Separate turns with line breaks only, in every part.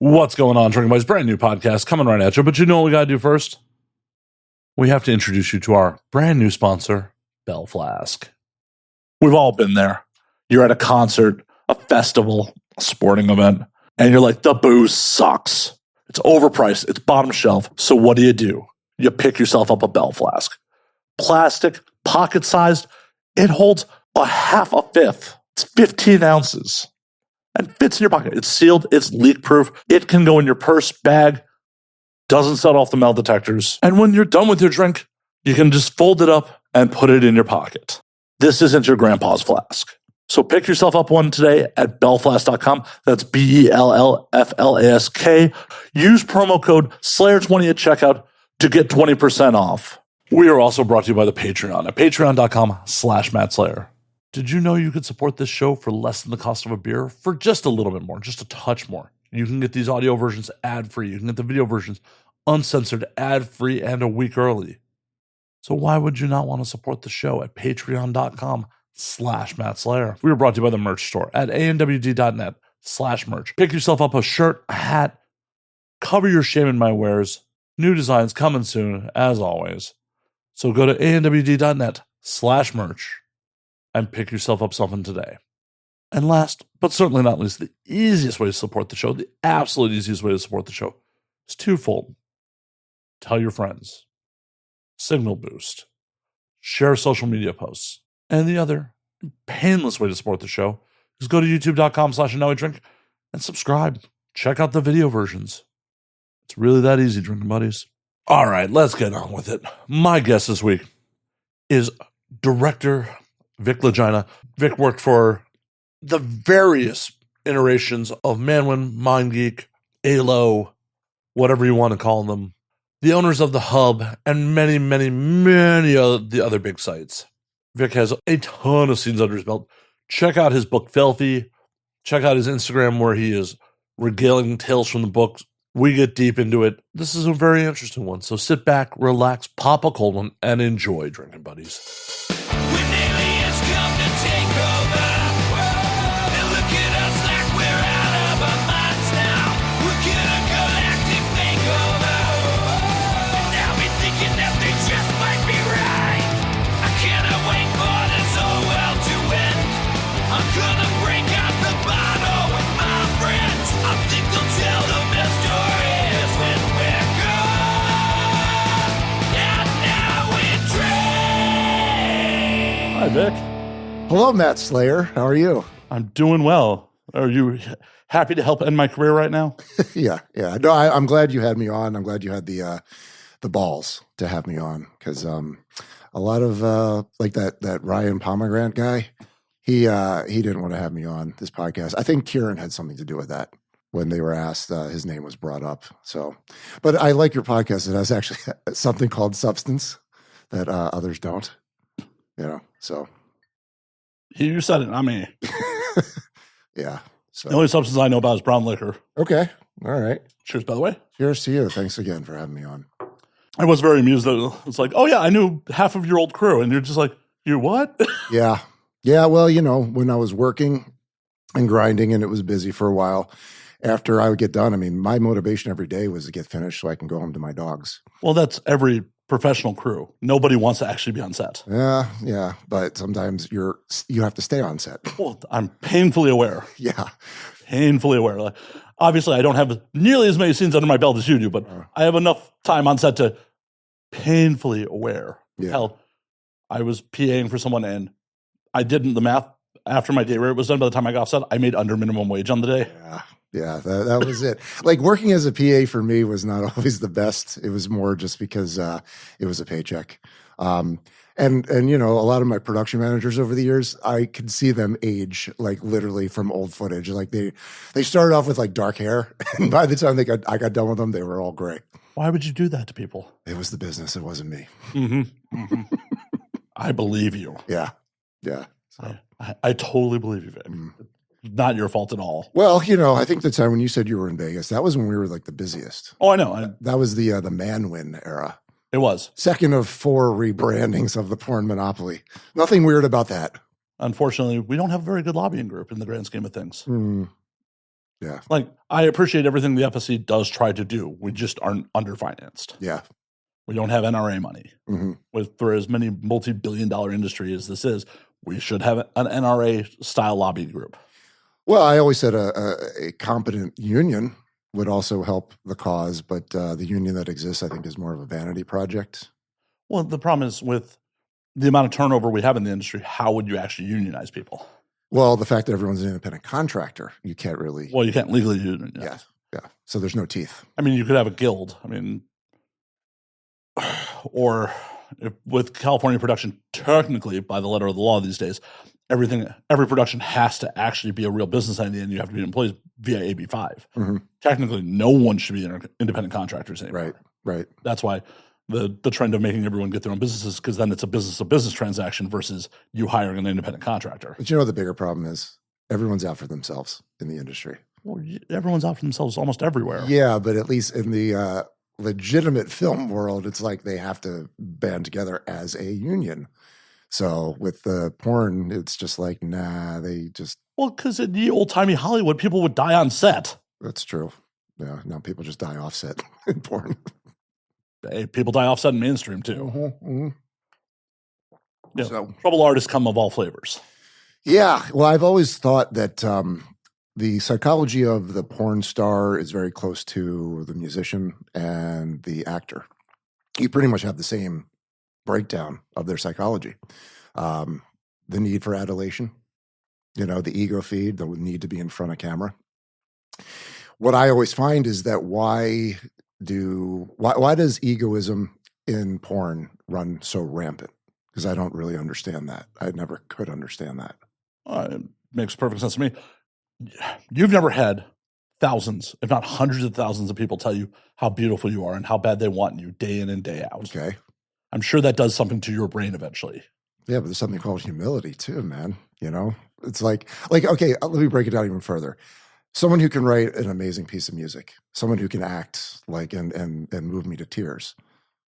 What's going on, Drinking Buddies? Brand new podcast coming right at you. But you know what we got to do first? We have to introduce you to our brand new sponsor, Bell Flask. We've all been there. You're at a concert, a festival, a sporting event, and you're like, the booze sucks. It's overpriced. It's bottom shelf. So what do? You pick yourself up a Bell Flask. Plastic, pocket-sized. It holds a half a fifth. It's 15 ounces. And fits in your pocket. It's sealed. It's leak-proof. It can go in your purse, bag. Doesn't set off the metal detectors. And when you're done with your drink, you can just fold it up and put it in your pocket. This isn't your grandpa's flask. So pick yourself up one today at bellflask.com. That's BELLFLASK. Use promo code Slayer20 at checkout to get 20% off. We are also brought to you by the Patreon at patreon.com/MattSlayer. Did you know you could support this show for less than the cost of a beer? For just a little bit more, just a touch more. You can get these audio versions ad-free. You can get the video versions uncensored, ad-free, and a week early. So why would you not want to support the show at patreon.com/MattSlayer? We were brought to you by the merch store at anwd.net/merch. Pick yourself up a shirt, a hat, cover your shame in my wares. New designs coming soon, as always. So go to anwd.net/merch. and pick yourself up something today. And last, but certainly not least, the easiest way to support the show, the absolute easiest way to support the show, is twofold. Tell your friends. Signal boost. Share social media posts. And the other painless way to support the show is go to youtube.com/knowitdrink and subscribe. Check out the video versions. It's really that easy, drinking buddies. All right, let's get on with it. My guest this week is director Vic Lagina. Vic worked for the various iterations of Manwin, MindGeek, ALO, whatever you want to call them, the owners of The Hub, and many, many, many of the other big sites. Vic has a ton of scenes under his belt. Check out his book, Filthy. Check out his Instagram where he is regaling tales from the book. We get deep into it. This is a very interesting one. So sit back, relax, pop a cold one, and enjoy, drinking buddies. Hi, Vic.
Hello, Matt Slayer. How are you?
I'm doing well. Are you happy to help end my career right now?
Yeah. No, I'm glad you had me on. I'm glad you had the balls to have me on because a lot of like that Ryan Pomegranate guy, he didn't want to have me on this podcast. I think Kieran had something to do with that when they were asked. His name was brought up. So, but I like your podcast. It has actually something called substance that others don't. You know, so
you said it, not me.
Yeah. So
the only substance I know about is brown liquor.
Okay. All right.
Cheers, by the way.
Cheers to you. Thanks again for having me on.
I was very amused that it's like, oh yeah, I knew half of your old crew, and you're just like, you what?
Yeah. Well, you know, when I was working and grinding, and it was busy for a while. After I would get done, I mean, my motivation every day was to get finished so I can go home to my dogs.
Well, that's every professional crew. Nobody wants to actually be on set.
Yeah, but sometimes you have to stay on set.
Well, I'm painfully aware.
Yeah.
Painfully aware. Like, obviously, I don't have nearly as many scenes under my belt as you do, but I have enough time on set to painfully aware.
Yeah.
Hell, I was PAing for someone, and I did the math after my day rate was done. By the time I got off set, I made under minimum wage on the day.
Yeah, that was it. Like working as a PA for me was not always the best. It was more just because it was a paycheck. And you know, a lot of my production managers over the years, I could see them age like literally from old footage. Like they started off with like dark hair, and by the time I got done with them, they were all gray.
Why would you do that to people?
It was the business. It wasn't me.
Mm-hmm. I believe you.
Yeah.
So. I totally believe you, Vic. Not your fault at all.
Well, you know, I think the time when you said you were in Vegas, that was when we were like the busiest.
Oh, I know.
That was the Manwin era.
It was.
Second of 4 rebrandings of the porn monopoly. Nothing weird about that.
Unfortunately, we don't have a very good lobbying group in the grand scheme of things.
Yeah.
Like, I appreciate everything the FSC does try to do. We just aren't underfinanced.
Yeah.
We don't have NRA money.
Mm-hmm.
For as many multi-billion-dollar industry as this is, we should have an NRA-style lobby group.
Well, I always said a competent union would also help the cause, but the union that exists, I think, is more of a vanity project.
Well, the problem is with the amount of turnover we have in the industry, how would you actually unionize people?
Well, the fact that everyone's an independent contractor, you can't really.
Well, you can't legally unionize.
Yeah. Yeah. So there's no teeth.
I mean, you could have a guild. I mean, or with California production, technically, by the letter of the law these days, every production has to actually be a real business entity, and you have to be employees via AB5.
Mm-hmm.
Technically, no one should be independent contractors anymore.
Right. Right.
That's why the trend of making everyone get their own businesses, because then it's a business transaction versus you hiring an independent contractor.
But you know what the bigger problem is? Everyone's out for themselves in the industry.
Well, everyone's out for themselves almost everywhere.
Yeah, but at least in the legitimate film world, it's like they have to band together as a union. So with the porn, it's just like, nah, they just.
Well, because in the old-timey Hollywood, people would die on set.
That's true. Yeah, now people just die offset in porn.
Hey, people die offset in mainstream too.
Mm-hmm, mm-hmm.
Yeah, so, trouble artists come of all flavors.
Yeah, well, I've always thought that the psychology of the porn star is very close to the musician and the actor. You pretty much have the same breakdown of their psychology. The need for adulation, the ego feed, the need to be in front of camera. What I always find is that why does egoism in porn run so rampant? Because I don't really understand that. I never could understand that.
It makes perfect sense to me. You've never had thousands, if not hundreds of thousands of people tell you how beautiful you are and how bad they want you day in and day out.
Okay.
I'm sure that does something to your brain eventually.
Yeah, but there's something called humility too, man. It's like, okay, let me break it down even further. Someone who can write an amazing piece of music, someone who can act and move me to tears.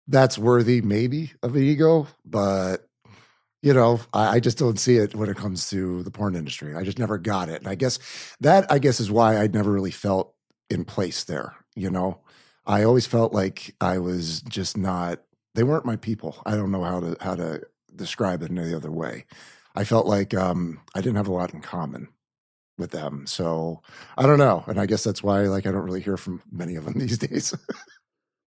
That's worthy maybe of an ego, but I just don't see it when it comes to the porn industry. I just never got it. And I guess is why I never really felt in place there. I always felt like I was just not, they weren't my people. I don't know how to describe it in any other way. I felt like I didn't have a lot in common with them. So I don't know. And I guess that's why I don't really hear from many of them these days.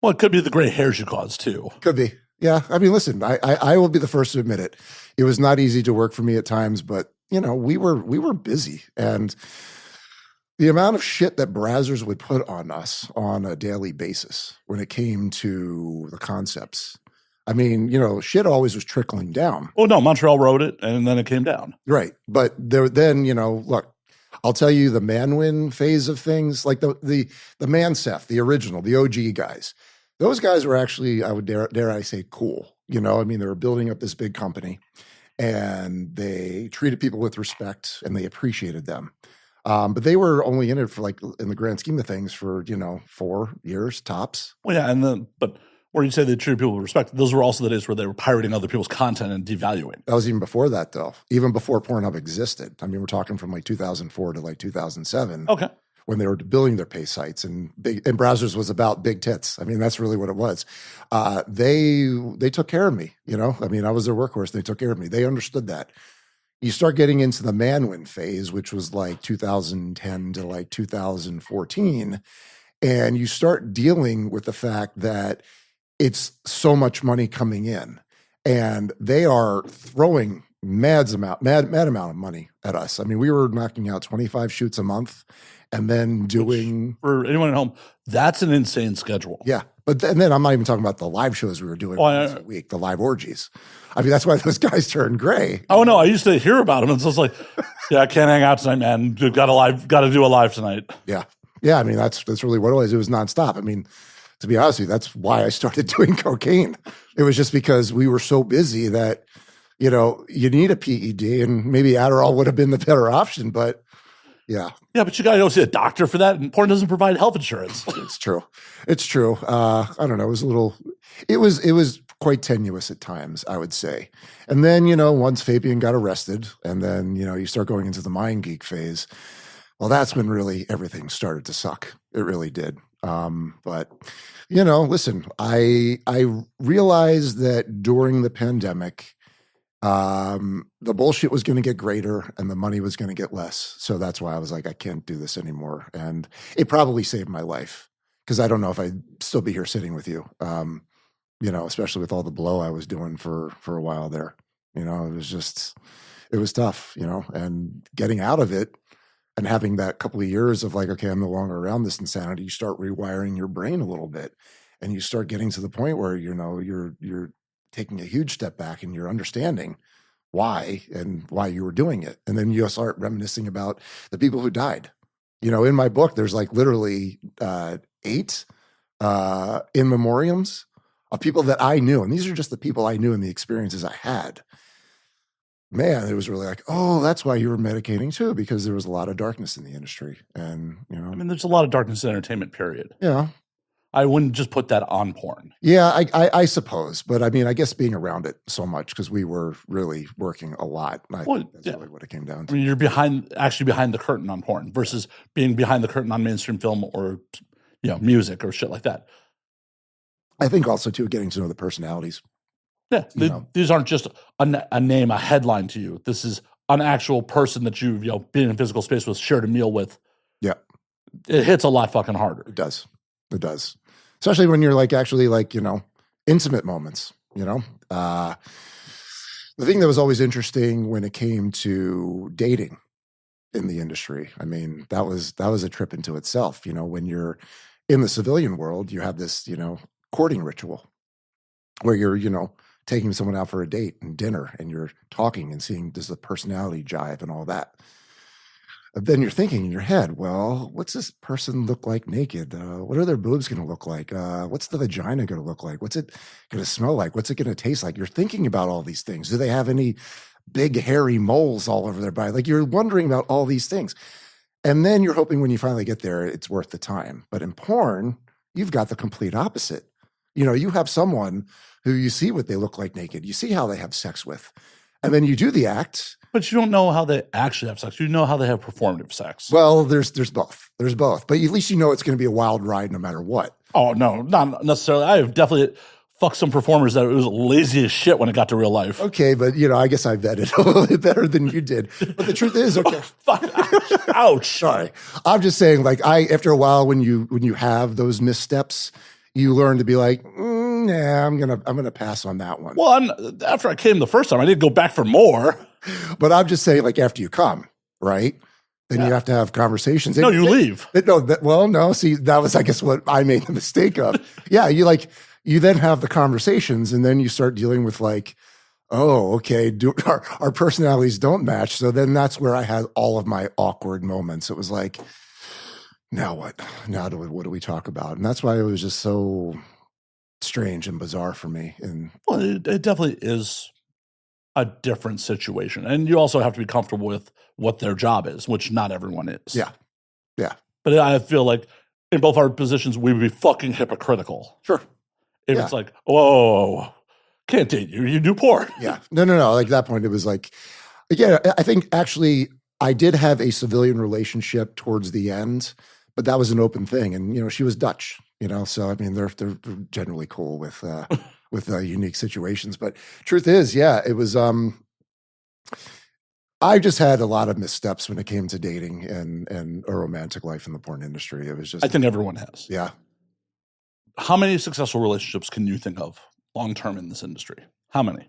Well, it could be the gray hairs you caused too.
Could be. Yeah. I mean, listen, I will be the first to admit it. It was not easy to work for me at times, but we were busy, and the amount of shit that Brazzers would put on us on a daily basis when it came to the concepts. I mean, shit always was trickling down.
Oh no, Montreal wrote it and then it came down.
Right. But then, look, I'll tell you the Manwin phase of things, like the Manseth, the original, the OG guys. Those guys were actually, I would dare I say, cool. They were building up this big company, and they treated people with respect, and they appreciated them. But they were only in it for, in the grand scheme of things, for 4 years tops.
Well, yeah, but where you say they treated people with respect, those were also the days where they were pirating other people's content and devaluing.
That was even before that, though. Even before Pornhub existed. I mean, we're talking from 2004 to 2007.
Okay.
When they were building their pay sites, and Brazzers was about big tits. I mean, that's really what it was. They took care of me, I mean, I was their workhorse. They took care of me. They understood that. You start getting into the Manwin phase, which was 2010 to 2014, and you start dealing with the fact that it's so much money coming in, and they are throwing mad amount of money at us. I mean, we were knocking out 25 shoots a month. And then doing,
for anyone at home, that's an insane schedule.
Yeah. But then I'm not even talking about the live shows we were doing once a week, the live orgies. I mean, that's why those guys turned gray.
Oh no, I used to hear about them. And so it's like, yeah, I can't hang out tonight, man. Got to do a live tonight.
Yeah. Yeah. I mean, that's really what it was. It was nonstop. I mean, to be honest with you, that's why I started doing cocaine. It was just because we were so busy that, you need a PED, and maybe Adderall would have been the better option, but yeah.
Yeah, but you got to go see a doctor for that, and porn doesn't provide health insurance.
It's true. I don't know. It was quite tenuous at times, I would say. And then, once Fabian got arrested, and then, you start going into the mind geek phase, Well, that's when really everything started to suck. It really did. But listen, I realized that during the pandemic, the bullshit was going to get greater and the money was going to get less. So that's why I was like, I can't do this anymore. And it probably saved my life because I don't know if I'd still be here sitting with you. Especially with all the blow I was doing for a while there. It was tough, and getting out of it and having that couple of years of like, okay, I'm no longer around this insanity. You start rewiring your brain a little bit and you start getting to the point where, you're taking a huge step back and you're understanding why you were doing it. And then you start reminiscing about the people who died. In my book, there's like literally 8 in memoriams of people that I knew. And these are just the people I knew and the experiences I had. Man, it was really like, oh, that's why you were medicating too, because there was a lot of darkness in the industry. And,
there's a lot of darkness in entertainment, period.
Yeah.
I wouldn't just put that on porn.
Yeah, I suppose. But I guess being around it so much because we were really working a lot. That's really what it came down to.
You're behind the curtain on porn versus being behind the curtain on mainstream film or, music or shit like that.
I think also too, getting to know the personalities.
Yeah, these aren't just a name, a headline to you. This is an actual person that you've been in physical space with, shared a meal with.
Yeah,
it hits a lot fucking harder.
It does, especially when you're actually intimate moments. The thing that was always interesting when it came to dating in the industry. That was a trip into itself. When you're in the civilian world, you have this courting ritual where you're taking someone out for a date and dinner and you're talking and seeing does the personality jive and all that. Then you're thinking in your head, well, what's this person look like naked? What are their boobs going to look like? What's the vagina going to look like? What's it going to smell like? What's it going to taste like? You're thinking about all these things. Do they have any big hairy moles all over their body? You're wondering about all these things. And then you're hoping when you finally get there, it's worth the time. But in porn, you've got the complete opposite. You have someone who you see what they look like naked. You see how they have sex with. And then you do the act.
But you don't know how they actually have sex. You know how they have performative sex.
Well, there's both. There's both. But at least it's going to be a wild ride no matter what.
Oh, no, not necessarily. I have definitely fucked some performers that it was lazy as shit when it got to real life.
Okay, but I guess I vetted a little bit better than you did. But the truth is, okay.
Fuck. Ouch.
Sorry. I'm just saying, after a while when you have those missteps, you learn to be like, nah, I'm gonna pass on that one.
Well, after I came the first time, I didn't go back for more.
But I'm just saying, after you come, right? Then you have to have conversations.
No, you leave.
No. See, that was, I guess, what I made the mistake of. Yeah, you then have the conversations, and then you start dealing with oh, okay, our personalities don't match. So then that's where I had all of my awkward moments. It was like, now what? What do we talk about? And that's why it was just so strange and bizarre for me. And
well, it definitely is a different situation. And you also have to be comfortable with what their job is, which not everyone is.
Yeah.
But I feel like in both our positions, we would be fucking hypocritical.
Sure.
If it's like, whoa, can't date you. You do porn.
Yeah. No. At that point, it was again, I think actually I did have a civilian relationship towards the end, but that was an open thing. And, she was Dutch, so, they're generally cool with unique situations. But truth is, yeah, it was, I just had a lot of missteps when it came to dating and a romantic life in the porn industry. It was just,
I think everyone has.
Yeah.
How many successful relationships can you think of long-term in this industry? How many?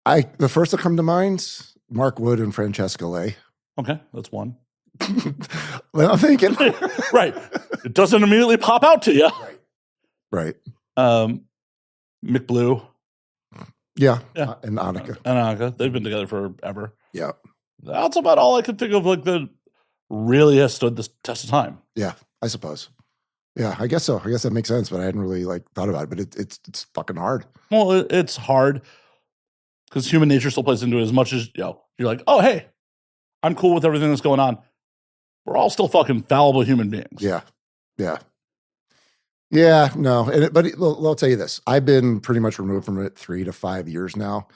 The first that come to mind, Mark Wood and Francesca Lay.
Okay, that's one.
Well, I'm thinking.
Right. It doesn't immediately pop out to you.
Right.
Mick Blue.
Yeah. And Annika.
They've been together forever.
Yeah.
That's about all I could think of that really has stood the test of time.
Yeah, I suppose. Yeah, I guess so. I guess that makes sense, but I hadn't really thought about it. But it's fucking hard.
Well, it's hard because human nature still plays into it as much as you're like, oh hey, I'm cool with everything that's going on. We're all still fucking fallible human beings.
Yeah. No, but I'll tell you this: I've been pretty much removed from it 3 to 5 years now.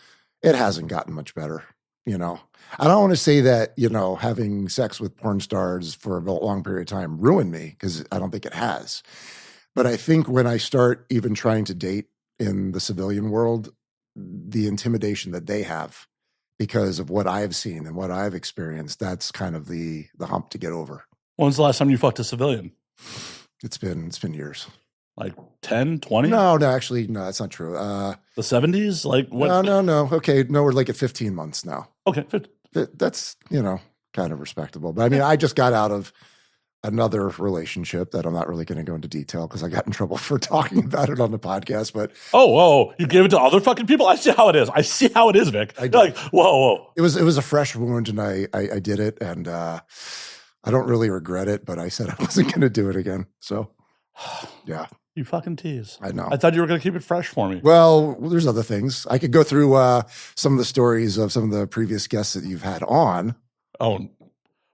It hasn't gotten much better. you know. I don't want to say that, you know, having sex with porn stars for a long period of time ruined me, because I don't think it has. But I think when I start even trying to date in the civilian world, the intimidation that they have because of what I've seen and what I've experienced, that's kind of the hump to get over.
When's the last time you fucked a civilian?
It's been years.
Like 10, 20?
No, actually, no, that's not true.
The 70s? Like what?
No. Okay, no, we're like at 15 months now.
Okay, 50.
That's, you know, kind of respectable. But I mean, I just got out of another relationship that I'm not really going to go into detail because I got in trouble for talking about it on the podcast. But
you gave it to other fucking people? I see how it is, Vic. Like, whoa.
It was a fresh wound, and I did it, and I don't really regret it. But I said I wasn't going to do it again. So, yeah.
You fucking tease.
I know.
I thought you were going to keep it fresh for me.
Well, there's other things. I could go through some of the stories of some of the previous guests that you've had on.
Oh,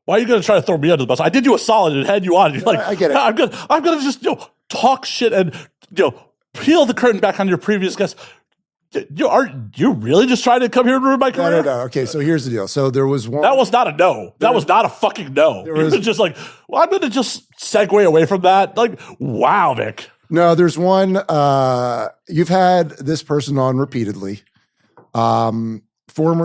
why are you going to try to throw me under the bus? I did you a solid and had you on. You're like,
I get it.
I'm going to just talk shit and peel the curtain back on your previous guests. Are you really just trying to come here and ruin my career?
No. Okay, so here's the deal. So there was one.
That was not a no. That was not a fucking no. It was just like, well, I'm going to just segue away from that. Like, wow, Vic.
No, there's one. You've had this person on repeatedly. Former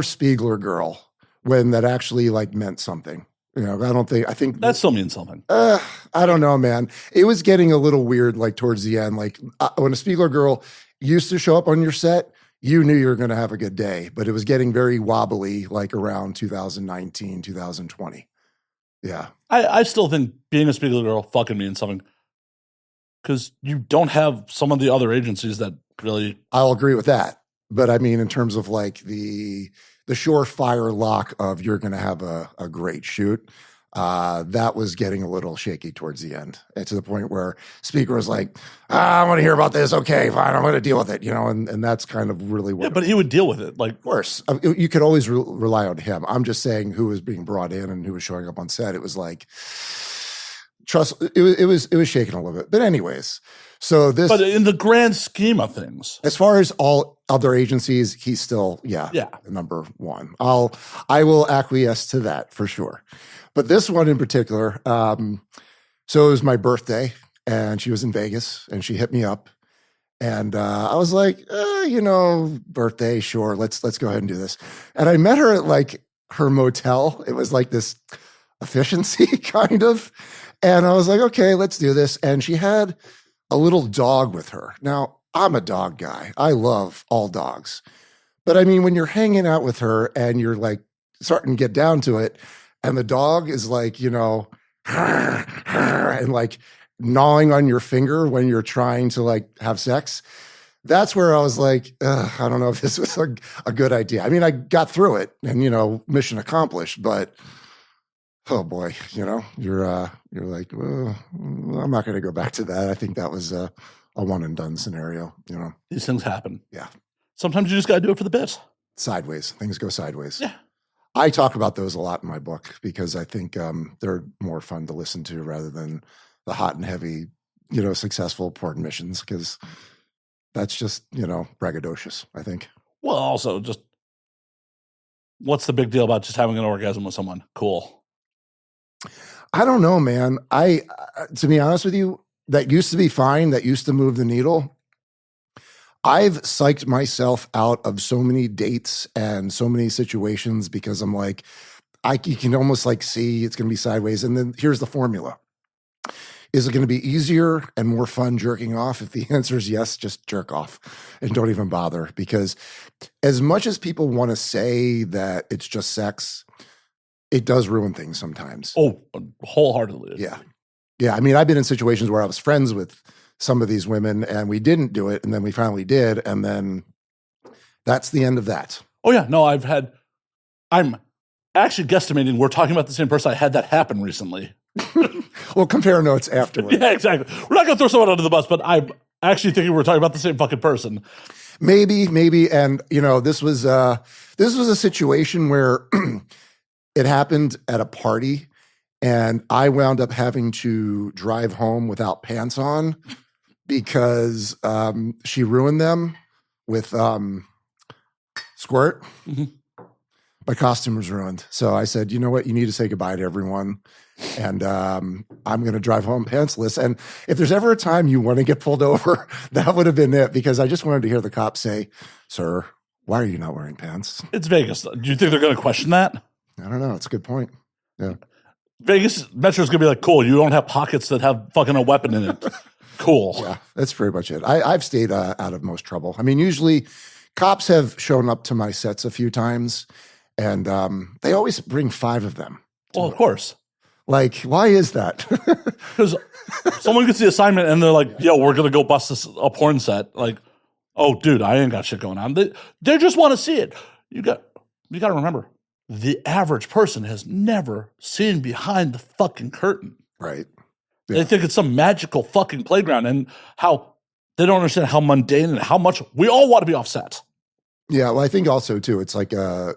Spiegler girl, when that actually like meant something. You know, I think
that still means something.
I don't know, man. It was getting a little weird, like towards the end. Like when a Spiegler girl used to show up on your set, you knew you were going to have a good day, but it was getting very wobbly, like around 2019, 2020. Yeah.
I still think being a Spiegler girl fucking means something, because you don't have some of the other agencies that really.
I'll agree with that. But I mean, in terms of like the surefire lock of you're going to have a great shoot, that was getting a little shaky towards the end, and to the point where Speaker was like, I want to hear about this. Okay, fine, I'm going to deal with it. You know, and that's kind of really what.
Yeah, but he would deal with it. Like,
of course, you could always rely on him. I'm just saying who was being brought in and who was showing up on set. It was like, trust. It was shaking a little bit. But anyways, so this.
But in the grand scheme of things,
as far as all other agencies, he's still number one. I will acquiesce to that for sure. But this one in particular, so it was my birthday, and she was in Vegas, and she hit me up, and I was like, birthday, sure, let's go ahead and do this. And I met her at like her motel. It was like this efficiency kind of, and I was like, okay, let's do this. And she had a little dog with her. Now, I'm a dog guy. I love all dogs. But I mean, when you're hanging out with her and you're like starting to get down to it, and the dog is like, and like gnawing on your finger when you're trying to like have sex, that's where I was like, I don't know if this was a good idea. I mean, I got through it and, mission accomplished, but oh boy, you're like, well, I'm not going to go back to that. I think that was a one and done scenario,
These things happen.
Yeah.
Sometimes you just got to do it for the bit.
Sideways. Things go sideways.
Yeah.
I talk about those a lot in my book because I think they're more fun to listen to rather than the hot and heavy, successful porn missions, because that's just, braggadocious, I think.
Well, also just what's the big deal about just having an orgasm with someone? Cool.
I don't know, man. To be honest with you, that used to be fine. That used to move the needle. I've psyched myself out of so many dates and so many situations because I'm like, you can almost like see it's going to be sideways. And then here's the formula. Is it going to be easier and more fun jerking off? If the answer is yes, just jerk off and don't even bother. Because as much as people want to say that it's just sex, it does ruin things sometimes.
Oh, wholeheartedly.
Yeah. Yeah. I mean, I've been in situations where I was friends with some of these women and we didn't do it. And then we finally did. And then that's the end of that.
Oh yeah. No, I'm actually guesstimating we're talking about the same person. I had that happen recently.
Well, compare notes afterwards.
Yeah, exactly. We're not going to throw someone under the bus, but I'm actually thinking we're talking about the same fucking person.
Maybe. And this was a situation where it happened at a party and I wound up having to drive home without pants on because she ruined them with squirt. Mm-hmm. My costume was ruined. So I said, you know what? You need to say goodbye to everyone. And I'm going to drive home pantsless. And if there's ever a time you want to get pulled over, that would have been it, because I just wanted to hear the cop say, sir, why are you not wearing pants?
It's Vegas. Do you think they're going to question that?
I don't know. It's a good point. Yeah.
Vegas Metro's going to be like, cool, you don't have pockets that have fucking a weapon in it. Cool.
Yeah, that's pretty much it. I've stayed out of most trouble. I mean, usually cops have shown up to my sets a few times, and they always bring 5 of them.
Well, of course.
Like, why is that?
Because someone gets the assignment and they're like, yo, we're going to go bust a porn set. Like, oh, dude, I ain't got shit going on. They just want to see it. You got to remember, the average person has never seen behind the fucking curtain.
Right. Yeah.
They think it's some magical fucking playground, and how they don't understand how mundane and how much we all want to be offset.
Yeah, well, I think also, too, it's like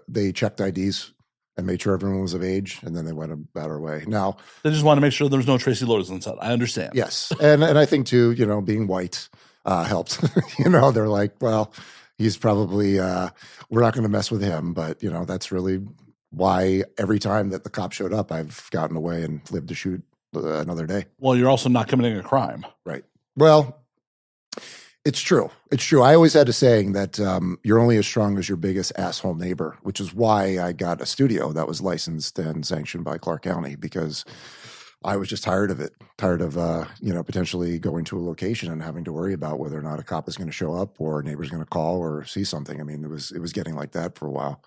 they checked IDs and made sure everyone was of age, and then they went about our way. Now,
they just want to make sure there's no Tracy Lords on set. I understand.
Yes. And I think, too, being white helped. They're like, well, he's probably, we're not going to mess with him. But, that's really why every time that the cop showed up, I've gotten away and lived to shoot another day.
Well, you're also not committing a crime.
Right. Well, it's true. It's true. I always had a saying that you're only as strong as your biggest asshole neighbor, which is why I got a studio that was licensed and sanctioned by Clark County, because I was just tired of it, potentially going to a location and having to worry about whether or not a cop is going to show up or a neighbor's going to call or see something. I mean, it was getting like that for a while.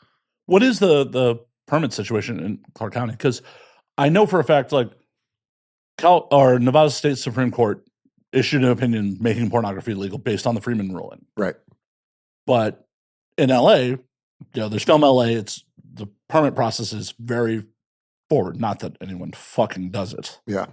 What is the permit situation in Clark County? Because I know for a fact, like, Nevada State Supreme Court issued an opinion making pornography illegal based on the Freeman ruling.
Right.
But in LA, there's Film LA. The permit process is very forward. Not that anyone fucking does it.
Yeah.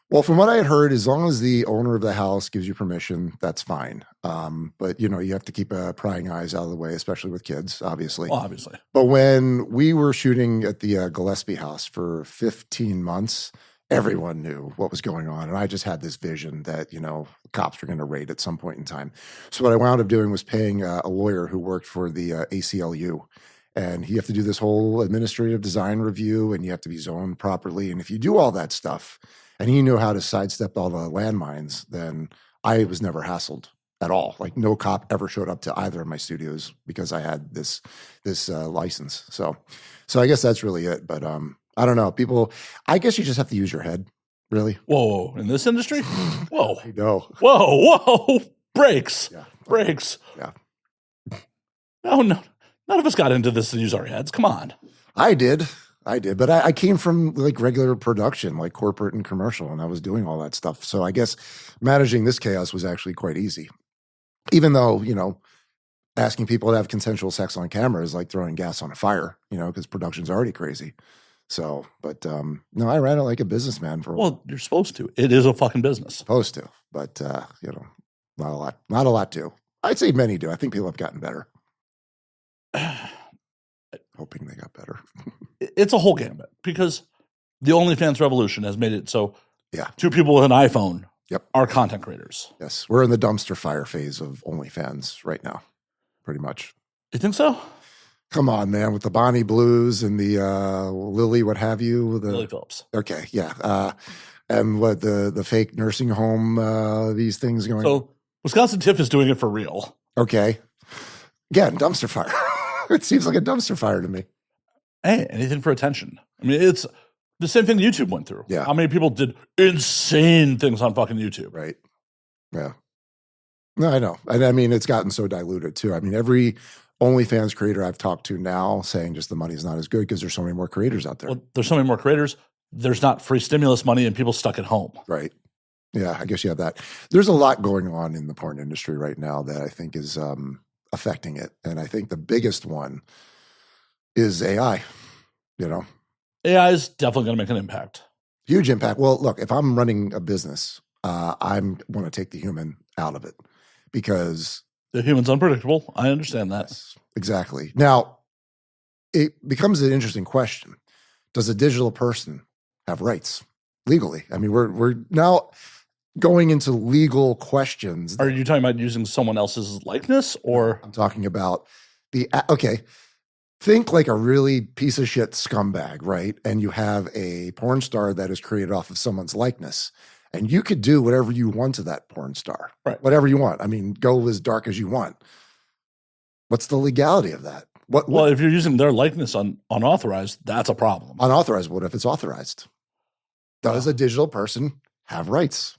Well, from what I had heard, as long as the owner of the house gives you permission, that's fine. But you have to keep prying eyes out of the way, especially with kids, obviously.
Well, obviously.
But when we were shooting at the Gillespie house for 15 months, everyone knew what was going on. And I just had this vision that, cops were going to raid at some point in time. So what I wound up doing was paying a lawyer who worked for the ACLU. And you have to do this whole administrative design review, and you have to be zoned properly. And if you do all that stuff, and he knew how to sidestep all the landmines, then I was never hassled at all. Like, no cop ever showed up to either of my studios because I had this license. So I guess that's really it. But I don't know. People, I guess you just have to use your head, really.
Whoa, in this industry? Whoa.
I know.
Whoa. Brakes.
Yeah.
Brakes.
Yeah.
Oh, no. None of us got into this to use our heads. Come on.
I did. But I came from like regular production, like corporate and commercial, and I was doing all that stuff. So I guess managing this chaos was actually quite easy. Even though, asking people to have consensual sex on camera is like throwing gas on a fire, because production's already crazy. So, but no, I ran it like a businessman for a while.
Well, you're supposed to. It is a fucking business.
Supposed to, but not a lot do. I'd say many do. I think people have gotten better. Hoping they got better.
It's a whole gambit, because the OnlyFans revolution has made it so
yeah,
2 people with an iPhone
yep,
are content creators.
Yes, we're in the dumpster fire phase of OnlyFans right now, pretty much.
You think so?
Come on, man, with the Bonnie Blues and the Lily, what have you?
Lily Phillips.
Okay, yeah. And what the fake nursing home, these things going on.
So Wisconsin TIFF is doing it for real.
Okay. Again, dumpster fire. It seems like a dumpster fire to me.
Hey, anything for attention. I mean, it's the same thing YouTube went through.
Yeah.
How many people did insane things on fucking YouTube?
Right. Yeah. No, I know. And I mean, it's gotten so diluted too. I mean, every OnlyFans creator I've talked to now saying just the money's not as good because there's so many more creators out there.
Well, there's so many more creators. There's not free stimulus money and people stuck at home.
Right. Yeah, I guess you have that. There's a lot going on in the porn industry right now that I think is affecting it. And I think the biggest one is AI,
AI is definitely going to make an impact.
Huge impact. Well, look, if I'm running a business, I want to take the human out of it because
the human's unpredictable. I understand that.
Yes, exactly. Now, it becomes an interesting question. Does a digital person have rights legally? I mean, we're now going into legal questions.
Are you talking about using someone else's likeness, or
I'm talking about Think like a really piece of shit scumbag, right? And you have a porn star that is created off of someone's likeness. And you could do whatever you want to that porn star.
Right.
Whatever you want. I mean, go as dark as you want. What's the legality of that?
Well, if you're using their likeness unauthorized, that's a problem.
Unauthorized, what if it's authorized? Does a digital person have rights?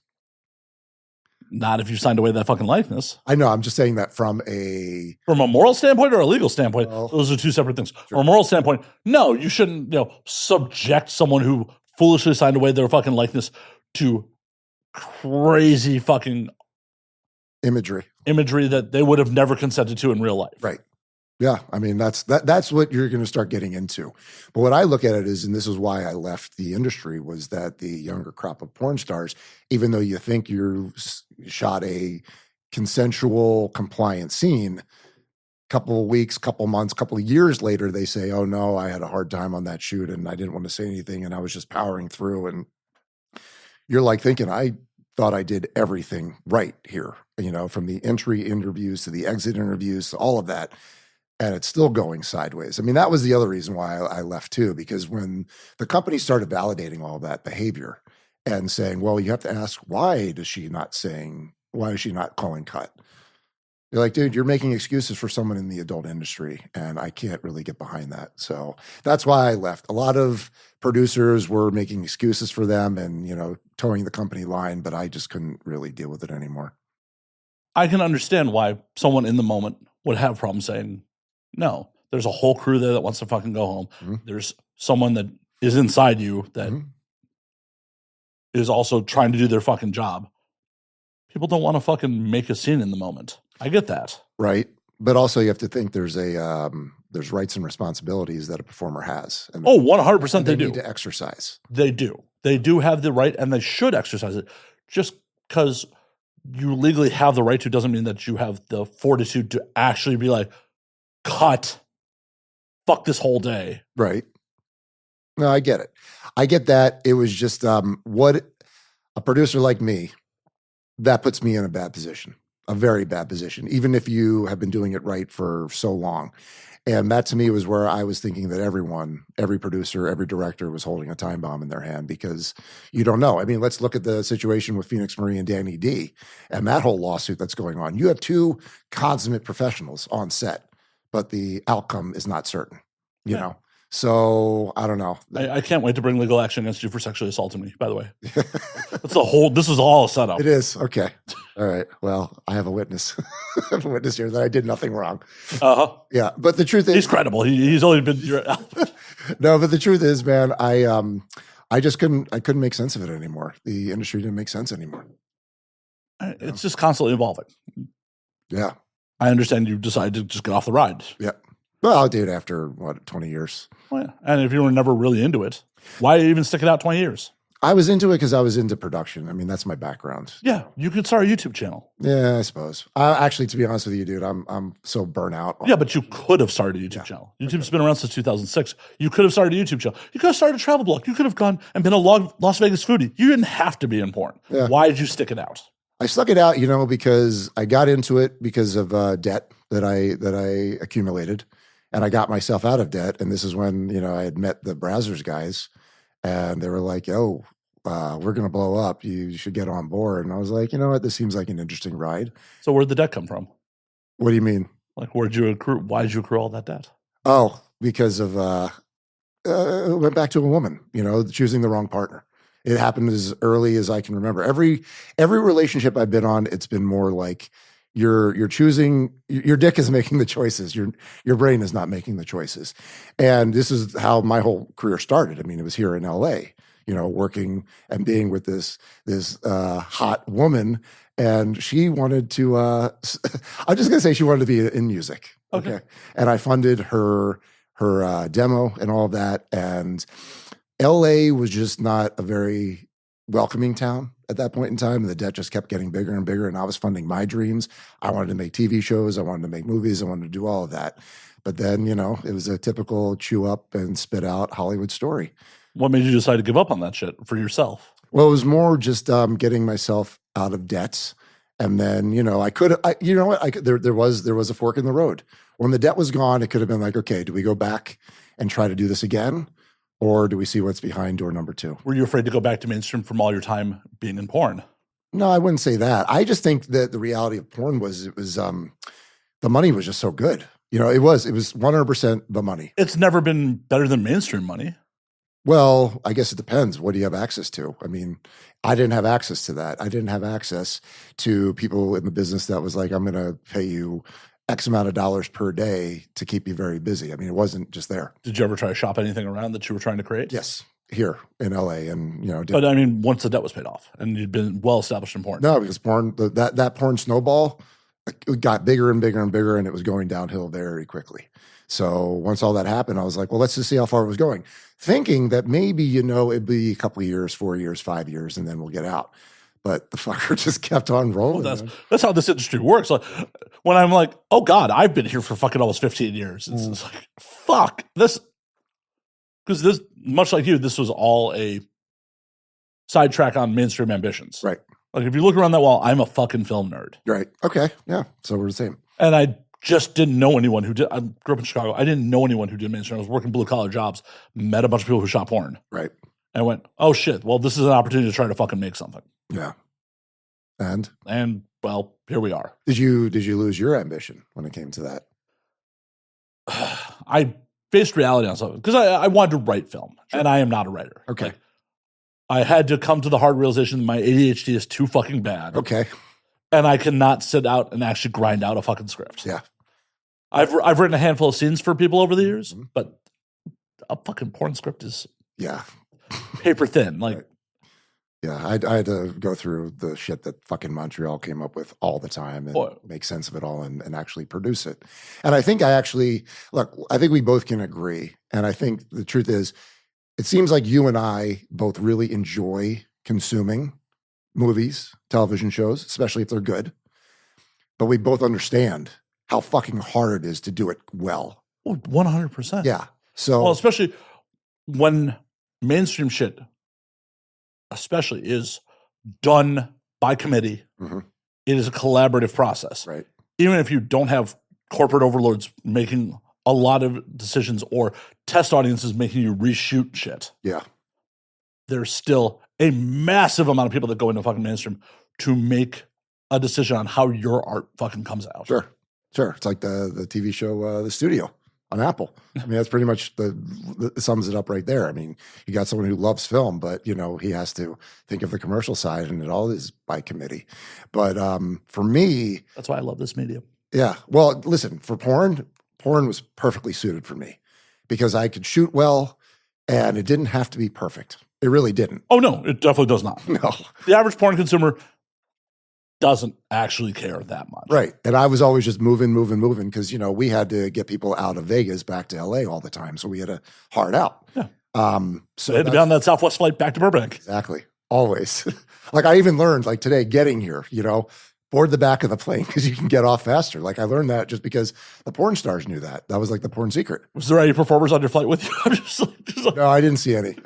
Not if you signed away that fucking likeness.
I know. I'm just saying that from a
moral standpoint or a legal standpoint. Well, those are two separate things. Sure. From a moral standpoint, no, you shouldn't, subject someone who foolishly signed away their fucking likeness to crazy fucking
imagery
that they would have never consented to in real life.
Right. Yeah. I mean, that's what you're going to start getting into. But what I look at it is, and this is why I left the industry, was that the younger crop of porn stars, even though you think you shot a consensual, compliant scene, couple of weeks, couple of months, couple of years later, they say, oh no, I had a hard time on that shoot and I didn't want to say anything and I was just powering through. And you're like thinking, I thought I did everything right here, from the entry interviews to the exit interviews to all of that. And it's still going sideways. I mean, that was the other reason why I left too, because when the company started validating all that behavior and saying, well, you have to ask, why is she not calling cut? You're like, dude, you're making excuses for someone in the adult industry, and I can't really get behind that. So that's why I left. A lot of producers were making excuses for them and, towing the company line, but I just couldn't really deal with it anymore.
I can understand why someone in the moment would have problems saying, no, there's a whole crew there that wants to fucking go home. Mm-hmm. There's someone that is inside you that is also trying to do their fucking job. People don't want to fucking make a scene in the moment. I get that.
Right. But also you have to think there's rights and responsibilities that a performer has.
And 100% they do.
Need to exercise.
They do. They do have the right and they should exercise it. Just because you legally have the right to doesn't mean that you have the fortitude to actually be like, cut, fuck this whole day.
Right. No, I get it. I get that. It was just what a producer like me, that puts me in a bad position, a very bad position, even if you have been doing it right for so long. And that to me was where I was thinking that every producer, every director was holding a time bomb in their hand, because you don't know. I mean, let's look at the situation with Phoenix Marie and Danny D and that whole lawsuit that's going on. You have two consummate professionals on set, but the outcome is not certain, you know? So I don't know.
I can't wait to bring legal action against you for sexually assaulting me, by the way. This is all a setup.
It is. Okay. All right. Well, I have a witness. I have a witness here that I did nothing wrong.
Uh-huh.
Yeah. But the truth is,
he's credible. He's only been
No, but the truth is, man, I just couldn't make sense of it anymore. The industry didn't make sense anymore.
It's just constantly evolving.
Yeah.
I understand you decided to just get off the ride.
Yeah. Well, I'll do it after, 20 years.
Well, yeah. And if you were never really into it, why even stick it out 20 years?
I was into it because I was into production. I mean, that's my background.
Yeah. You could start a YouTube channel.
Yeah, I suppose. Actually, to be honest with you, dude, I'm so burnt out.
Yeah, but you could have started a YouTube channel. YouTube's been around since 2006. You could have started a YouTube channel. You could have started a travel blog. You could have gone and been a Las Vegas foodie. You didn't have to be in porn. Yeah. Why did you stick it out?
I stuck it out, because I got into it because of debt that I accumulated, and I got myself out of debt. And this is when, I had met the Brazzers guys, and they were like, yo, we're going to blow up. You should get on board. And I was like, you know what? This seems like an interesting ride.
So where'd the debt come from?
What do you mean?
Like, why did you accrue all that debt?
Oh, because of, went back to a woman, choosing the wrong partner. It happened as early as I can remember. Every relationship I've been on, it's been more like you're choosing. Your dick is making the choices. Your brain is not making the choices. And this is how my whole career started. I mean, it was here in LA, working and being with this hot woman, and she wanted to. I'm just gonna say she wanted to be in music. Okay. And I funded her demo and all of that, and LA was just not a very welcoming town at that point in time. And the debt just kept getting bigger and bigger. And I was funding my dreams. I wanted to make TV shows. I wanted to make movies. I wanted to do all of that. But then, it was a typical chew up and spit out Hollywood story.
What made you decide to give up on that shit for yourself?
Well, it was more just getting myself out of debts. And then, there was a fork in the road When the debt was gone, it could have been like, okay, do we go back and try to do this again? Or do we see what's behind door number 2?
Were you afraid to go back to mainstream from all your time being in porn?
No, I wouldn't say that. I just think that the reality of porn was the money was just so good. It was 100% the money.
It's never been better than mainstream money.
Well, I guess it depends. What do you have access to? I mean, I didn't have access to that. I didn't have access to people in the business that was like, I'm going to pay you X amount of dollars per day to keep you very busy. I mean, it wasn't just there.
Did you ever try to shop anything around that you were trying to create?
Yes, here in LA, and
But I mean, once the debt was paid off and you'd been well established in porn.
No, because porn, that porn snowball, it got bigger and bigger and bigger, and it was going downhill very quickly. So once all that happened, I was like, well, let's just see how far it was going, thinking that maybe it'd be a couple of years, 4 years, 5 years, and then we'll get out. But the fucker just kept on rolling.
Well, that's how this industry works. Like, when I'm like, oh God, I've been here for fucking almost 15 years. It's like, fuck this. Because this, much like you, this was all a sidetrack on mainstream ambitions.
Right.
Like if you look around that wall, I'm a fucking film nerd.
Right. Okay. Yeah. So we're the same.
And I just didn't know anyone who did. I grew up in Chicago. I didn't know anyone who did mainstream. I was working blue collar jobs, met a bunch of people who shot porn.
Right.
And I went, oh shit, well, this is an opportunity to try to fucking make something.
Yeah. And
well, here we are.
Did you lose your ambition when it came to that?
I faced reality on something because I wanted to write film, and I am not a writer.
Okay.
Like, I had to come to the hard realization that my ADHD is too fucking bad.
Okay.
And I cannot sit out and actually grind out a fucking script.
Yeah.
I've written a handful of scenes for people over the years, but a fucking porn script is paper thin. Like,
right. Yeah, I had to go through the shit that fucking Montreal came up with all the time and make sense of it all and actually produce it. And I think I think we both can agree. And I think the truth is, it seems like you and I both really enjoy consuming movies, television shows, especially if they're good. But we both understand how fucking hard it is to do it well.
100%.
Yeah. So,
well, especially when mainstream shit especially is done by committee. It is a collaborative process.
Right.
Even if you don't have corporate overlords making a lot of decisions or test audiences making you reshoot shit.
Yeah.
There's still a massive amount of people that go into fucking mainstream to make a decision on how your art fucking comes out.
Sure. It's like the TV show, The Studio on Apple. I mean, that's pretty much the sums it up right there. I mean, you got someone who loves film, but he has to think of the commercial side, and it all is by committee. But for me,
that's why I love this medium.
Yeah. Well, listen, for porn was perfectly suited for me because I could shoot well, and it didn't have to be perfect. It really didn't.
Oh no, it definitely does not.
No,
the average porn consumer doesn't actually care that much.
Right. And I was always just moving because, we had to get people out of Vegas back to LA all the time. So we had to hard out.
Yeah.
So
they had to be on that Southwest flight back to Burbank.
Exactly. Always. Like I even learned like today getting here, board the back of the plane because you can get off faster. Like I learned that just because the porn stars knew that. That was like the porn secret.
Was there any performers on your flight with you? I'm just like
no, I didn't see any.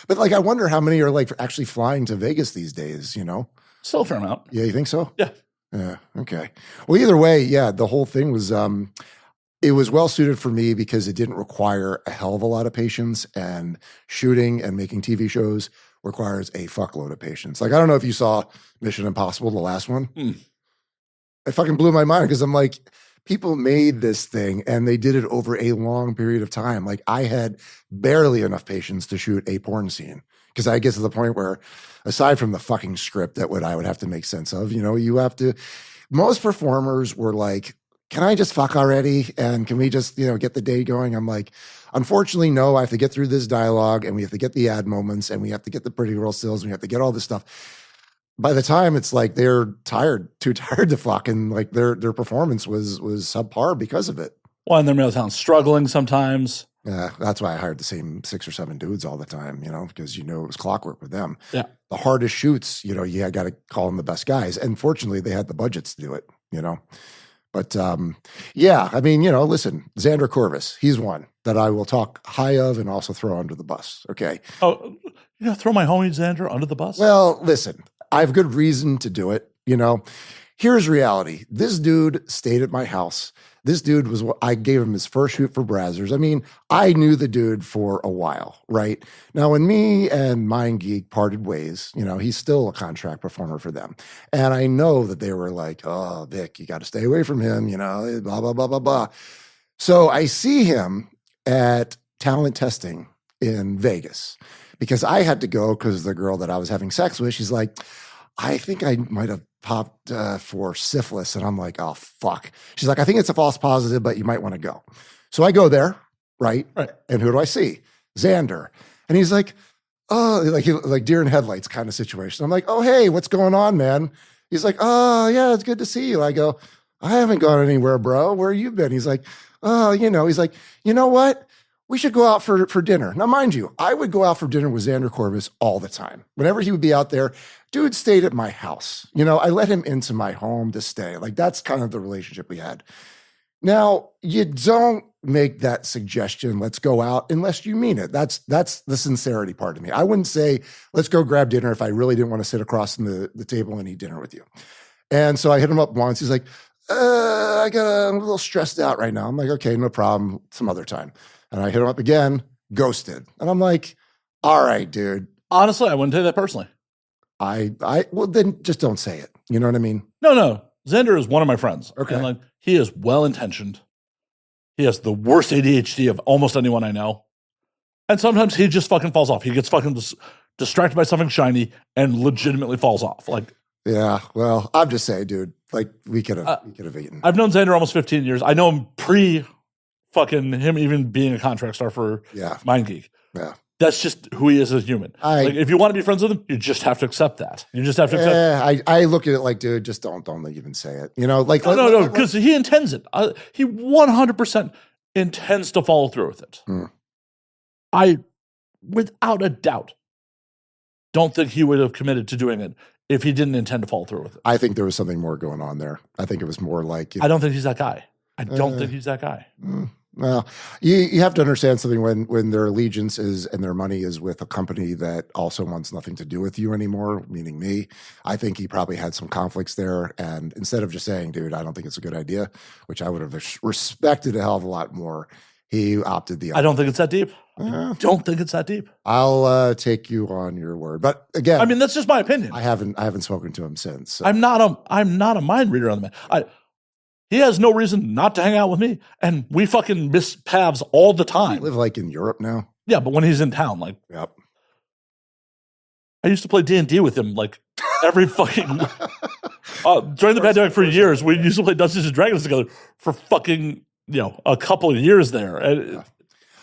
But like, I wonder how many are like actually flying to Vegas these days,
Still a fair amount.
Yeah, you think so?
Yeah.
Yeah. Okay. Well, either way, yeah, the whole thing was it was well suited for me because it didn't require a hell of a lot of patience, and shooting and making TV shows requires a fuckload of patience. Like I don't know if you saw Mission Impossible, the last one. It fucking blew my mind because I'm like, people made this thing and they did it over a long period of time. Like I had barely enough patience to shoot a porn scene because I get to the point where, aside from the fucking script that I would have to make sense of, you have to, most performers were like, can I just fuck already? And can we just, get the day going? I'm like, unfortunately, no, I have to get through this dialogue and we have to get the ad moments and we have to get the pretty girl stills and we have to get all this stuff. By the time it's like they're too tired to fuck, and like their performance was subpar because of it.
Well, and their male talent's struggling sometimes.
Yeah, that's why I hired the same 6 or 7 dudes all the time, because it was clockwork with them.
Yeah.
The hardest shoots, you got to call them the best guys. And fortunately, they had the budgets to do it, But yeah, I mean, listen, Xander Corvus, he's one that I will talk high of and also throw under the bus. Okay.
Oh, throw my homie Xander under the bus?
Well, listen, I have good reason to do it. Here's reality. This dude stayed at my house. This dude was what I gave him his first shoot for Brazzers. I mean, I knew the dude for a while, right? Now, when me and Mind Geek parted ways, he's still a contract performer for them. And I know that they were like, oh, Vic, you got to stay away from him, blah, blah, blah, blah, blah. So I see him at talent testing in Vegas because I had to go because the girl that I was having sex with, she's like, I think I might have popped for syphilis. And I'm like, oh, fuck. She's like, I think it's a false positive, but you might want to go. So I go there, right? And who do I see? Xander. And he's like, oh, like deer in headlights kind of situation. I'm like, oh, hey, what's going on, man? He's like, oh, yeah, it's good to see you. I go, I haven't gone anywhere, bro. Where you been? He's like, oh, he's like, you know what? We should go out for dinner. Now, mind you, I would go out for dinner with Xander Corvus all the time. Whenever he would be out there, dude stayed at my house. I let him into my home to stay. Like, that's kind of the relationship we had. Now, you don't make that suggestion, let's go out, unless you mean it. That's the sincerity part of me. I wouldn't say, let's go grab dinner if I really didn't want to sit across from the table and eat dinner with you. And so I hit him up once. He's like, I'm a little stressed out right now. I'm like, okay, no problem. Some other time. And I hit him up again, ghosted. And I'm like, all right, dude.
Honestly, I wouldn't take that personally.
Well, then just don't say it. You know what I mean?
No. Xander is one of my friends.
Okay.
And he is well-intentioned. He has the worst ADHD of almost anyone I know. And sometimes he just fucking falls off. He gets fucking distracted by something shiny and legitimately falls off.
Yeah, well, I'm just saying, dude, we could have eaten.
I've known Xander almost 15 years. I know him pre-fucking him even being a contract star for Mind Geek.
Yeah.
That's just who he is as a human. If you want to be friends with him, you just have to accept that. You just have to accept.
I look at it like, dude, just don't even say it. No,
because he intends it. He 100% intends to follow through with it. I, without a doubt, don't think he would have committed to doing it if he didn't intend to follow through with it.
I think there was something more going on there. I think it was more like...
I don't think he's that guy. I don't think he's that guy.
Well, you have to understand something when their allegiance is and their money is with a company that also wants nothing to do with you anymore, meaning me. I think he probably had some conflicts there. And instead of just saying, dude, I don't think it's a good idea, which I would have respected a hell of a lot more, he opted the other.
I don't think it's that deep. I don't think it's that deep.
I'll take you on your word. But again,
I mean, that's just my opinion.
I haven't spoken to him since. So.
I'm not a mind reader on the man. He has no reason not to hang out with me, and we fucking miss paths all the time.
You live in Europe now?
Yeah, but when he's in town,
Yep.
I used to play D&D with him every fucking during the pandemic for years. We used to play Dungeons and Dragons together for fucking a couple of years there. And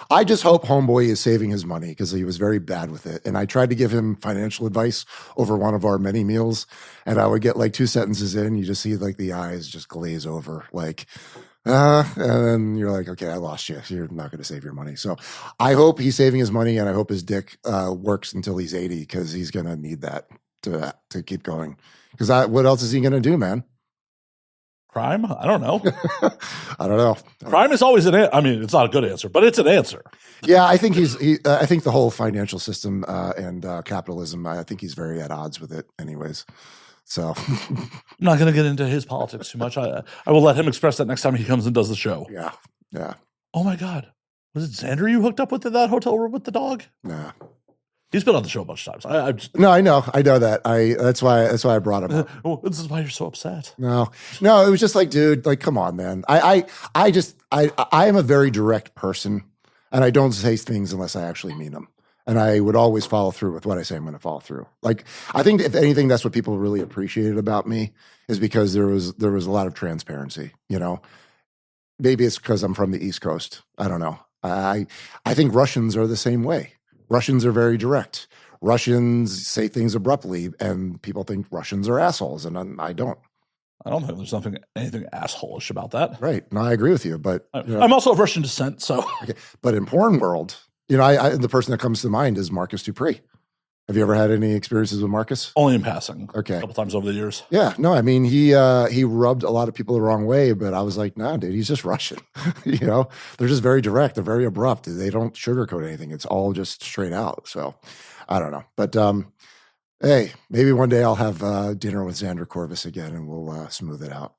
I just hope Homeboy is saving his money because he was very bad with it. And I tried to give him financial advice over one of our many meals. And I would get 2 sentences in. You just see the eyes just glaze over and then you're like, okay, I lost you. You're not going to save your money. So I hope he's saving his money and I hope his dick works until he's 80 because he's going to need that to keep going. Because what else is he going to do, man?
Crime? I don't know.
I don't know.
Crime is always an answer. I mean, it's not a good answer, but it's an answer.
Yeah, I think I think the whole financial system and capitalism, I think he's very at odds with it anyways. So
I'm not going to get into his politics too much. I will let him express that next time he comes and does the show.
Yeah.
Oh my God. Was it Xander you hooked up with in that hotel room with the dog?
Nah.
He's been on the show a bunch of times.
No, I know that. That's why I brought him up.
This is why you're so upset.
No, it was just dude, come on, man. I am a very direct person, and I don't say things unless I actually mean them. And I would always follow through with what I say I'm going to follow through. I think if anything, that's what people really appreciated about me is because there was a lot of transparency. Maybe it's because I'm from the East Coast. I don't know. I think Russians are the same way. Russians are very direct. Russians say things abruptly, and people think Russians are assholes, and I don't.
I don't think there's anything asshole-ish about that.
Right. No, I agree with you, but...
I'm also of Russian descent, so...
Okay. But in porn world, the person that comes to mind is Marcus Dupree. Have you ever had any experiences with Marcus?
Only in passing.
Okay.
A couple times over the years.
Yeah. No, I mean, he rubbed a lot of people the wrong way, but I was like, nah, dude, he's just Russian. They're just very direct. They're very abrupt. They don't sugarcoat anything. It's all just straight out. So I don't know. But Hey, maybe one day I'll have dinner with Xander Corvus again, and we'll smooth it out.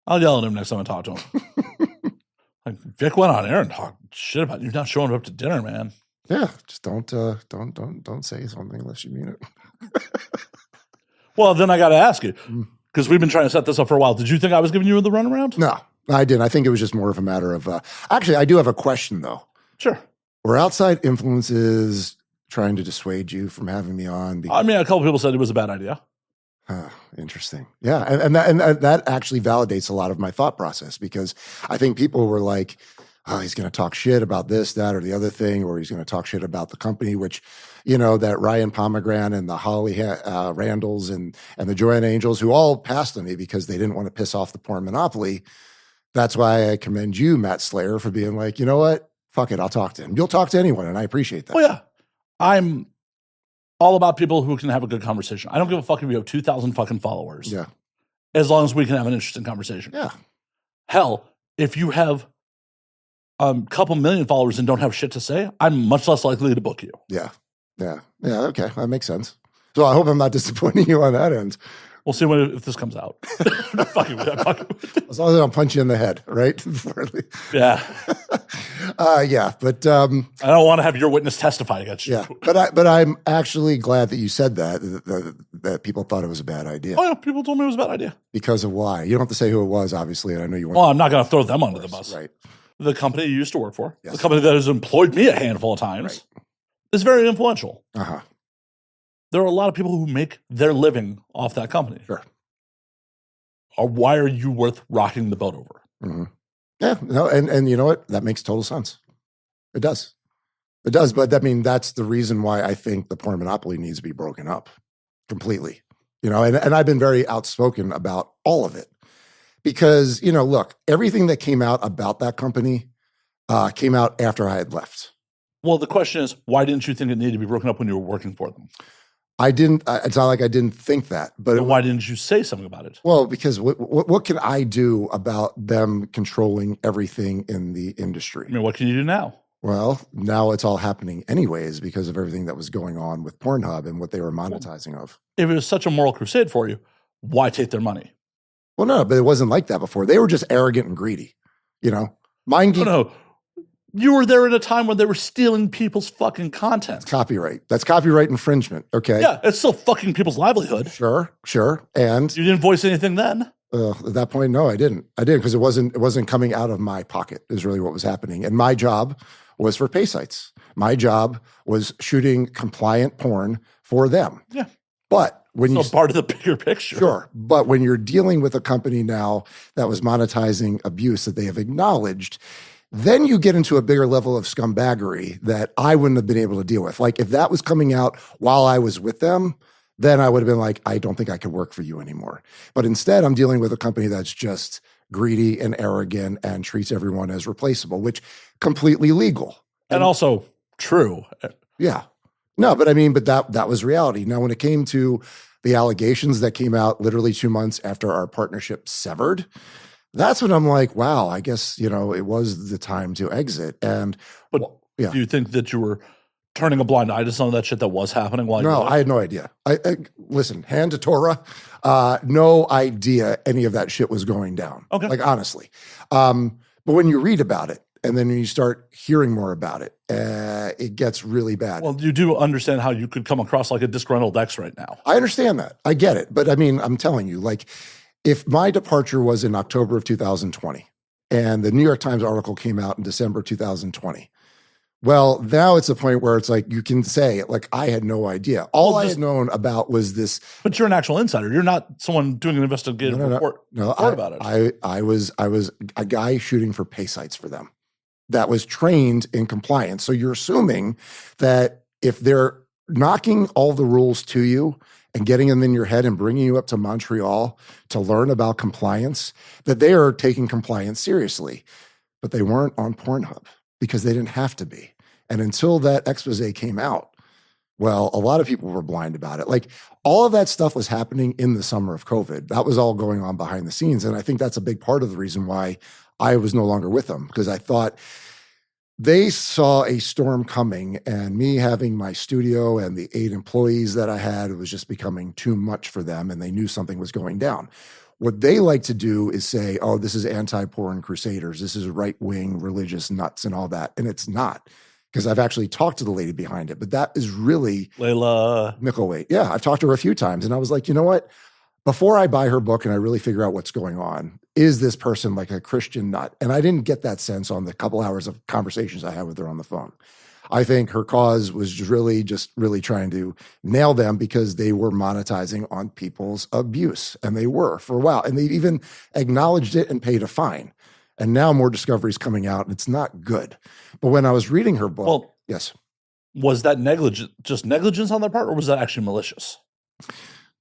I'll yell at him next time I talk to him. Like, Vic went on air and talked shit about you not showing up to dinner, man.
Yeah, just don't say something unless you mean it.
Well, then I got to ask you, because we've been trying to set this up for a while. Did you think I was giving you the runaround?
No, I didn't. I think it was just more of a matter of. Actually, I do have a question though.
Sure.
Were outside influences trying to dissuade you from having me on?
I mean, a couple people said it was a bad idea.
Interesting. Yeah. And that actually validates a lot of my thought process, because I think people were like, oh, he's going to talk shit about this, that, or the other thing, or he's going to talk shit about the company, which, that Ryan Pomegranate and the Holly Randalls and the Joanna Angels, who all passed on me because they didn't want to piss off the porn monopoly. That's why I commend you, Matt Slayer, for being like, you know what? Fuck it. I'll talk to him. You'll talk to anyone. And I appreciate that.
Oh, yeah. I'm all about people who can have a good conversation. I don't give a fuck if you have 2,000 fucking followers.
Yeah.
As long as we can have an interesting conversation.
Yeah.
Hell, if you have a couple million followers and don't have shit to say, I'm much less likely to book you.
Yeah. Yeah. Yeah. Okay. That makes sense. So I hope I'm not disappointing you on that end.
We'll see if this comes out. Fucking
as long as I don't punch you in the head, right?
Yeah.
Yeah. But
I don't want to have your witness testify against you.
Yeah. But I'm actually glad that you said that people thought it was a bad idea.
Oh, yeah. People told me it was a bad idea.
Because of why? You don't have to say who it was, obviously. And I know you want.
Well, I'm not going to throw them under the bus.
Right.
The company you used to work for,
yes.
The company that has employed me a handful of times, right, is very influential.
Uh-huh.
There are a lot of people who make their living off that company.
Sure.
Why are you worth rocking the boat over?
Mm-hmm. Yeah. No. And you know what? That makes total sense. It does. It does. But I mean, that's the reason why I think the porn monopoly needs to be broken up completely. And I've been very outspoken about all of it. Because, look, everything that came out about that company came out after I had left.
Well, the question is, why didn't you think it needed to be broken up when you were working for them?
I didn't. It's not like I didn't think that. But
why didn't you say something about it?
Well, because what can I do about them controlling everything in the industry?
I mean, what can you do now?
Well, now it's all happening anyways because of everything that was going on with Pornhub and what they were monetizing of. If
it was such a moral crusade for you, why take their money?
Well, no, but it wasn't like that before. They were just arrogant and greedy, Mind geek.
No. You were there at a time when they were stealing people's fucking content.
It's copyright. That's copyright infringement. Okay.
Yeah, it's still fucking people's livelihood.
Sure. And
you didn't voice anything then?
At that point, no, I didn't because it wasn't coming out of my pocket is really what was happening. And my job was for pay sites. My job was shooting compliant porn for them.
Yeah.
But when you
part of the bigger picture.
Sure. But when you're dealing with a company now that was monetizing abuse that they have acknowledged, then you get into a bigger level of scumbaggery that I wouldn't have been able to deal with. Like if that was coming out while I was with them, then I would have been like, I don't think I could work for you anymore. But instead, I'm dealing with a company that's just greedy and arrogant and treats everyone as replaceable, which completely legal.
And also true.
Yeah. No, but that was reality. Now, when it came to the allegations that came out literally 2 months after our partnership severed, that's when I'm like, wow, I guess, it was the time to exit.
But do you think that you were turning a blind eye to some of that shit that was happening while you were?
No, I had no idea. I listen, hand to Torah, no idea any of that shit was going down.
Okay.
Like, honestly. But when you read about it and then you start hearing more about it, it gets really bad.
Well, you do understand how you could come across like a disgruntled ex right now.
I understand that. I get it. But I'm telling you, like, if my departure was in October of 2020 and the New York Times article came out in December 2020, well, now it's a point where it's like you can say, like, I had no idea. All I had known about was this.
But you're an actual insider. You're not someone doing an investigative report about it.
I was a guy shooting for pay sites for them that was trained in compliance. So you're assuming that if they're knocking all the rules to you and getting them in your head and bringing you up to Montreal to learn about compliance, that they are taking compliance seriously. But they weren't on Pornhub because they didn't have to be. And until that expose came out, well, a lot of people were blind about it. Like all of that stuff was happening in the summer of COVID. That was all going on behind the scenes. And I think that's a big part of the reason why I was no longer with them, because I thought they saw a storm coming, and me having my studio and the 8 employees that I had, it was just becoming too much for them, and they knew something was going down. What they like to do is say, oh, this is anti-porn crusaders. This is right-wing religious nuts and all that. And it's not, because I've actually talked to the lady behind it. But that is really
Layla
Micklethwait. Yeah, I've talked to her a few times. And I was like, you know what? Before I buy her book and I really figure out what's going on, is this person like a Christian nut? And I didn't get that sense on the couple hours of conversations I had with her on the phone. I think her cause was just really trying to nail them because they were monetizing on people's abuse. And they were for a while. And they even acknowledged it and paid a fine. And now more discoveries coming out, and it's not good. But when I was reading her book, yes.
Was that just negligence on their part, or was that actually malicious?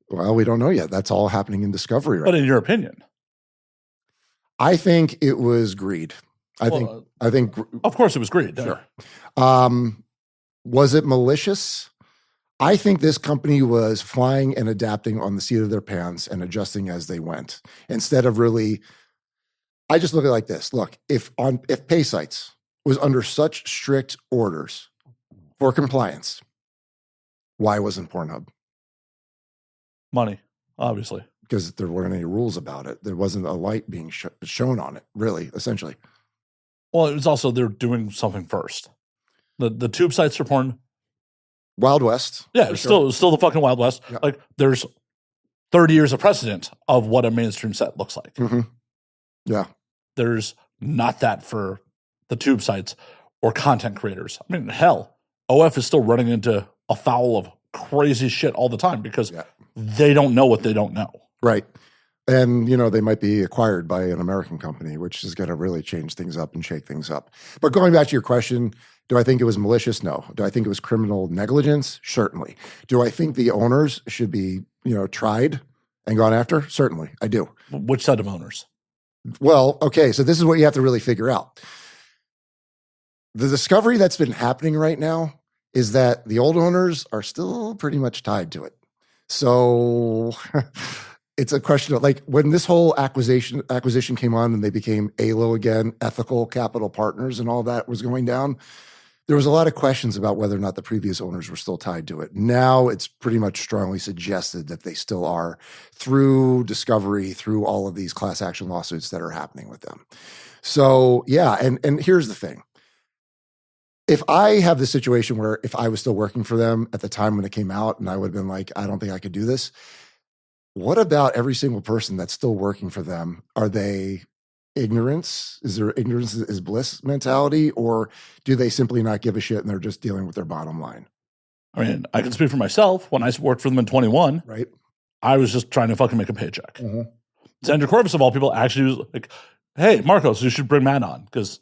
Well, we don't know yet. That's all happening in discovery right now.
But in your opinion?
I think it was greed. I think
of course it was greed.
Sure. Was it malicious? I think this company was flying and adapting on the seat of their pants and adjusting as they went. Instead of really, I just look at it like this. Look, if PaySites was under such strict orders for compliance, why wasn't Pornhub?
Money, obviously.
Because there weren't any rules about it. There wasn't a light being shown on it, really, essentially.
Well, it was also they're doing something first. The tube sites for porn.
Wild West.
Yeah, it's still the fucking Wild West. Yeah. Like there's 30 years of precedent of what a mainstream set looks like.
Mm-hmm. Yeah.
There's not that for the tube sites or content creators. I mean, hell, OF is still running into a foul of crazy shit all the time because they don't know what they don't know.
Right. And, they might be acquired by an American company, which is going to really change things up and shake things up. But going back to your question, do I think it was malicious? No. Do I think it was criminal negligence? Certainly. Do I think the owners should be, tried and gone after? Certainly. I do.
Which set of owners?
Well, okay. So this is what you have to really figure out. The discovery that's been happening right now is that the old owners are still pretty much tied to it. So it's a question of like when this whole acquisition came on and they became ALO again, ethical capital partners and all that was going down, there was a lot of questions about whether or not the previous owners were still tied to it. Now it's pretty much strongly suggested that they still are through discovery, through all of these class action lawsuits that are happening with them. So yeah, and here's the thing. If I have the situation where if I was still working for them at the time when it came out and I would have been like, I don't think I could do this. What about every single person that's still working for them? Are they ignorance? Is there ignorance is bliss mentality? Or do they simply not give a shit and they're just dealing with their bottom line?
I mean, I can speak for myself. When I worked for them in 21,
right?
I was just trying to fucking make a paycheck.
Mm-hmm.
Sandra Corvus, of all people, actually was like, hey, Marcos, you should bring Matt on because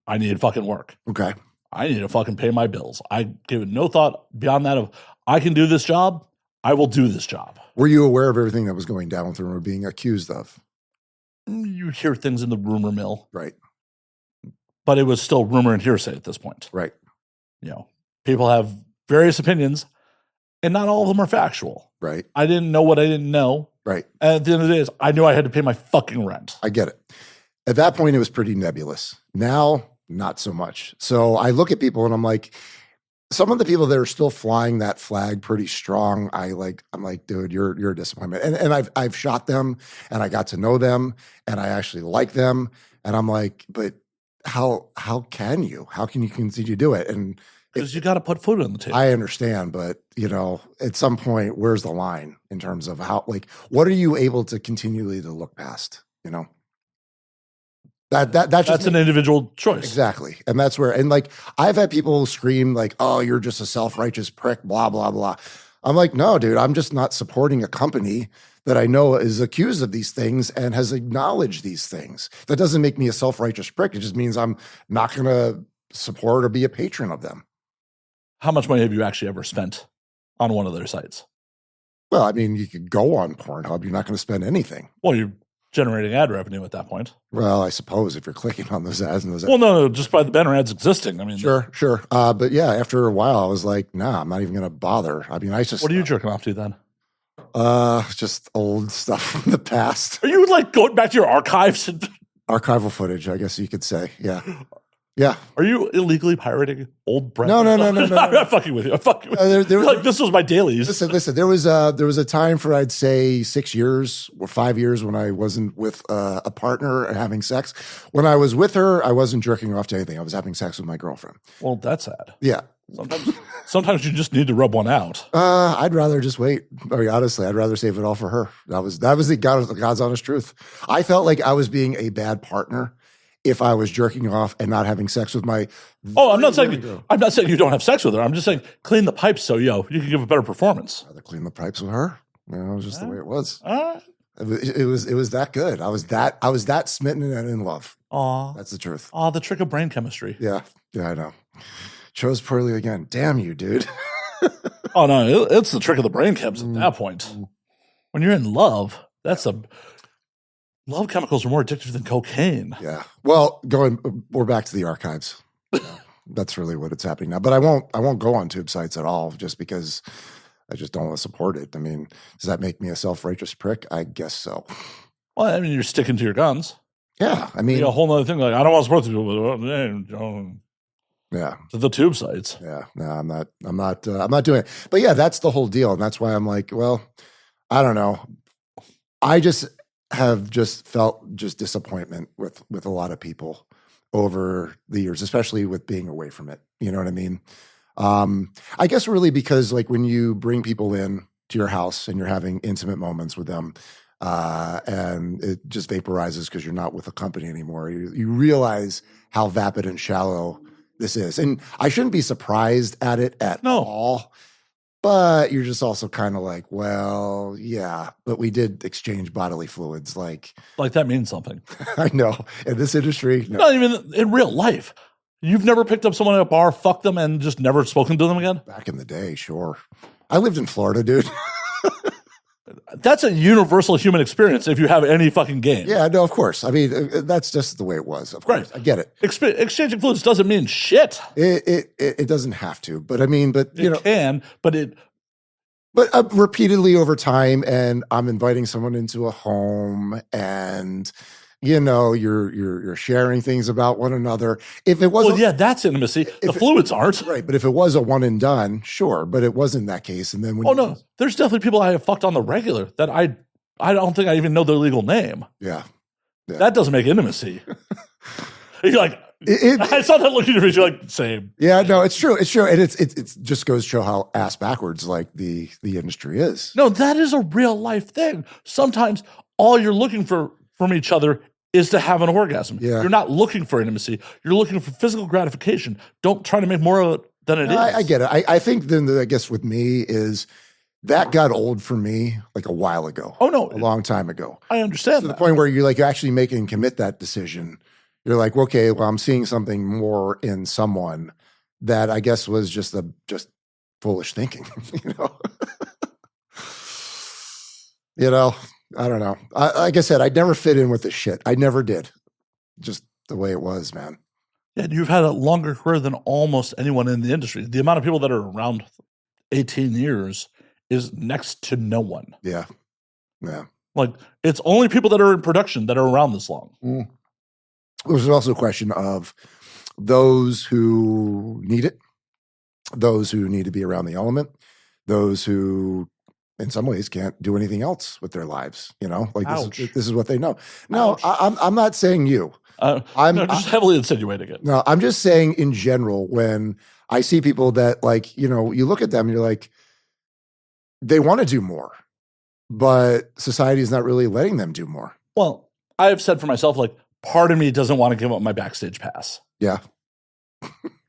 I needed fucking work.
Okay.
I need to fucking pay my bills. I gave it no thought beyond that of I can do this job. I will do this job.
Were you aware of everything that was going down with them or being accused of?
You hear things in the rumor mill.
Right.
But it was still rumor and hearsay at this point.
Right.
People have various opinions and not all of them are factual.
Right.
I didn't know what I didn't know.
Right.
And at the end of the day, I knew I had to pay my fucking rent.
I get it. At that point, it was pretty nebulous. Now, not so much. So I look at people and I'm like, some of the people that are still flying that flag pretty strong, I'm like, dude, you're a disappointment. And I've shot them and I got to know them and I actually like them. And I'm like, but how can you continue to do it? And
because you got to put food on the table.
I understand, but at some point, where's the line in terms of how, like, what are you able to continually to look past, That's
an individual choice.
Exactly. And that's where, and like, I've had people scream like, oh, you're just a self-righteous prick, blah, blah, blah. I'm like, no, dude, I'm just not supporting a company that I know is accused of these things and has acknowledged these things. That doesn't make me a self-righteous prick. It just means I'm not going to support or be a patron of them.
How much money have you actually ever spent on one of their sites?
Well, I mean, you could go on Pornhub. You're not going to spend anything.
Well, you're generating ad revenue at that point.
Well, I suppose if you're clicking on those ads and those ads.
Well, no, just by the banner ads existing. I mean,
sure. But yeah, after a while, I was like, nah, I'm not even going to bother. I mean,
what are you jerking off to then?
Just old stuff from the past.
Are you like going back to your archives?
Archival footage, I guess you could say. Yeah. Yeah.
Are you illegally pirating old Brent?
No.
I'm not fucking with you. I'm fucking with you.
There,
Like, this was my dailies.
Listen. There was a time for, I'd say, 6 years or 5 years when I wasn't with a partner and having sex. When I was with her, I wasn't jerking off to anything. I was having sex with my girlfriend.
Well, that's sad.
Yeah.
Sometimes you just need to rub one out.
I'd rather just wait. I mean, honestly, I'd rather save it all for her. That was the God's honest truth. I felt like I was being a bad partner if I was jerking off and not having sex with my.
I'm not saying you don't have sex with her. I'm just saying clean the pipes so you can give a better performance.
I'd rather clean the pipes with her. You know, it was just the way it was. It was that good. I was that smitten and in love. That's the truth.
The trick of brain chemistry.
Yeah, I know. Chose poorly again. Damn you, dude.
Oh no, it's the trick of the brain chems at that point. When you're in love, love chemicals are more addictive than cocaine.
Yeah. Well, we're back to the archives. That's really what it's happening now. But I won't go on tube sites at all just because I just don't want to support it. I mean, does that make me a self-righteous prick? I guess so.
Well, I mean, you're sticking to your guns.
Yeah. I mean,
a whole other thing. Like, I don't want to support the people.
Yeah.
To the tube sites.
Yeah. No, I'm not doing it. But yeah, that's the whole deal. And that's why I'm like, well, I don't know. I just have felt disappointment with a lot of people over the years, especially with being away from it. You know what I mean? I guess really because like when you bring people in to your house and you're having intimate moments with them, and it just vaporizes because you're not with the company anymore, you realize how vapid and shallow this is. And I shouldn't be surprised at it at all. But you're just also kind of like, well, yeah, but we did exchange bodily fluids. Like
that means something.
I know. In this industry. No.
Not even in real life. You've never picked up someone at a bar, fucked them, and just never spoken to them again?
Back in the day, sure. I lived in Florida, dude.
That's a universal human experience if you have any fucking game.
Yeah, no, of course. I mean, that's just the way it was. Of course. I get it.
Exchanging fluids doesn't mean shit.
It doesn't have to. But I mean, you know.
It can, but
repeatedly over time, and I'm inviting someone into a home and you know, you're sharing things about one another. If it wasn't,
well, yeah, that's intimacy. The fluids aren't.
Right, but if it was a one and done, sure. But it wasn't that case. And then when
no, there's definitely people I have fucked on the regular that I don't think I even know their legal name.
Yeah.
That doesn't make intimacy. You're like, I saw that look at your face. You're like, same.
Yeah, no, it's true. It's true, and it just goes to show how ass backwards like the industry is.
No, that is a real life thing. Sometimes all you're looking for from each other is to have an orgasm.
Yeah.
You're not looking for intimacy. You're looking for physical gratification. Don't try to make more of it than it is.
I get it. I think then I guess with me is that got old for me like a while ago.
Oh no,
a long time ago.
I understand
to the point where you're actually making and commit that decision. You're like, okay, well, I'm seeing something more in someone that I guess was just foolish thinking, you know. You know, I don't know. Like I said, I never fit in with this shit. I never did. Just the way it was, man.
Yeah, you've had a longer career than almost anyone in the industry. The amount of people that are around 18 years is next to no one.
Yeah. Yeah.
Like, it's only people that are in production that are around this long.
Mm. There's also a question of those who need it, those who need to be around the element, those who in some ways can't do anything else with their lives, you know, like this is what they know. No, I'm not saying you.
I'm just heavily insinuating it.
No, I'm just saying in general, when I see people that like, you know, you look at them and you're like, they want to do more, but society is not really letting them do more.
Well, I have said for myself, like, part of me doesn't want to give up my backstage pass.
Yeah.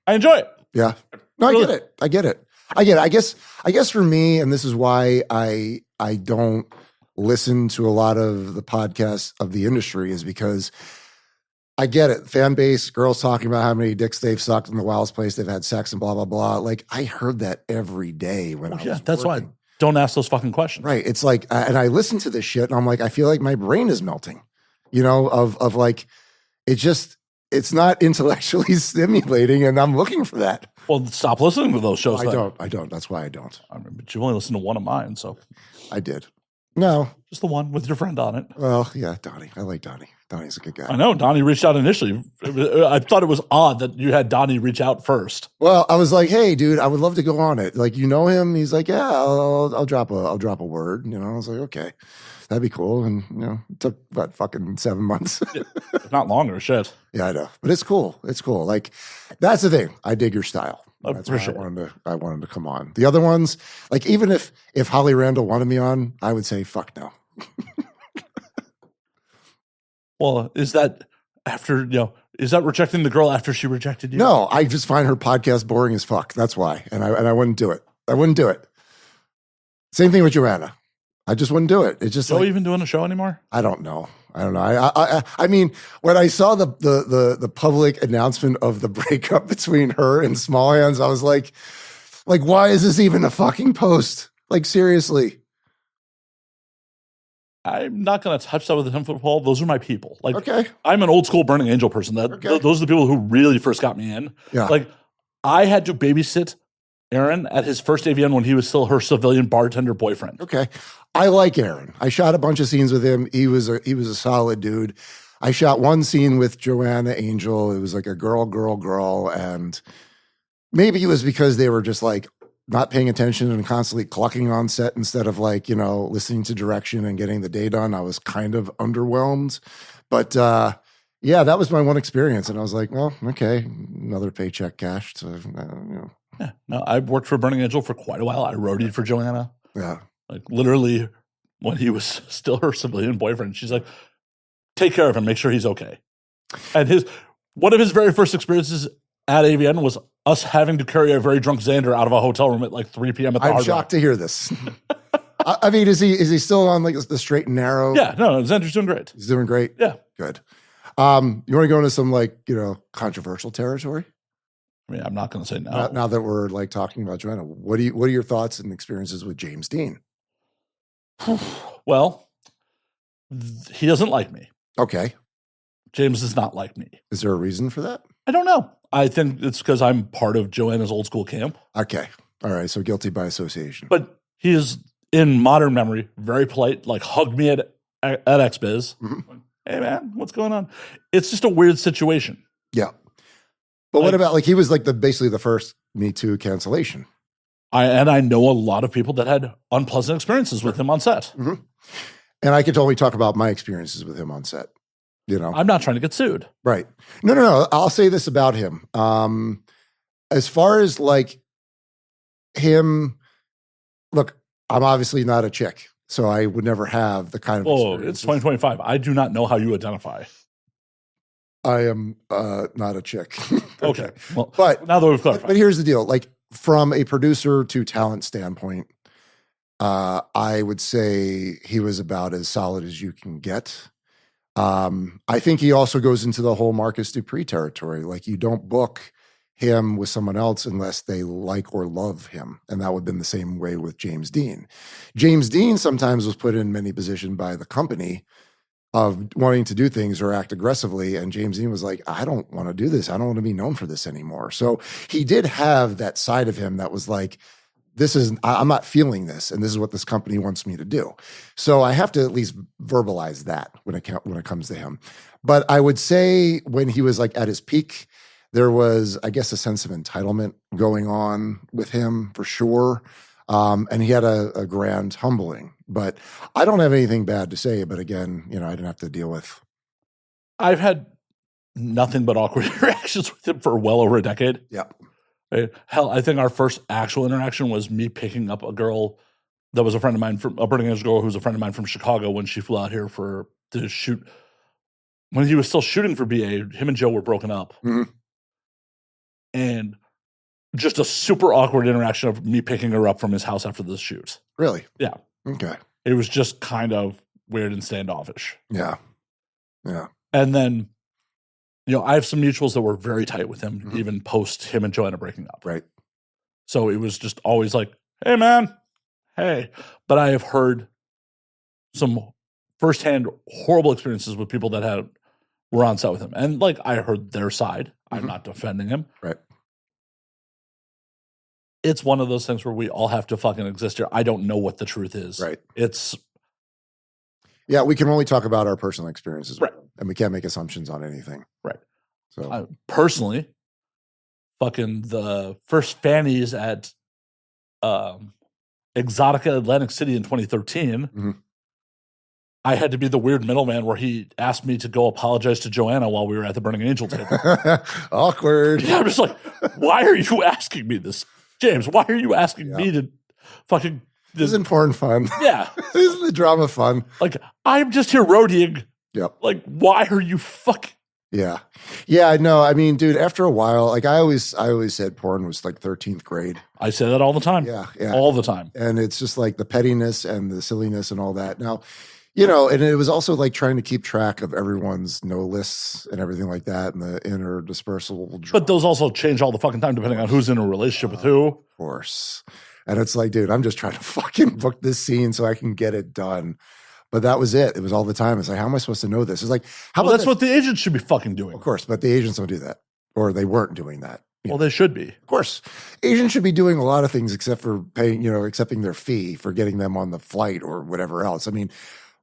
I enjoy it.
Yeah. No, really? I get it. I guess for me, and this is why I don't listen to a lot of the podcasts of the industry, is because I get it. Fan base, girls talking about how many dicks they've sucked in the wildest place they've had sex and blah, blah, blah. Like, I heard that every day when I was
that's
working.
why don't ask those fucking questions.
Right. It's like, and I listen to this shit and I'm like, I feel like my brain is melting, you know, of like, it's not intellectually stimulating, and I'm looking for that.
Well, stop listening to those shows.
I don't. That's why I don't.
I mean, but you only listened to one of mine, so.
I did. No.
Just the one with your friend on it.
Well, yeah, Donnie. I like Donnie. Donnie's a good guy.
I know. Donnie reached out initially. I thought it was odd that you had Donnie reach out first.
Well, I was like, "Hey, dude, I would love to go on it. Like, you know him?" He's like, "Yeah, I'll drop a word." You know, I was like, "Okay, that'd be cool." And it took about fucking 7 months.
Not longer, shit.
Yeah, I know, but it's cool. It's cool. Like, that's the thing. I dig your style. That's why
sure.
I wanted to come on. The other ones, like, even if Holly Randall wanted me on, I would say fuck no.
Well, is that after, is that rejecting the girl after she rejected you?
No, I just find her podcast boring as fuck. That's why. And I wouldn't do it. I wouldn't do it. Same thing with Joanna. I just wouldn't do it. It's just
Joe even doing a show anymore?
I don't know. I mean, when I saw the public announcement of the breakup between her and Small Hands, I was like, why is this even a fucking post? Like, seriously.
I'm not going to touch that with a 10-foot pole. Those are my people. Like,
okay.
I'm an old school Burning Angel person. Those are the people who really first got me in.
Yeah.
Like, I had to babysit Aaron at his first AVN when he was still her civilian bartender boyfriend.
Okay. I like Aaron. I shot a bunch of scenes with him. He was a solid dude. I shot one scene with Joanna Angel. It was like a girl, and maybe it was because they were just like not paying attention and constantly clucking on set instead of like, listening to direction and getting the day done. I was kind of underwhelmed. But yeah, that was my one experience. And I was like, well, okay, another paycheck cashed. So,
Yeah. No, I've worked for Burning Angel for quite a while. I roadied for Joanna.
Yeah.
Like, literally, when he was still her civilian boyfriend, she's like, take care of him, make sure he's okay. And one of his very first experiences at AVN was us having to carry a very drunk Xander out of a hotel room at like 3 p.m. at the Hard Rock.
I'm shocked to hear this. I mean, is he still on like the straight and narrow?
Yeah, no, Xander's doing great.
He's doing great?
Yeah.
Good. You want to go into some like, controversial territory?
I mean, I'm not going to say no.
Now that we're like talking about Joanna, what are your thoughts and experiences with James Dean?
Well, he doesn't like me.
Okay.
James does not like me.
Is there a reason for that?
I don't know. I think it's because I'm part of Joanna's old school camp.
Okay. All right. So guilty by association.
But he is, in modern memory, very polite, like hugged me at XBiz.
Mm-hmm.
Hey, man, what's going on? It's just a weird situation.
Yeah. But what about, like, he was like basically the first Me Too cancellation.
I know a lot of people that had unpleasant experiences with him on set.
Mm-hmm. And I could only talk about my experiences with him on set.
I'm not trying to get sued.
Right. No. I'll say this about him. As far as like him, look, I'm obviously not a chick, so I would never have the kind of experiences.
It's 2025. I do not know how you identify.
I am not a chick.
Okay. Well,
but
now that we've clarified.
But here's the deal. Like, from a producer to talent standpoint, I would say he was about as solid as you can get. I think he also goes into the whole Marcus Dupree territory. Like, you don't book him with someone else unless they like or love him. And that would have been the same way with James Dean. James Dean sometimes was put in many positions by the company of wanting to do things or act aggressively. And James Dean was like, I don't want to do this. I don't want to be known for this anymore. So he did have that side of him that was like, I'm not feeling this, and this is what this company wants me to do. So I have to at least verbalize that when it comes to him. But I would say when he was like at his peak, there was, I guess, a sense of entitlement going on with him for sure. And he had a grand humbling. But I don't have anything bad to say. But again, I didn't have to deal with.
I've had nothing but awkward interactions with him for well over a decade.
Yeah.
Hell, I think our first actual interaction was me picking up a girl that was a friend of mine from a Burning Angel girl who was a friend of mine from Chicago when she flew out here to shoot. When he was still shooting for BA, him and Joe were broken up.
Mm-hmm.
And just a super awkward interaction of me picking her up from his house after the shoot.
Really?
Yeah.
Okay.
It was just kind of weird and standoffish.
Yeah. Yeah.
And then, I have some mutuals that were very tight with him, even post him and Joanna breaking up.
Right.
So it was just always like, hey, man, hey. But I have heard some firsthand horrible experiences with people that were on set with him. And like, I heard their side. I'm not defending him.
Right.
It's one of those things where we all have to fucking exist here. I don't know what the truth is.
Right.
It's
Yeah, we can only talk about our personal experiences,
Right.
And we can't make assumptions on anything.
Right.
So
personally, fucking the first fannies at Exotica Atlantic City in 2013,
mm-hmm.
I had to be the weird middleman where he asked me to go apologize to Joanna while we were at the Burning Angel table.
Awkward.
Yeah, I'm just like, why are you asking me this? James, why are you asking me to fucking...
Isn't porn fun?
Yeah.
Isn't the drama fun?
Like, I'm just here roadieing.
Yep.
Like, why are you fucking...
Yeah. Yeah, no, I mean, dude, after a while, like I always said porn was like 13th grade.
I say that all the time.
Yeah.
All the time.
And it's just like the pettiness and the silliness and all that. Now, you know, and it was also like trying to keep track of everyone's no lists and everything like that and the interdispersible.
But those also change all the fucking time depending on who's in a relationship with who.
Of course. And it's like, dude, I'm just trying to fucking book this scene so I can get it done. But that was it. It was all the time. It's like, how am I supposed to know this? It's like,
that's what the agents should be fucking doing.
Of course, but the agents don't do that. Or they weren't doing that.
Well, they should be.
Of course. Agents should be doing a lot of things except for paying, you know, accepting their fee for getting them on the flight or whatever else. I mean,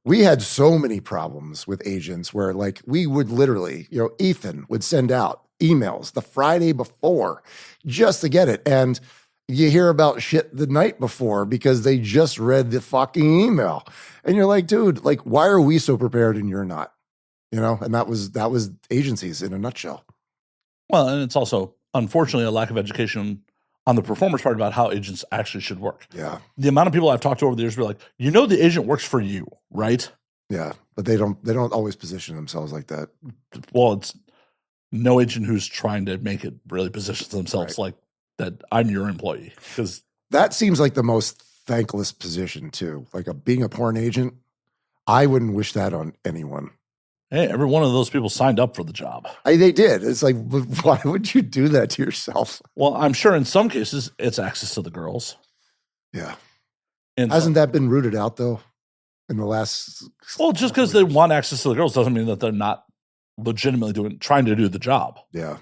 we had so many problems with agents where like we would literally, you know, Ethan would send out emails the Friday before just to get it. And you hear about shit the night before because they just read the fucking email. And you're like, dude, like, why are we so prepared and you're not? You know, and that was agencies in a nutshell.
Well, and it's also, unfortunately, a lack of education on the performer's part about how agents actually should work.
Yeah.
The amount of people I've talked to over the years were like, you know, the agent works for you, right?
Yeah. But they don't always position themselves like that.
Well, it's no agent who's trying to make it really positions themselves like that I'm your employee. Because
that seems like the most thankless position too. Like being a porn agent, I wouldn't wish that on anyone.
Hey, every one of those people signed up for the job.
They did. It's like, why would you do that to yourself?
Well, I'm sure in some cases it's access to the girls.
Yeah.
And
hasn't that been rooted out though in the last?
Well, just because they want access to the girls doesn't mean that they're not legitimately trying to do the job.
Yeah.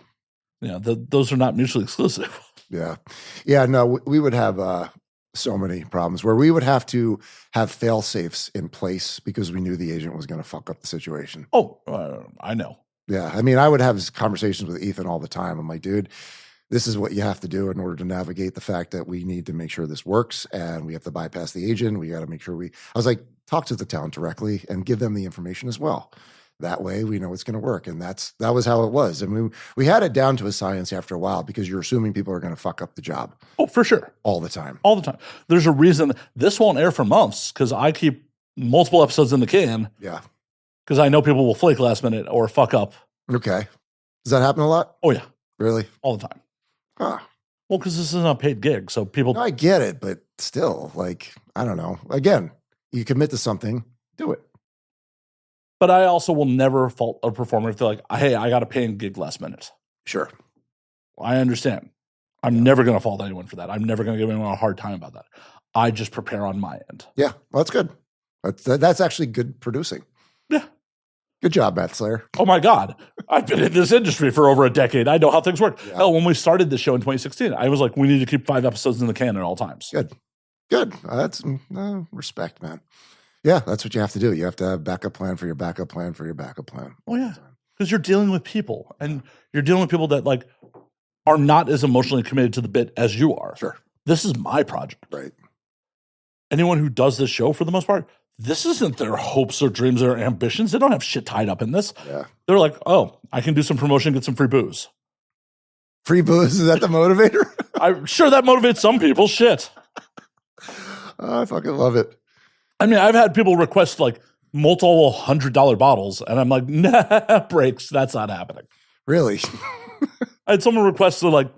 Yeah. Those are not mutually exclusive.
Yeah. Yeah. No, we would have so many problems where we would have to have fail safes in place because we knew the agent was going to fuck up the situation.
Oh, I know.
Yeah. I mean, I would have conversations with Ethan all the time. I'm like, dude, this is what you have to do in order to navigate the fact that we need to make sure this works and we have to bypass the agent. We got to make sure I was like, talk to the talent directly and give them the information as well. That way we know it's going to work. And that was how it was. And we had it down to a science after a while because you're assuming people are going to fuck up the job.
Oh, for sure.
All the time.
All the time. There's a reason this won't air for months because I keep multiple episodes in the can.
Yeah.
Because I know people will flake last minute or fuck up.
Okay. Does that happen a lot?
Oh, yeah.
Really?
All the time.
Huh.
Well, because this isn't a paid gig. So people.
No, I get it, but still, like, I don't know. Again, you commit to something, do it.
But I also will never fault a performer if they're like, hey, I got a paying gig last minute.
Sure.
I understand. I'm never going to fault anyone for that. I'm never going to give anyone a hard time about that. I just prepare on my end.
Yeah. Well, that's good. That's actually good producing.
Yeah.
Good job, Matt Slayer.
Oh, my God. I've been in this industry for over a decade. I know how things work.
Yeah.
Hell, when we started this show in 2016, I was like, we need to keep 5 episodes in the can at all times.
Good. That's respect, man. Yeah, that's what you have to do. You have to have backup plan for your backup plan for your backup plan.
Oh, yeah. Because you're dealing with people and you're dealing with people that like are not as emotionally committed to the bit as you are.
Sure.
This is my project.
Right.
Anyone who does this show for the most part, this isn't their hopes or dreams or ambitions. They don't have shit tied up in this.
Yeah.
They're like, oh, I can do some promotion, get some free booze.
Free booze, is that the motivator?
I'm sure that motivates some people. Shit.
I fucking love it.
I mean, I've had people request like multiple $100 bottles, and I'm like, nah, breaks. That's not happening.
Really?
I had someone request like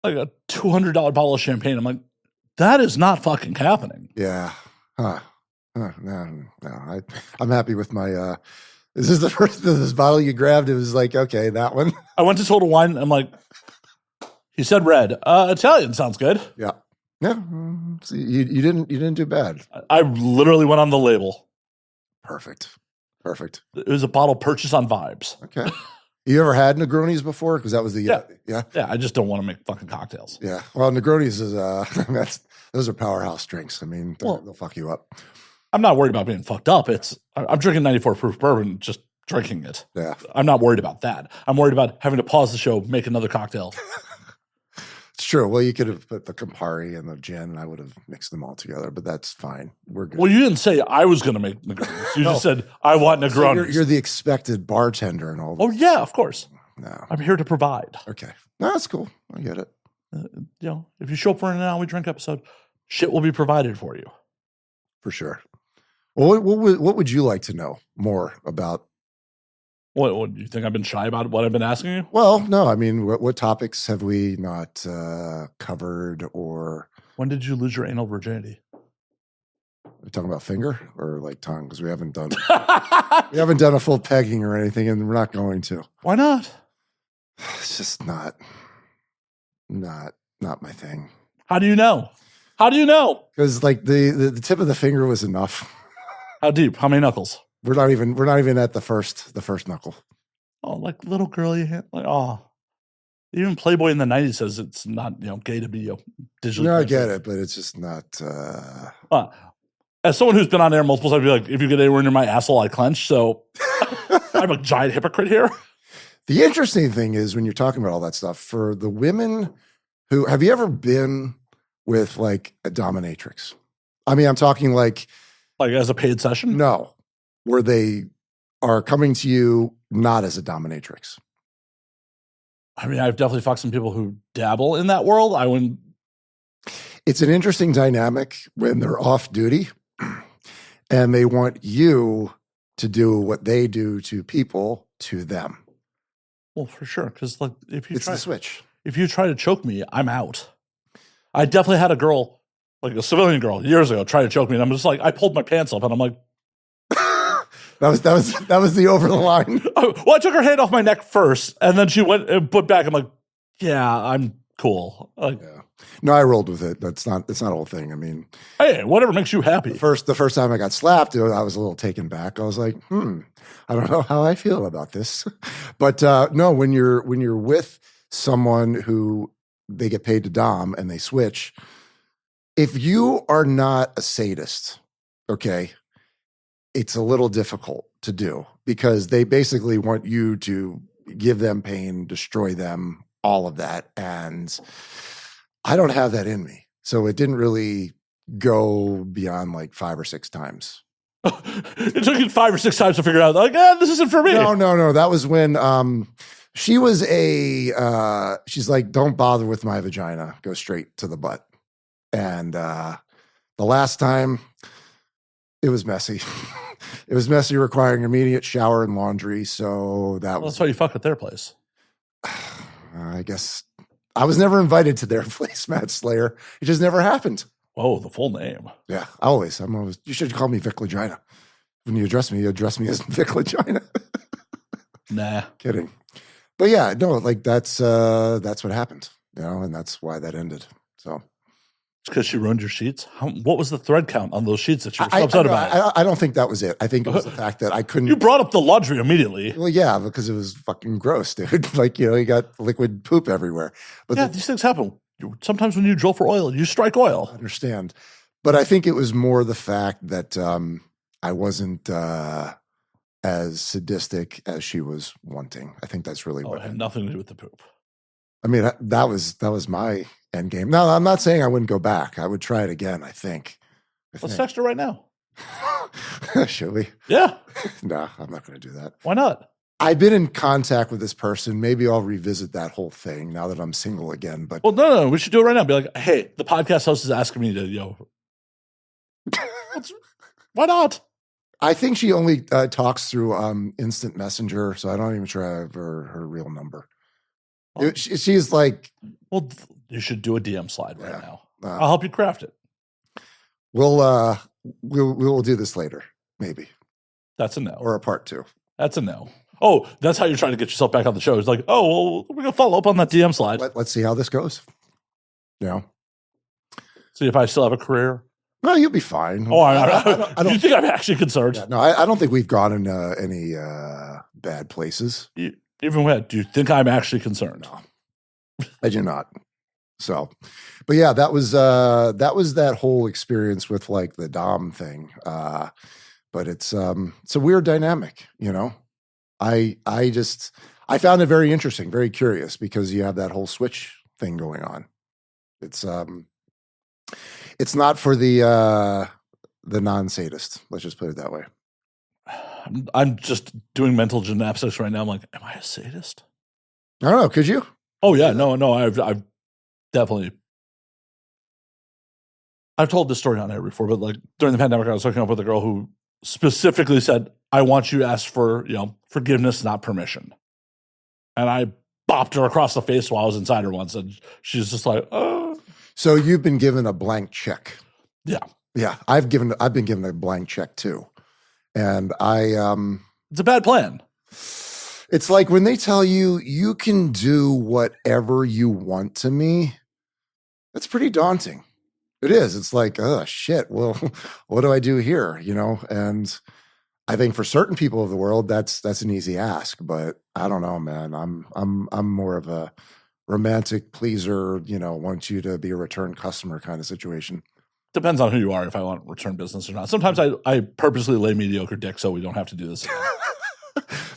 a $200 bottle of champagne. I'm like, that is not fucking happening.
Yeah. Huh. No. I'm happy with my. Is this the first this bottle you grabbed? It was like, okay, that one.
I went to Total Wine. I'm like, he said red. Italian sounds good.
Yeah. Yeah. See, you didn't do bad.
I literally went on the label.
Perfect.
It was a bottle purchase on Vibes.
Okay. You ever had Negronis before? Because that was the
yeah. I just don't want to make fucking cocktails.
Yeah. Well, Negronis is those are powerhouse drinks. I mean, they'll fuck you up.
I'm not worried about being fucked up. I'm drinking 94 proof bourbon, just drinking it.
Yeah.
I'm not worried about that. I'm worried about having to pause the show, make another cocktail.
It's true. Well, you could have put the Campari and the gin, and I would have mixed them all together, but that's fine. We're good.
Well, you didn't say I was going to make Negronis. You just said, I want Negronis.
So you're the expected bartender and all that.
Oh, yeah, of course.
No.
I'm here to provide.
Okay. No, that's cool. I get it.
If you show up for an Now We Drink episode, shit will be provided for you.
For sure. Well, what would you like to know more about?
What do you think I've been shy about what I've been asking you?
Well, no. I mean, what topics have we not covered? Or
when did you lose your anal virginity?
Are we talking about finger or like tongue? Because we haven't done a full pegging or anything, and we're not going to.
Why not?
It's just not my thing.
How do you know? How do you know?
Because like the tip of the finger was enough.
How deep? How many knuckles?
We're not even at the first knuckle.
Oh, like little girly hand. Like, oh, even Playboy in the 90s says it's not gay to be digitally.
No, I get it, but it's just not.
As someone who's been on air multiple times, I'd be like, if you get anywhere near my asshole, I clench. So I'm a giant hypocrite here.
The interesting thing is when you're talking about all that stuff, for the women who have you ever been with like a dominatrix? I mean, I'm talking like
as a paid session?
No, where they are coming to you not as a dominatrix.
I mean, I've definitely fucked some people who dabble in that world. I wouldn't.
It's an interesting dynamic when they're off duty and they want you to do what they do to people to them.
Well, for sure, because like
it's the switch.
If you try to choke me, I'm out. I definitely had a girl, like a civilian girl, years ago, try to choke me, and I'm just like, I pulled my pants up, and I'm like,
that was the over the line.
Well, I took her hand off my neck first, and then she went and put back. I'm like, yeah, I'm cool. Like,
yeah. No, I rolled with it. It's not a whole thing. I mean,
hey, whatever makes you happy.
The first time I got slapped, I was a little taken back. I was like, I don't know how I feel about this. But no, when you're with someone who they get paid to dom and they switch, if you are not a sadist, okay, it's a little difficult to do because they basically want you to give them pain, destroy them, all of that. And I don't have that in me. So it didn't really go beyond like 5 or 6 times.
It took you 5 or 6 times to figure out, like, this isn't for me.
No. That was when she was she's like, don't bother with my vagina. Go straight to the butt. And the last time, it was messy. It was messy, requiring immediate shower and laundry. So
that's why you fuck at their place.
I guess I was never invited to their place, Matt Slayer. It just never happened.
Oh, the full name.
Yeah, I'm always. You should call me Vic Lagina. When you address me as Vic Lagina.
Nah.
Kidding. But yeah, no, like that's what happened, and that's why that ended. So
it's because she ruined your sheets? What was the thread count on those sheets that you were so upset about?
I don't think that was it. I think it was the fact that I couldn't.
You brought up the laundry immediately.
Well, yeah, because it was fucking gross, dude. Like, you got liquid poop everywhere. But
yeah, these things happen. Sometimes when you drill for oil, you strike oil.
I understand. But I think it was more the fact that I wasn't as sadistic as she was wanting. I think that's really what
it had nothing to do with the poop.
I mean, that was my end game. Now, I'm not saying I wouldn't go back. I would try it again, I think.
Let's text her right now.
Should we?
Yeah.
No, I'm not going to do that.
Why not?
I've been in contact with this person. Maybe I'll revisit that whole thing now that I'm single again. But
well, no, we should do it right now. Be like, hey, the podcast host is asking me to, why not?
I think she only talks through instant messenger, so I'm not even sure I have her real number. She's like,
well, you should do a DM slide right now. I'll help you craft it.
We'll do this later, maybe.
That's a no.
Or a part 2.
That's a no. Oh, that's how you're trying to get yourself back on the show. It's like, oh, well, we're gonna follow up on that DM slide.
Let's see how this goes.
See if I still have a career.
No, you'll be fine.
Oh, I don't. You think I'm actually concerned?
Yeah, no, I don't think we've gone in any bad places.
Even when? Do you think I'm actually concerned?
No, I do not. So, but yeah, that was that whole experience with like the Dom thing. But it's a weird dynamic, you know. I found it very interesting, very curious, because you have that whole switch thing going on. It's not for the non-sadist. Let's just put it that way.
I'm just doing mental gymnastics right now. I'm like, am I a sadist?
I don't know. Could you?
Oh yeah, no. I've definitely. I've told this story on air before, but like during the pandemic, I was hooking up with a girl who specifically said, "I want you to ask for forgiveness, not permission," and I bopped her across the face while I was inside her once, and she's just like, "Oh."
So you've been given a blank check.
Yeah.
I've been given a blank check too. And
it's a bad plan.
It's like when they tell you you can do whatever you want to me, that's pretty daunting. It is. It's like, oh shit. Well, what do I do here? You know? And I think for certain people of the world, that's an easy ask, but I don't know, man. I'm more of a romantic pleaser, want you to be a return customer kind of situation.
Depends on who you are if I want return business or not. Sometimes I purposely lay mediocre dick so we don't have to do this.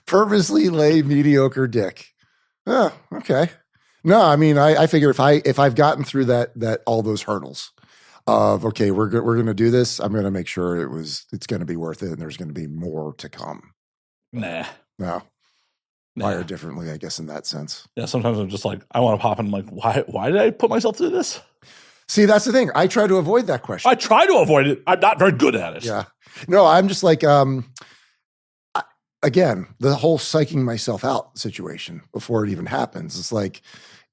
Purposely lay mediocre dick. Oh, okay. No, I mean, I figure if I've gotten through that all those hurdles of, okay, we're going to do this, I'm going to make sure it's going to be worth it and there's going to be more to come.
Nah.
No. Wired differently, I guess, in that sense.
Yeah, sometimes I'm just like, I want to pop in. I'm like, why did I put myself through this?
See, that's the thing. I try to avoid that question.
I try to avoid it. I'm not very good at it.
Yeah. No, I'm just like, again, the whole psyching myself out situation before it even happens. It's like,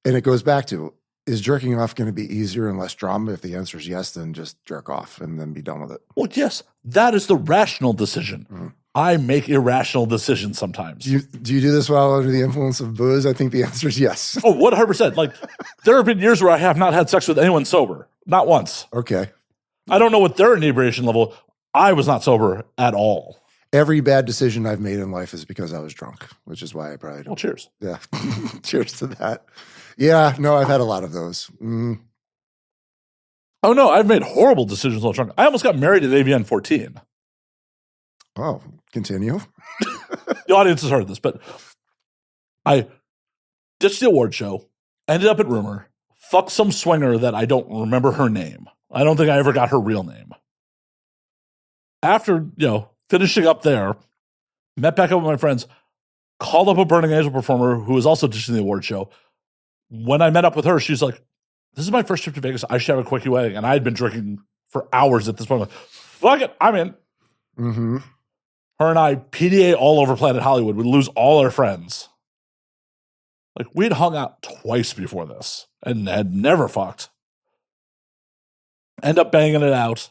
and it goes back to, is jerking off going to be easier and less drama? If the answer is yes, then just jerk off and then be done with it.
Well, yes, that is the rational decision. Mm-hmm. I make irrational decisions sometimes.
Do you do this while under the influence of booze? I think the answer is yes.
Oh, 100%. Like, there have been years where I have not had sex with anyone sober. Not once.
Okay.
I don't know what their inebriation level. I was not sober at all.
Every bad decision I've made in life is because I was drunk, which is why I probably don't.
Well, cheers.
Yeah. Cheers to that. Yeah. No, I've had a lot of those. Mm.
Oh, no. I've made horrible decisions while drunk. I almost got married at AVN 14.
Oh, continue.
The audience has heard this, but I ditched the award show, ended up at Rumor, fucked some swinger that I don't remember her name. I don't think I ever got her real name. After, finishing up there, met back up with my friends, called up a Burning Angel performer who was also ditching the award show. When I met up with her, she's like, this is my first trip to Vegas. I should have a quickie wedding. And I had been drinking for hours at this point. I'm like, fuck it, I'm in.
Mm-hmm.
Her and I, PDA all over Planet Hollywood. We'd lose all our friends. Like, we'd hung out twice before this and had never fucked. End up banging it out.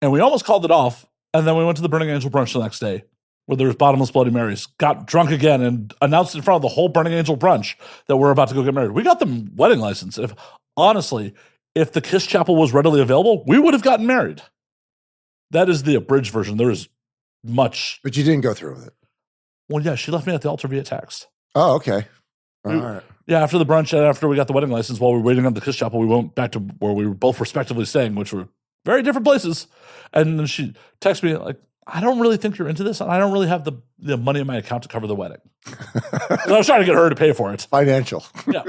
And we almost called it off. And then we went to the Burning Angel brunch the next day where there was bottomless Bloody Marys. Got drunk again and announced in front of the whole Burning Angel brunch that we're about to go get married. We got the wedding license. If the Kiss Chapel was readily available, we would have gotten married. That is the abridged version. There is much.
But you didn't go through with it.
Well, yeah, she left me at the altar via text.
Oh, okay. All right.
Yeah, after the brunch and after we got the wedding license, while we were waiting on the Kiss Chapel, we went back to where we were both respectively staying, which were very different places. And then she texted me like, I don't really think you're into this, and I don't really have the money in my account to cover the wedding. And I was trying to get her to pay for it.
Financial.
Yeah.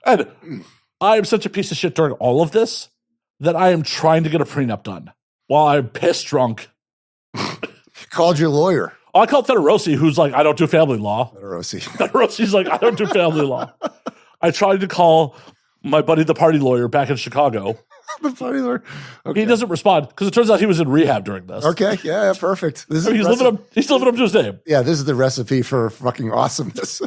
And I am such a piece of shit during all of this that I am trying to get a prenup done while I'm pissed drunk.
Called your lawyer.
Oh, I called Federosi, who's like, I don't do family law.
Federosi's
like, I don't do family law. I tried to call my buddy, the party lawyer, back in Chicago.
The party lawyer. Okay.
He doesn't respond because it turns out he was in rehab during this.
Okay, yeah, perfect.
He's living up to his name.
Yeah, this is the recipe for fucking awesomeness.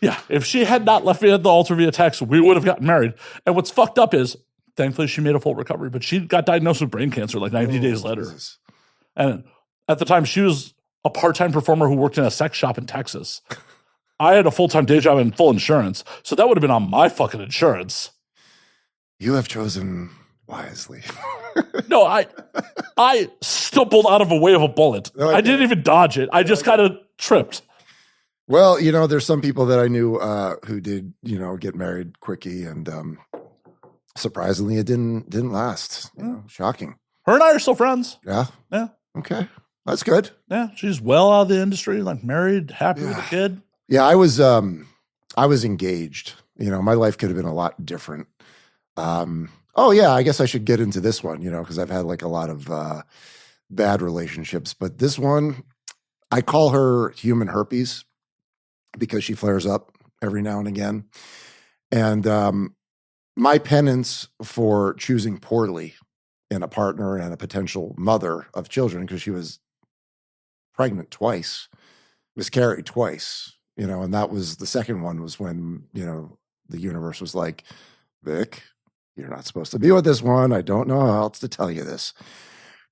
Yeah, if she had not left me at the altar via text, we would have gotten married. And what's fucked up is, thankfully, she made a full recovery, but she got diagnosed with brain cancer like 90 days later. Jesus. And at the time, she was a part-time performer who worked in a sex shop in Texas. I had a full-time day job and full insurance, so that would have been on my fucking insurance.
You have chosen wisely.
No, I stumbled out of a way of a bullet. No, I didn't even dodge it. I just kind of tripped.
Well, there's some people that I knew who did, get married quickie, and surprisingly, it didn't last. Shocking.
Her and I are still friends.
Yeah.
Yeah.
Okay. That's good.
Yeah. She's well out of the industry, like married, happy with a kid.
Yeah. I was engaged. My life could have been a lot different. Oh yeah, I guess I should get into this one, because I've had like a lot of bad relationships, but this one, I call her human herpes because she flares up every now and again. And my penance for choosing poorly in a partner and a potential mother of children, because she was pregnant twice, miscarried twice, and that was the second one was when, the universe was like, Vic, you're not supposed to be with this one. I don't know how else to tell you this.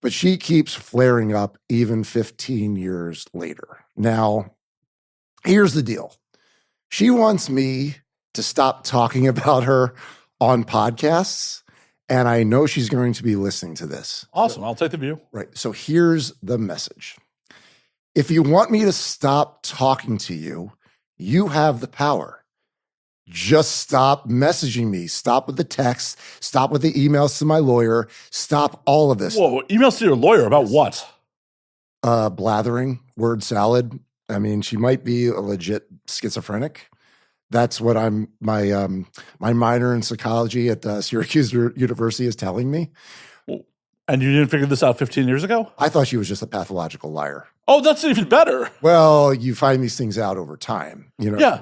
But she keeps flaring up even 15 years later. Now, here's the deal. She wants me to stop talking about her on podcasts, and I know she's going to be listening to this.
Awesome. I'll take the view.
Right. So here's the message. If you want me to stop talking to you, you have the power. Just stop messaging me. Stop with the text. Stop with the emails to my lawyer. Stop all of this.
Whoa, emails to your lawyer about what?
Blathering, word salad. I mean, she might be a legit schizophrenic. That's what my minor in psychology at Syracuse University is telling me.
And you didn't figure this out 15 years ago?
I thought she was just a pathological liar.
Oh, that's even better.
Well, you find these things out over time,
Yeah.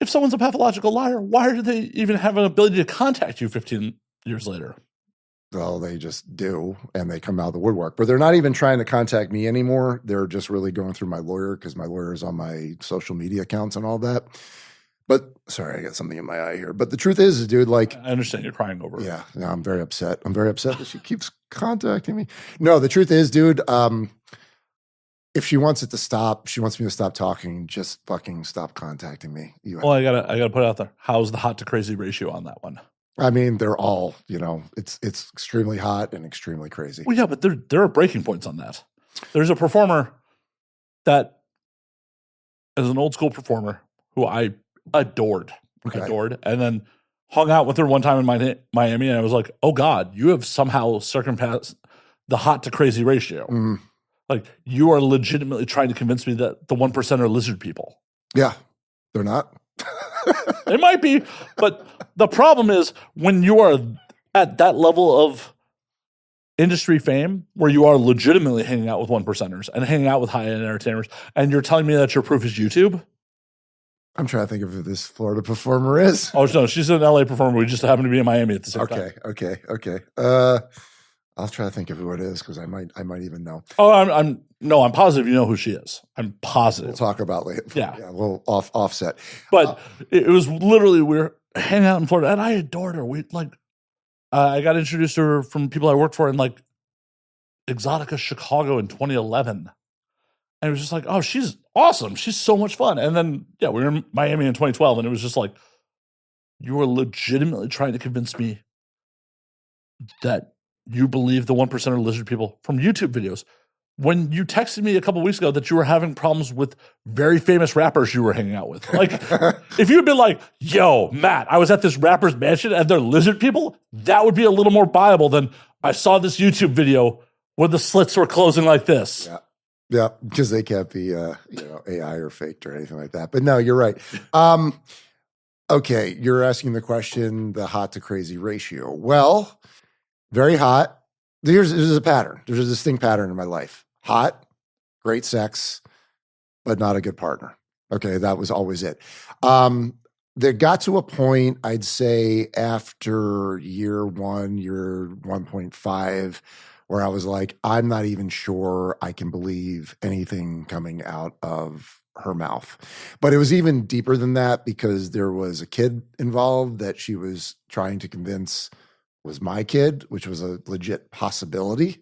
If someone's a pathological liar, why do they even have an ability to contact you 15 years later?
Well, they just do, and they come out of the woodwork. But they're not even trying to contact me anymore. They're just really going through my lawyer because my lawyer is on my social media accounts and all that. But sorry, I got something in my eye here. But the truth is, dude, like,
I understand you're crying over it.
Yeah, no, I'm very upset. I'm very upset that she keeps contacting me. No, the truth is, dude, if she wants it to stop, she wants me to stop talking, just fucking stop contacting me.
Well, I gotta put it out there. How's the hot to crazy ratio on that one?
I mean, they're all, it's extremely hot and extremely crazy.
Well, yeah, but there are breaking points on that. There's a performer that is an old school performer who I adored, and then hung out with her one time in Miami, and I was like, oh God, you have somehow circumpassed the hot to crazy ratio.
Mm.
Like, you are legitimately trying to convince me that the 1% are lizard people.
Yeah, they're not.
They might be, but the problem is when you are at that level of industry fame where you are legitimately hanging out with 1%ers and hanging out with high-end entertainers, and you're telling me that your proof is YouTube?
I'm trying to think of who this Florida performer is.
Oh, no, she's an LA performer. We just happen to be in Miami at the same time.
Okay. I'll try to think of who it is because I might even know.
Oh, I'm positive you know who she is. I'm positive.
We'll talk about later.
Yeah,
we'll offset.
But it was literally, we were hanging out in Florida, and I adored her. I got introduced to her from people I worked for in like Exotica Chicago in 2011. And it was just like, oh, she's awesome. She's so much fun. And then, we were in Miami in 2012, and it was just like, you were legitimately trying to convince me that you believe the 1% are lizard people from YouTube videos. When you texted me a couple weeks ago that you were having problems with very famous rappers you were hanging out with. Like, if you had been like, yo, Matt, I was at this rapper's mansion and they're lizard people, that would be a little more viable than I saw this YouTube video where the slits were closing like this.
Yeah, because they can't be AI or faked or anything like that. But no, you're right. Okay, you're asking the question, the hot to crazy ratio. Well, very hot. There's a pattern. There's a distinct pattern in my life. Hot, great sex, but not a good partner. Okay, that was always it. There got to a point, I'd say after year 1.5, where I was like, I'm not even sure I can believe anything coming out of her mouth. But it was even deeper than that because there was a kid involved that she was trying to convince was my kid, which was a legit possibility.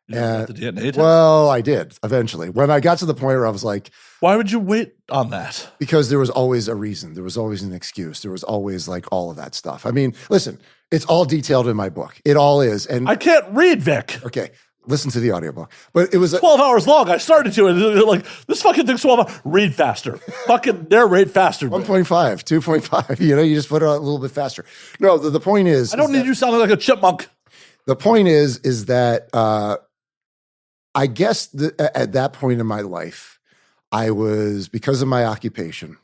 And the DNA test?
Well, I did eventually. When I got to the point where I was like,
why would you wait on that?
Because there was always a reason. There was always an excuse. There was always like all of that stuff. I mean, listen, it's all detailed in my book. It all is. And
I can't read, Vic.
Okay. Listen to the audiobook. But it was
12 hours long. I started to, and like, this fucking thing's 12 hours. Read faster. Fucking narrate faster.
1.5, 2.5. You just put it a little bit faster. No, the point is.
I don't need you sounding like a chipmunk.
The point is that I guess at that point in my life, I was, because of my occupation,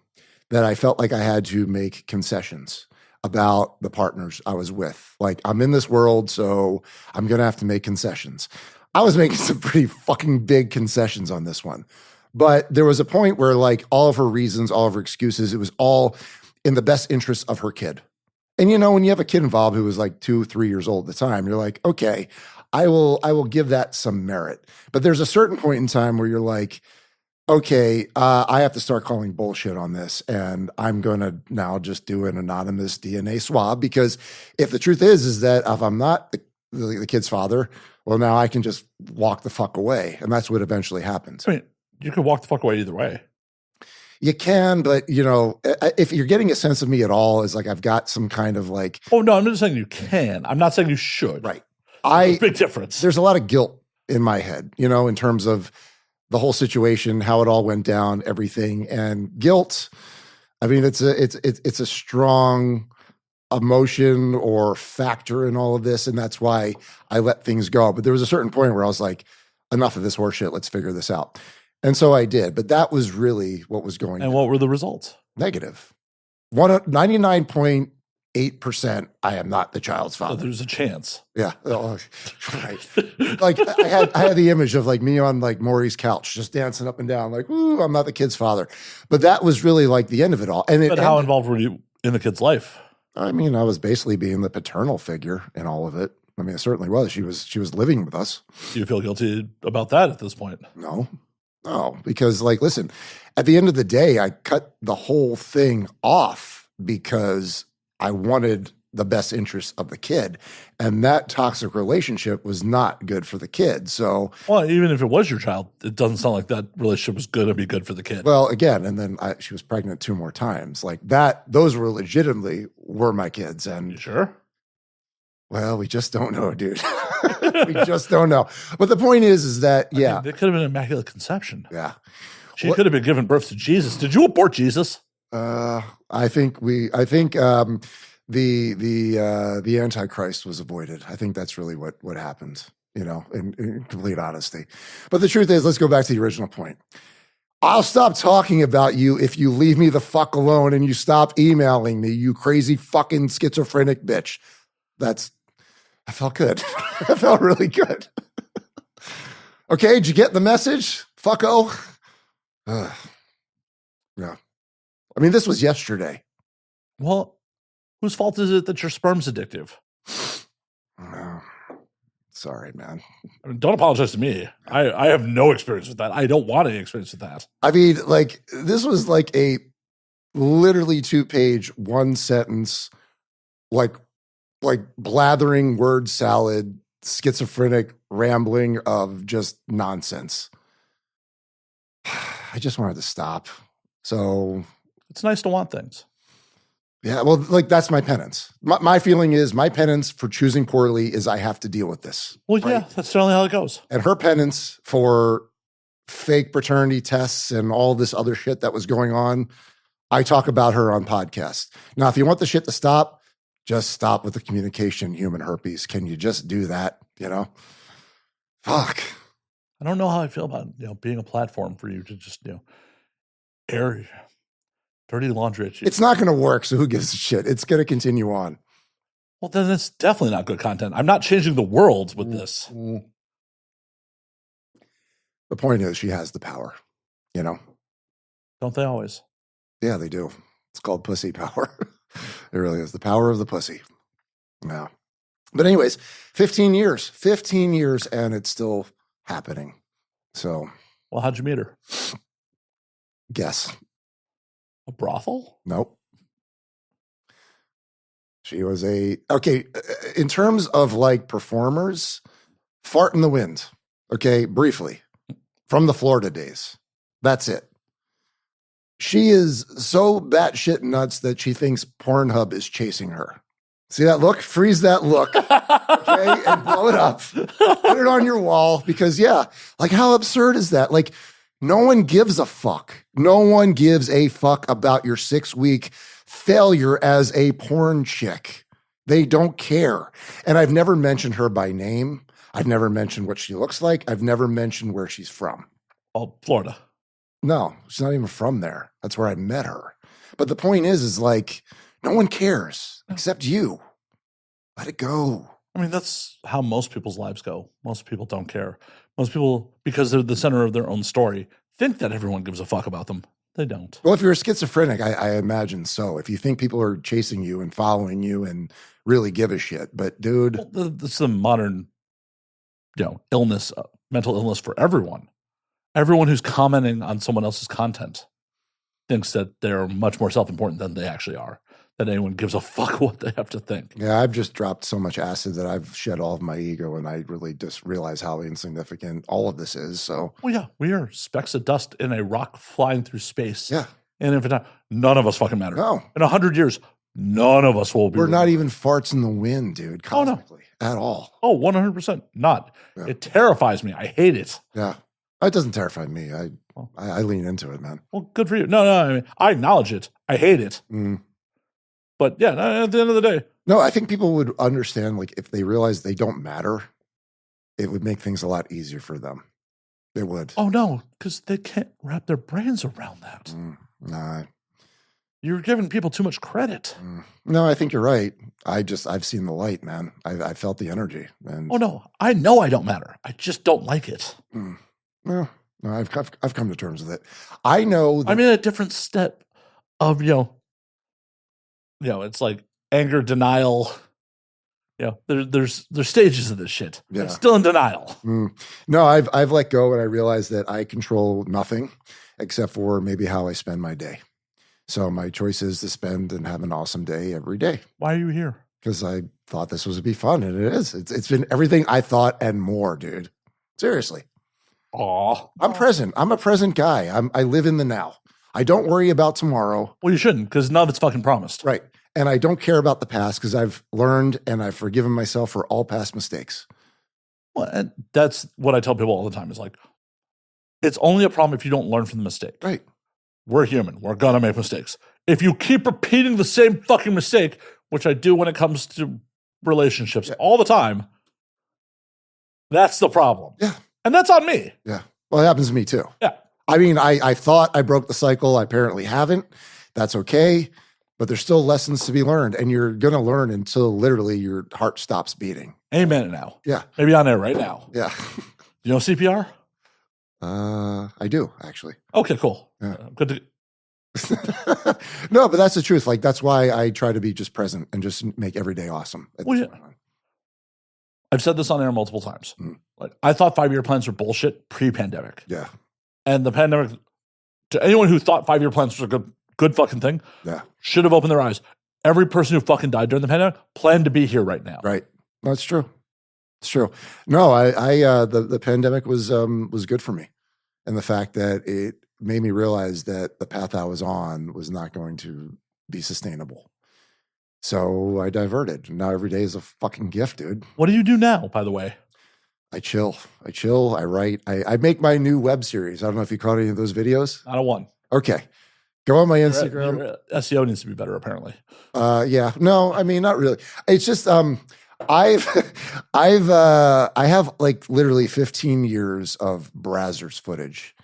that I felt like I had to make concessions about the partners I was with. Like, I'm in this world, so I'm going to have to make concessions. I was making some pretty fucking big concessions on this one. But there was a point where, like, all of her reasons, all of her excuses, it was all in the best interest of her kid. And, when you have a kid involved who was like 2-3 years old at the time, you're like, okay, I will give that some merit. But there's a certain point in time where you're like, okay, I have to start calling bullshit on this, and I'm going to now just do an anonymous DNA swab, because if the truth is that if I'm not the kid's father, well, now I can just walk the fuck away, and that's what eventually happens.
I mean, you could walk the fuck away either way.
You can, but if you're getting a sense of me at all, is like I've got some kind of like.
Oh no, I'm just saying you can. I'm not saying you should.
Right.
There's a big difference.
There's a lot of guilt in my head, in terms of the whole situation, how it all went down, everything, and guilt. I mean, it's a strong emotion or factor in all of this, and that's why I let things go. But there was a certain point where I was like, enough of this horseshit. Let's figure this out. And so I did. But that was really what was going on.
And what were the results?
Negative. 99.8%. I am not the child's father.
So there's a chance.
Yeah. Oh, right. Like I had the image of like me on like Maury's couch, just dancing up and down, like, ooh, I'm not the kid's father. But that was really like the end of it all.
But how involved were you in the kid's life?
I mean, I was basically being the paternal figure in all of it. I mean, it certainly was. She was living with us.
Do you feel guilty about that at this point?
No, because like, listen, at the end of the day, I cut the whole thing off because I wanted the best interests of the kid. And that toxic relationship was not good for the kid. So,
well, even if it was your child, it doesn't sound like that relationship was going to be good for the kid.
Well, again, and then she was pregnant 2 more times. Like that, those were legitimately were my kids. And
you sure?
Well, we just don't know, dude. We just don't know. But the point is that, yeah.
I mean, it could have been an immaculate conception.
Yeah.
She could have been given birth to Jesus. Did you abort Jesus?
I think the Antichrist was avoided. I think that's really what happened, in complete honesty. But the truth is, let's go back to the original point. I'll stop talking about you if you leave me the fuck alone and you stop emailing me, you crazy fucking schizophrenic bitch. I felt good. I felt really good. Okay, did you get the message? Fucko. Yeah. I mean, this was yesterday.
Well, whose fault is it that your sperm's addictive?
Sorry, man.
I mean, don't apologize to me. I have no experience with that. I don't want any experience with that.
I mean, like, this was like a literally 2-page, 1 sentence, like blathering word salad, schizophrenic rambling of just nonsense. I just wanted to stop. So
it's nice to want things.
Yeah, well, like that's my penance. My feeling is my penance for choosing poorly is I have to deal with this.
Well, right? Yeah, that's generally how it goes.
And her penance for fake paternity tests and all this other shit that was going on, I talk about her on podcasts. Now, if you want the shit to stop, just stop with the communication, human herpes. Can you just do that? Fuck.
I don't know how I feel about being a platform for you to just air dirty laundry at you.
It's not going to work, so who gives a shit? It's going to continue on.
Well, then it's definitely not good content. I'm not changing the world with this.
The point is, she has the power.
Don't they always?
Yeah, they do. It's called pussy power. It really is the power of the pussy. Yeah. But anyways, 15 years, and it's still happening. So.
Well, how'd you meet her?
Guess.
A brothel?
Nope. She was okay, in terms of like performers, fart in the wind. Okay, briefly. From the Florida days. That's it. She is so batshit nuts that she thinks Pornhub is chasing her. See that look? Freeze that look. Okay. And blow it up. Put it on your wall because, yeah, like how absurd is that? Like, no one gives a fuck. No one gives a fuck about your 6-week failure as a porn chick. They don't care. And I've never mentioned her by name. I've never mentioned what she looks like. I've never mentioned where she's from.
Oh, Florida.
No, she's not even from there. That's where I met her. But the point is like, no one cares except you. Let it go.
I mean, that's how most people's lives go. Most people don't care. Most people, because they're the center of their own story, think that everyone gives a fuck about them. They don't.
Well, if you're a schizophrenic, I imagine so. If you think people are chasing you and following you and really give a shit. But dude.
Well, it's the modern, illness, mental illness for everyone. Everyone who's commenting on someone else's content thinks that they're much more self-important than they actually are, that anyone gives a fuck what they have to think.
Yeah, I've just dropped so much acid that I've shed all of my ego, and I really just realize how insignificant all of this is. So,
well, yeah, we are specks of dust in a rock flying through space.
Yeah.
And if not, none of us fucking matter.
No.
In 100 years, none of us will be.
We're not even farts in the wind, dude, cosmically, at all.
Oh, 100% not. Yeah. It terrifies me. I hate it.
Yeah. It doesn't terrify me. I lean into it, man.
Well, good for you. No, I mean, I acknowledge it. I hate it. But yeah, at the end of the day.
No, I think people would understand, like, if they realize they don't matter, it would make things a lot easier for them. It would.
Oh, no, because they can't wrap their brains around that.
Nah.
You're giving people too much credit.
No, I think you're right. I've seen the light, man. I felt the energy. And
oh, no, I know I don't matter. I just don't like it.
Well, no, I've come to terms with it. I know.
I'm in a different step of, it's like anger, denial. There's stages of this shit. Yeah. I'm still in denial.
No, I've let go, and I realized that I control nothing except for maybe how I spend my day. So my choice is to spend and have an awesome day every day.
Why are you here?
Because I thought this was be fun, and it is. It's been everything I thought and more, dude. Seriously.
Aw.
I'm present. I'm a present guy. I live in the now. I don't worry about tomorrow.
Well, you shouldn't, because none of it's fucking promised.
Right. And I don't care about the past because I've learned and I've forgiven myself for all past mistakes.
Well, and that's what I tell people all the time is like, it's only a problem if you don't learn from the mistake.
Right.
We're human. We're going to make mistakes. If you keep repeating the same fucking mistake, which I do when it comes to relationships all the time, that's the problem.
Yeah.
And that's on me.
Yeah. Well, it happens to me too.
Yeah.
I mean, I thought I broke the cycle. I apparently haven't. That's okay. But there's still lessons to be learned. And you're going to learn until literally your heart stops beating.
Amen now.
Yeah.
Maybe on air right now.
Yeah.
You know CPR?
I do, actually.
Okay, cool.
Yeah.
Good to...
No, but that's the truth. Like, that's why I try to be just present and just make every day awesome.
Well, yeah. I've said this on air multiple times. Like, I thought 5-year plans were bullshit pre-pandemic.
Yeah.
And the pandemic, to anyone who thought 5-year plans was a good fucking thing, should have opened their eyes. Every person who fucking died during the pandemic planned to be here right now.
Right. That's true. It's true. No, the pandemic was good for me. And the fact that it made me realize that the path I was on was not going to be sustainable. So I diverted. Now every day is a fucking gift, dude.
What do you do now, by the way?
I chill. I write. I make my new web series. I don't know if you caught any of those videos.
I don't want.
Okay. Go on my Instagram.
Your SEO needs to be better, apparently.
Yeah. No, I mean, not really. It's just, I have like literally 15 years of Brazzers footage,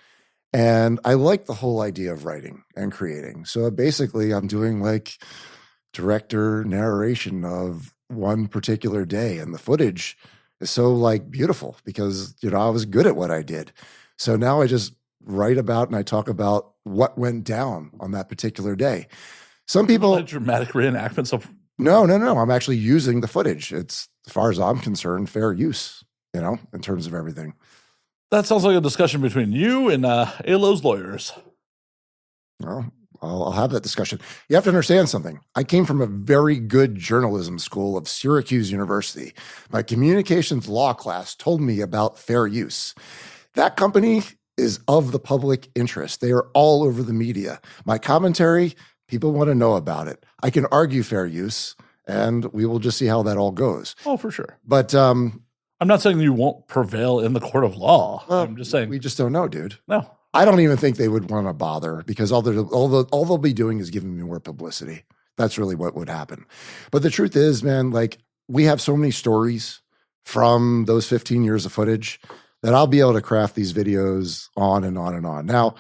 and I like the whole idea of writing and creating. So basically I'm doing like director narration of one particular day, and the footage is so like beautiful because, I was good at what I did. So now I just write about and I talk about what went down on that particular day. Some people
like dramatic reenactments of.
No. I'm actually using the footage. It's, as far as I'm concerned, fair use, in terms of everything.
That sounds like a discussion between you and ALO's lawyers.
Well, I'll have that discussion. You have to understand something. I came from a very good journalism school of Syracuse University. My communications law class told me about fair use. That company is of the public interest. They are all over the media. My commentary, people want to know about it. I can argue fair use, and we will just see how that all goes.
Oh, for sure.
But
I'm not saying you won't prevail in the court of law. I'm just saying
we just don't know, dude.
No.
I don't even think they would want to bother, because all they'll be doing is giving me more publicity. That's really what would happen. But the truth is, man, like, we have so many stories from those 15 years of footage that I'll be able to craft these videos on and on and on. Now,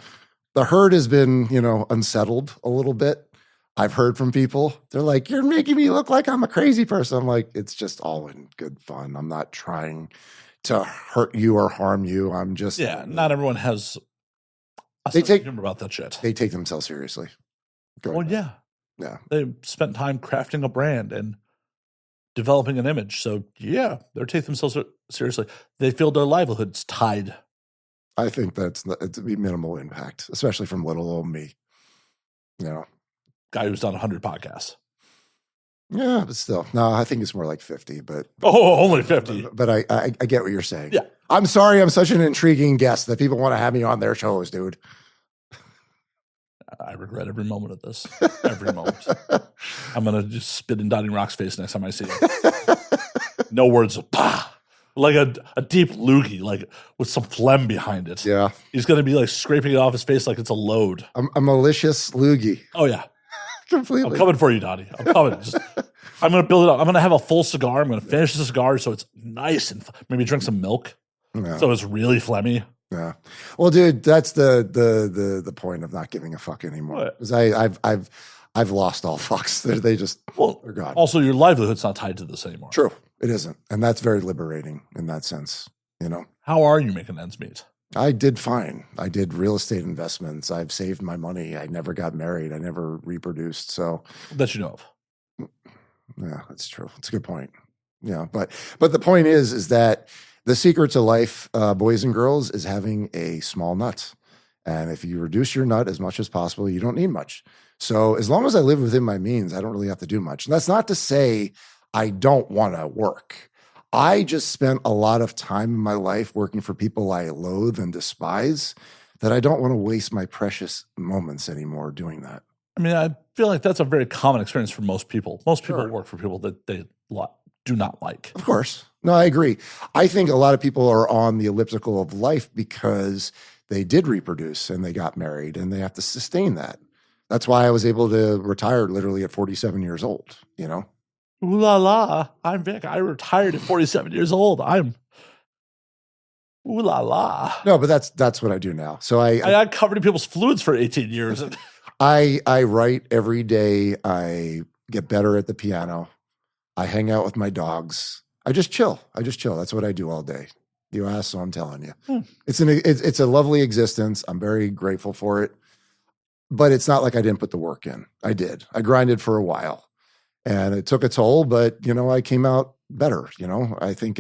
the herd has been, unsettled a little bit. I've heard from people. They're like, you're making me look like I'm a crazy person. I'm like, it's just all in good fun. I'm not trying to hurt you or harm you. I'm just...
Yeah, not everyone has a sense of humor about that shit.
They take themselves seriously.
Well, yeah.
Yeah.
They spent time crafting a brand and developing an image. So, yeah, they're taking themselves seriously. They feel their livelihood's tied. I
think it's minimal impact, especially from little old me.
Guy who's done 100 podcasts.
Yeah, but still. No, I think it's more like 50, but...
Oh, only 50.
But I get what you're saying.
Yeah.
I'm sorry I'm such an intriguing guest that people want to have me on their shows, dude.
I regret every moment of this. Every moment. I'm going to just spit in Donnie Rock's face next time I see him. No words. Bah! Like a deep loogie, like with some phlegm behind it.
Yeah.
He's going to be like scraping it off his face like it's a load.
A malicious loogie.
Oh, yeah.
Completely.
I'm coming for you, Donnie. I'm coming. I'm going to build it up. I'm going to have a full cigar. I'm going to finish the cigar so it's nice and maybe drink some milk. Yeah. So it's really phlegmy.
Yeah. Well, dude, that's the point of not giving a fuck anymore. Because I've lost all fucks. They're gone.
Also, your livelihood's not tied to this anymore.
True. It isn't. And that's very liberating in that sense,
How are you making ends meet?
I did fine. I did real estate investments. I've saved my money. I never got married. I never reproduced. So
that you know of.
Yeah, that's true. That's a good point. Yeah. But the point is that the secret to life, boys and girls, is having a small nut. And if you reduce your nut as much as possible, you don't need much. So as long as I live within my means, I don't really have to do much. And that's not to say I don't want to work. I just spent a lot of time in my life working for people I loathe and despise, that I don't want to waste my precious moments anymore doing that.
I mean, I feel like that's a very common experience for most people. Most people work for people that they do not like.
Of course. No, I agree. I think a lot of people are on the elliptical of life because they did reproduce and they got married and they have to sustain that. That's why I was able to retire literally at 47 years old,
Ooh la la, I'm Vic. I retired at 47 years old. Ooh la la.
No, but that's what I do now. So
I covered in people's fluids for 18 years.
I write every day. I get better at the piano. I hang out with my dogs. I just chill. That's what I do all day. You ask, so I'm telling you. It's a lovely existence. I'm very grateful for it. But it's not like I didn't put the work in. I did. I grinded for a while. And it took a toll, but I came out better. I think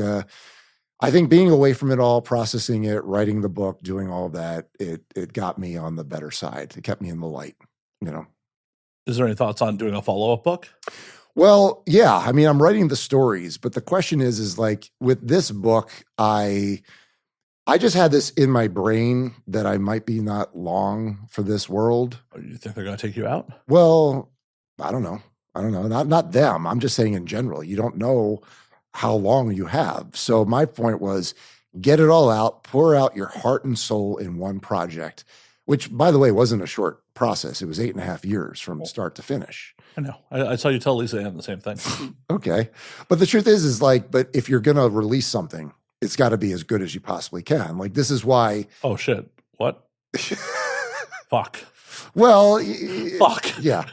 being away from it all, processing it, writing the book, doing all that, it got me on the better side. It kept me in the light.
Is there any thoughts on doing a follow-up book?
Well, yeah. I mean, I'm writing the stories, but the question is like with this book, I just had this in my brain that I might be not long for this world.
Oh, you think they're going to take you out?
Well, I don't know. Not them. I'm just saying in general, you don't know how long you have. So my point was get it all out, pour out your heart and soul in one project, which by the way, wasn't a short process. It was 8.5 years from start to finish.
I know. I saw you tell Lisa Ann the same thing.
Okay. But the truth is but if you're going to release something, it's got to be as good as you possibly can. Like this is why.
Oh shit. What? Fuck.
Well,
fuck.
Yeah.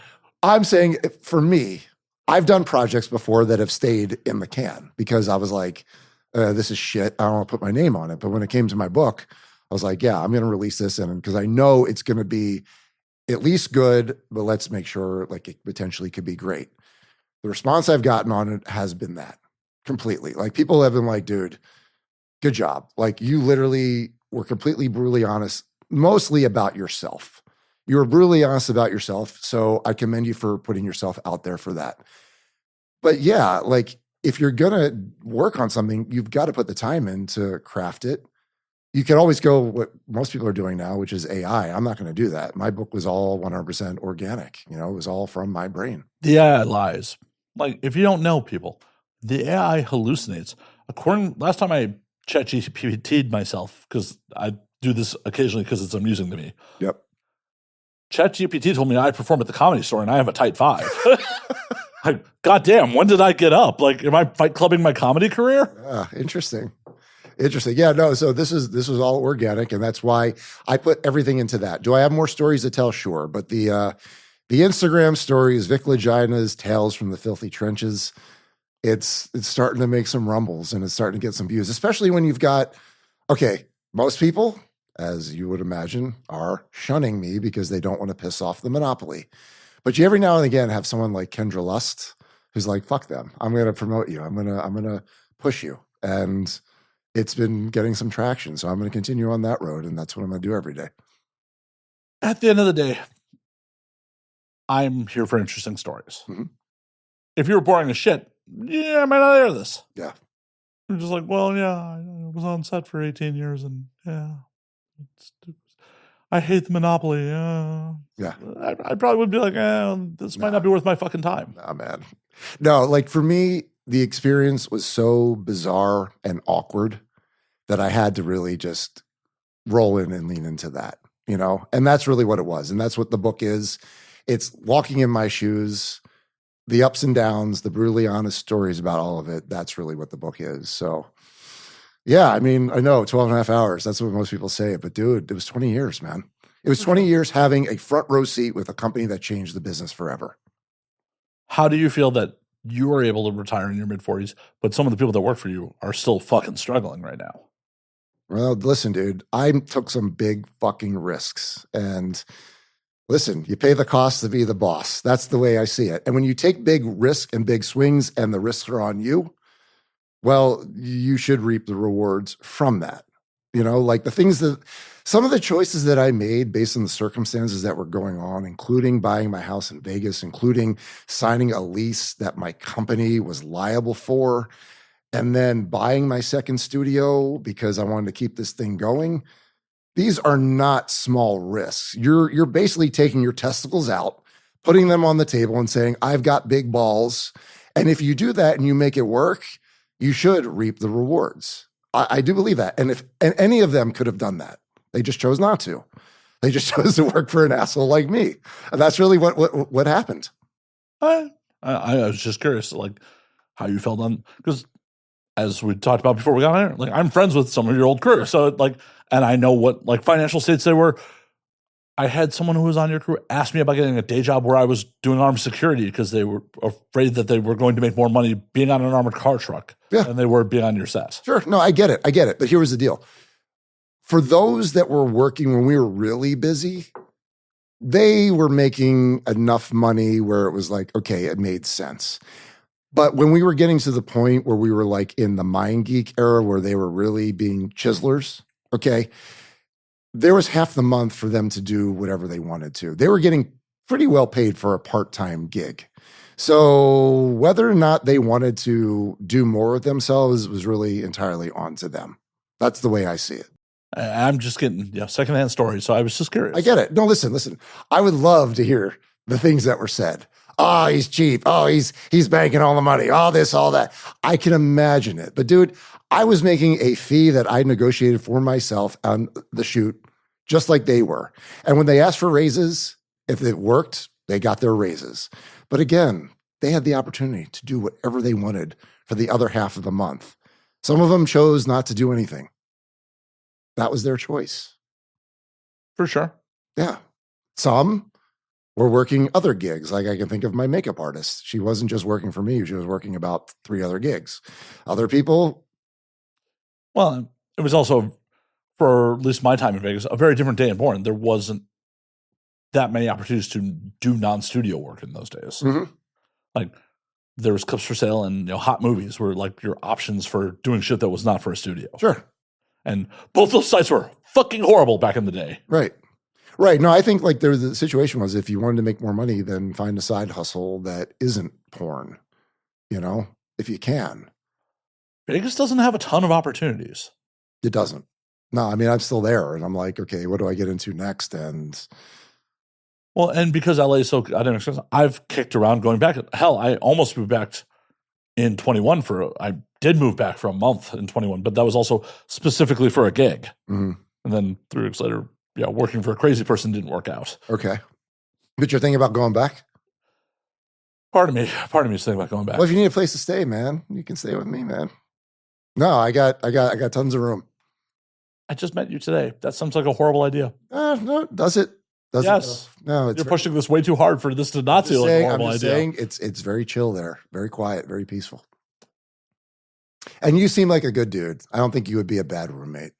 I'm saying for me, I've done projects before that have stayed in the can because I was like, this is shit. I don't want to put my name on it. But when it came to my book, I was like, yeah, I'm going to release this. And because I know it's going to be at least good, but let's make sure like it potentially could be great. The response I've gotten on it has been that completely. Like people have been like, dude, good job. Like you literally were completely brutally honest, mostly about yourself. You were brutally honest about yourself. So I commend you for putting yourself out there for that. But yeah, like if you're going to work on something, you've got to put the time in to craft it. You can always go what most people are doing now, which is AI. I'm not going to do that. My book was all 100% organic. It was all from my brain.
The AI lies. Like, if you don't know, people, the AI hallucinates. Last time I ChatGPT'd myself, because I do this occasionally because it's amusing to me.
Yep.
ChatGPT told me I perform at the Comedy Store and I have a tight 5. Like, goddamn, when did I get up? Like, am I fight clubbing my comedy career?
Interesting. Yeah, no, so this was all organic, and that's why I put everything into that. Do I have more stories to tell? Sure. But the Instagram story is Vic Lagina's Tales from the Filthy Trenches. It's starting to make some rumbles, and it's starting to get some views, especially when you've got, okay, most people, as you would imagine, are shunning me because they don't want to piss off the monopoly. But you every now and again have someone like Kendra Lust who's like, fuck them. I'm going to promote you. I'm going to push you. And it's been getting some traction. So I'm going to continue on that road. And that's what I'm going to do every day.
At the end of the day, I'm here for interesting stories.
Mm-hmm.
If you're boring as shit, yeah, I might not hear this.
Yeah.
You're just like, well, yeah, I was on set for 18 years and yeah, I hate the monopoly. Yeah. I probably would be like, this might not be worth my fucking time.
Nah, man. No, like for me, the experience was so bizarre and awkward that I had to really just roll in and lean into that, you know? And that's really what it was. And that's what the book is. It's walking in my shoes, the ups and downs, the brutally honest stories about all of it. That's really what the book is. So yeah, I mean, I know 12 and a half hours. That's what most people say. But dude, it was 20 years, man. It was 20 years having a front row seat with a company that changed the business forever.
How do you feel that you were able to retire in your mid-40s, but some of the people that work for you are still fucking struggling right now?
Well, listen, dude, I took some big fucking risks. And listen, you pay the cost to be the boss. That's the way I see it. And when you take big risk and big swings and the risks are on you, well, you should reap the rewards from that. You know, like some of the choices that I made based on the circumstances that were going on, including buying my house in Vegas, including signing a lease that my company was liable for, and then buying my second studio because I wanted to keep this thing going. These are not small risks. You're basically taking your testicles out, putting them on the table and saying, I've got big balls. And if you do that and you make it work, you should reap the rewards. I do believe that. And any of them could have done that. They just chose not to. They just chose to work for an asshole like me. And that's really what happened.
I was just curious, like, how you felt on, because as we talked about before we got on here, like, I'm friends with some of your old crew. So, like, and I know what, like, financial states they were. I had someone who was on your crew ask me about getting a day job where I was doing armed security because they were afraid that they were going to make more money being on an armored car truck than they were being on your set.
Sure. No, I get it. But here was the deal. For those that were working when we were really busy, they were making enough money where it was like, okay, it made sense. But when we were getting to the point where we were like in the Mind Geek era where they were really being chiselers, okay, there was half the month for them to do whatever they wanted to. They were getting pretty well paid for a part-time gig. So whether or not they wanted to do more with themselves was really entirely on to them. That's the way I see it.
I'm just getting secondhand stories, so I was just curious.
I get it. No, listen. I would love to hear the things that were said. Oh, he's cheap. Oh, he's banking all the money. All this, all that. I can imagine it. But dude, I was making a fee that I negotiated for myself on the shoot, just like they were. And when they asked for raises, if it worked, they got their raises. But again, they had the opportunity to do whatever they wanted for the other half of the month. Some of them chose not to do anything. That was their choice.
For sure.
Yeah. Some were working other gigs. Like I can think of my makeup artist. She wasn't just working for me. She was working about 3 other gigs. Other people.
Well, it was also, for at least my time in Vegas, a very different day in Bourne. There wasn't that many opportunities to do non-studio work in those days.
Mm-hmm.
Like there was clips for sale and hot movies were like your options for doing shit that was not for a studio.
Sure.
And both those sites were fucking horrible back in the day.
Right. No, I think like the situation was if you wanted to make more money, then find a side hustle that isn't porn, if you can.
Vegas doesn't have a ton of opportunities.
It doesn't. No, I mean, I'm still there and I'm like, okay, what do I get into next? And
Well, and because LA is so goddamn expensive, I've kicked around going back. Hell, I almost moved back in 21 I did move back for a month in 21, but that was also specifically for a gig.
Mm-hmm.
And then 3 weeks later, yeah, working for a crazy person didn't work out.
Okay. But you're thinking about going back?
Part of me is thinking about going back.
Well, if you need a place to stay, man, you can stay with me, man. No, I got tons of room.
I just met you today. That sounds like a horrible idea.
No, does it?
Yes.
No,
you're pushing this way too hard for this to not feel like a horrible idea.
I'm just saying it's very chill there, very quiet, very peaceful. And you seem like a good dude. I don't think you would be a bad roommate.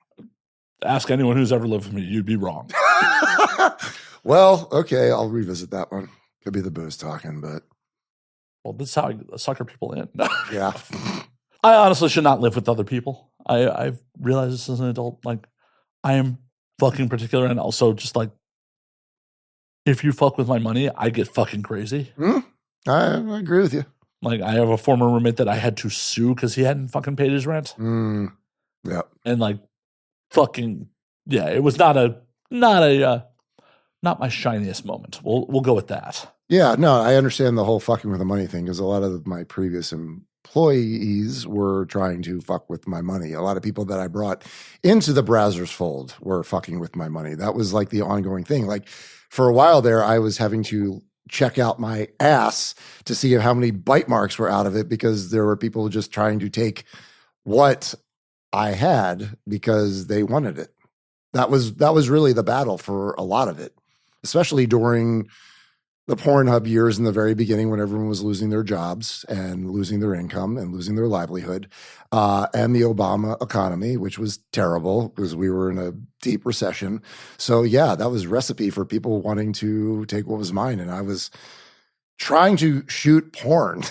Ask anyone who's ever lived with me. You'd be wrong.
Well, okay, I'll revisit that one. Could be the booze talking, but
well, this is how I sucker people in.
Yeah.
I honestly should not live with other people. I've realized this as an adult. Like, I am fucking particular, and also just like, if you fuck with my money, I get fucking crazy.
I agree with you.
Like, I have a former roommate that I had to sue because he hadn't fucking paid his rent.
Yeah.
And like, fucking, yeah, it was not my shiniest moment. We'll go with that.
Yeah, no, I understand the whole fucking with the money thing because a lot of my previous employees were trying to fuck with my money. A lot of people that I brought into the Brazzers fold were fucking with my money. That was like the ongoing thing. Like, for a while there, I was having to check out my ass to see how many bite marks were out of it because there were people just trying to take what I had because they wanted it. That was really the battle for a lot of it, especially during the Pornhub years in the very beginning when everyone was losing their jobs and losing their income and losing their livelihood, and the Obama economy, which was terrible because we were in a deep recession. So yeah, that was recipe for people wanting to take what was mine. And I was trying to shoot porn